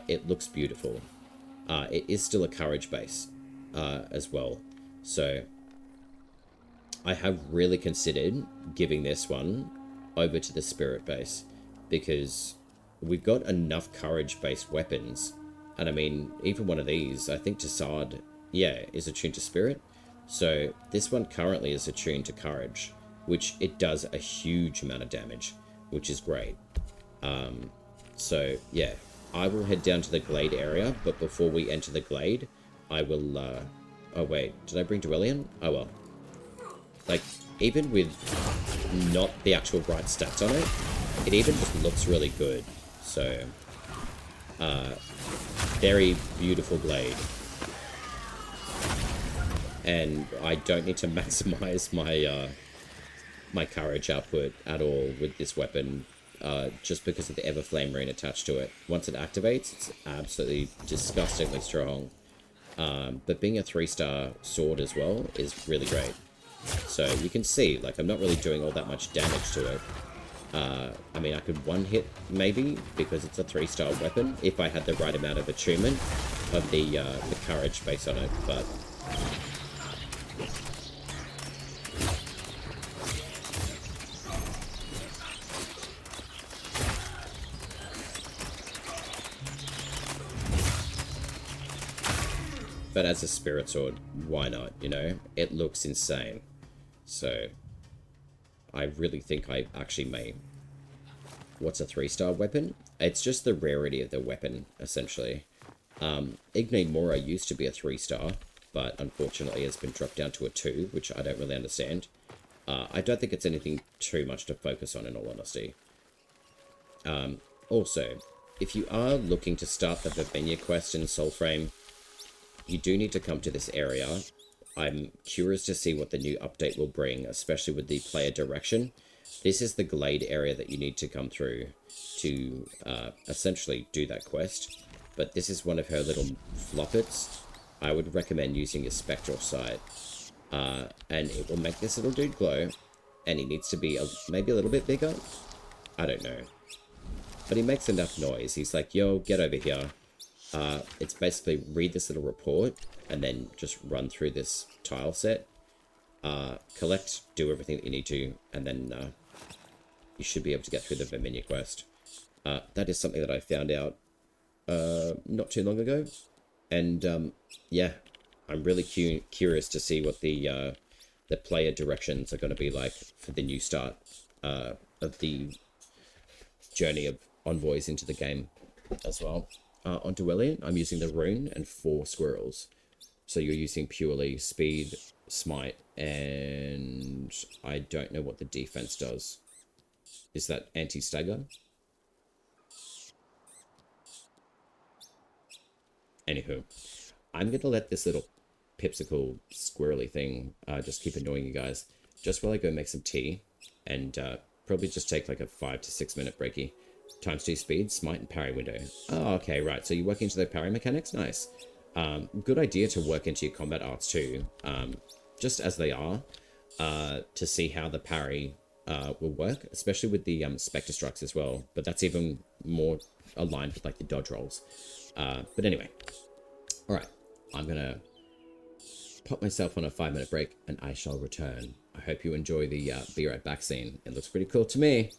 It looks beautiful. It is still a courage base as well. So I have really considered giving this one over to the spirit base, because we've got enough courage based weapons. And I mean, even one of these, I think Tassard, yeah, is attuned to spirit. So this one currently is attuned to courage, which it does a huge amount of damage, which is great. So yeah, I will head down to the glade area, but before we enter the glade, I will, oh wait, did I bring Duelian? Oh well. Like, even with not the actual right stats on it, it even just looks really good. So, very beautiful blade. And I don't need to maximize my my courage output at all with this weapon, just because of the Everflame rune attached to it. Once it activates, it's absolutely disgustingly strong. But being a 3-star sword as well is really great. So you can see, like, I'm not really doing all that much damage to it. I mean, I could one-hit, maybe, because it's a 3-star weapon, if I had the right amount of attunement of the courage base on it, but... But as a spirit sword, why not, you know? It looks insane. So, I really think I actually may... What's a 3-star weapon? It's just the rarity of the weapon, essentially. Ignite Mora used to be a 3-star, but unfortunately has been dropped down to a 2, which I don't really understand. I don't think it's anything too much to focus on, in all honesty. Also, if you are looking to start the Vivenia quest in Soulframe, you do need to come to this area. I'm curious to see what the new update will bring, especially with the player direction. This is the glade area that you need to come through to essentially do that quest. But this is one of her little floppets. I would recommend using your spectral sight. And it will make this little dude glow. And he needs to be maybe a little bit bigger. I don't know. But he makes enough noise. He's like, yo, get over here. It's basically read this little report and then just run through this tile set, collect, do everything that you need to, and then you should be able to get through the Vivenia quest. That is something that I found out not too long ago, and yeah, I'm really curious to see what the player directions are going to be like for the new start of the journey of envoys into the game as well. On Duelian, I'm using the rune and 4 squirrels. So you're using purely speed, smite, and I don't know what the defense does. Is that anti-stagger? Anywho, I'm going to let this little pipsicle squirrely thing just keep annoying you guys. Just while I go make some tea, and probably just take like a 5 to 6 minute breaky. Times 2 speed, smite, and parry window. Oh, okay, right. So you work into the parry mechanics? Nice. Good idea to work into your combat arts too, just as they are, to see how the parry will work, especially with the Spectre Strikes as well. But that's even more aligned with like the dodge rolls. But anyway, all right. I'm going to pop myself on a 5-minute break and I shall return. I hope you enjoy the be right back scene. It looks pretty cool to me.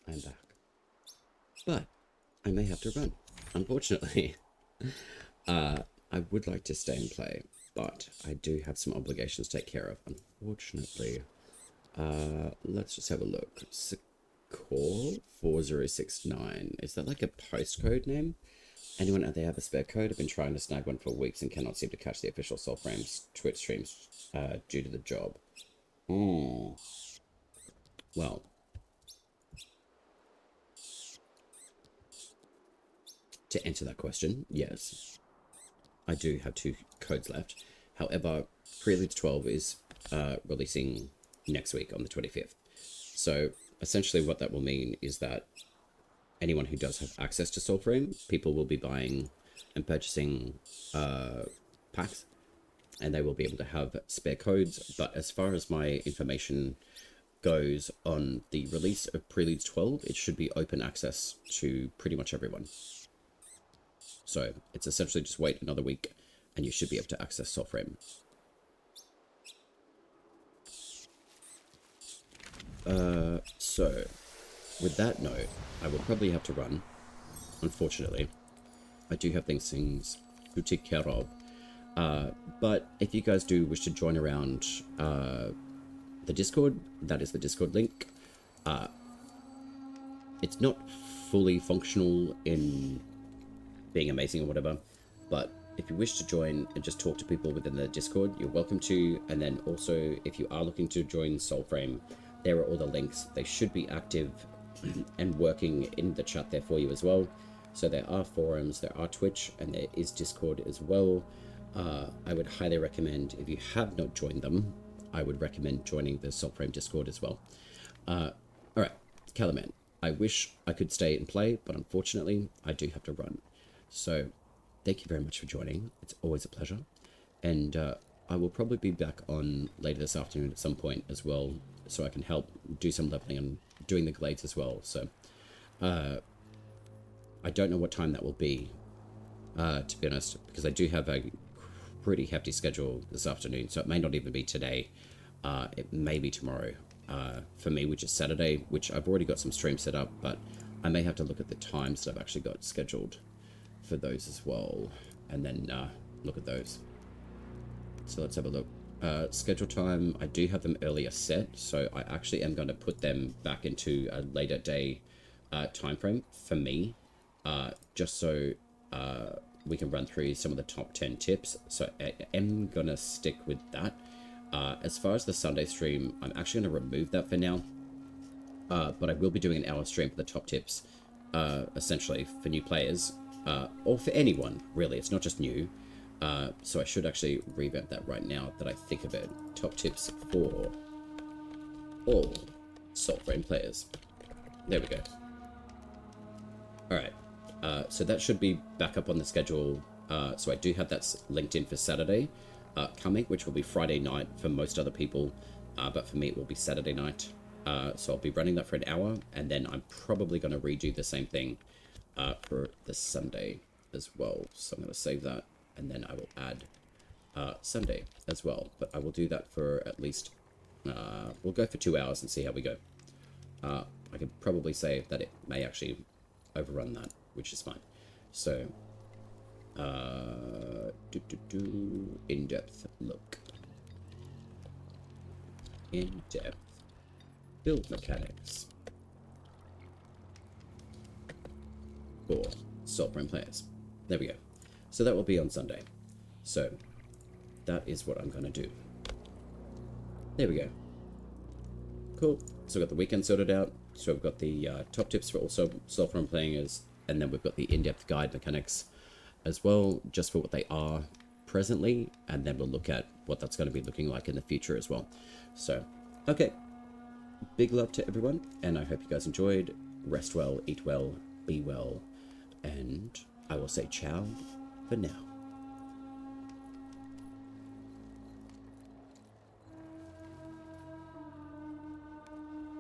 I'm back. But I may have to run, unfortunately. I would like to stay and play, but I do have some obligations to take care of, unfortunately. Let's just have a look. Call 4069. Is that like a postcode name? Anyone out there have a spare code? I've been trying to snag one for weeks and cannot seem to catch the official Soulframe's Twitch streams due to the job. Well. To answer that question, yes. I do have 2 codes left. However, Preludes 12 is releasing next week on the 25th. So essentially what that will mean is that anyone who does have access to Soulframe, people will be buying and purchasing packs, and they will be able to have spare codes. But as far as my information goes on the release of Preludes 12, it should be open access to pretty much everyone. So it's essentially just wait another week and you should be able to access Soulframe. So with that note, I will probably have to run, unfortunately. I do have things to take care of. But if you guys do wish to join around the Discord, that is the Discord link. It's not fully functional in being amazing or whatever, but if you wish to join and just talk to people within the Discord, you're welcome to. And then also, if you are looking to join Soulframe, there are all the links. They should be active and working in the chat there for you as well. So there are forums, there are Twitch, and there is Discord as well. I would highly recommend, if you have not joined them, I would recommend joining the Soulframe Discord as well. Alright, Calaman, I wish I could stay and play, but unfortunately, I do have to run. So, thank you very much for joining. It's always a pleasure. And I will probably be back on later this afternoon at some point as well, so I can help do some leveling and doing the glades as well. So, I don't know what time that will be, to be honest, because I do have a pretty hefty schedule this afternoon, so it may not even be today. It may be tomorrow for me, which is Saturday, which I've already got some streams set up, but I may have to look at the times that I've actually got scheduled for those as well, and then look at those. So let's have a look. Schedule time, I do have them earlier set, so I actually am going to put them back into a later day time frame for me, just so we can run through some of the top 10 tips. So I am going to stick with that. As far as the Sunday stream, I'm actually going to remove that for now, but I will be doing an hour stream for the top tips, essentially for new players, or for anyone, really. It's not just new. So I should actually revamp that right now that I think of it. Top tips for all Soulframe players. There we go. Alright, so that should be back up on the schedule. So I do have that linked in for Saturday coming, which will be Friday night for most other people. But for me, it will be Saturday night. So I'll be running that for an hour, and then I'm probably going to redo the same thing for the Sunday as well. So I'm going to save that, and then I will add Sunday as well. But I will do that for at least, we'll go for 2 hours and see how we go. I could probably say that it may actually overrun that, which is fine. So, in-depth look. In-depth build mechanics for Soulframe players. There we go. So that will be on Sunday. So that is what I'm going to do. There we go. Cool. So we've got the weekend sorted out. So we've got the top tips for also Soulframe players, and then we've got the in-depth guide mechanics as well, just for what they are presently, and then we'll look at what that's going to be looking like in the future as well. So, okay. Big love to everyone, and I hope you guys enjoyed. Rest well, eat well, be well, and I will say ciao for now.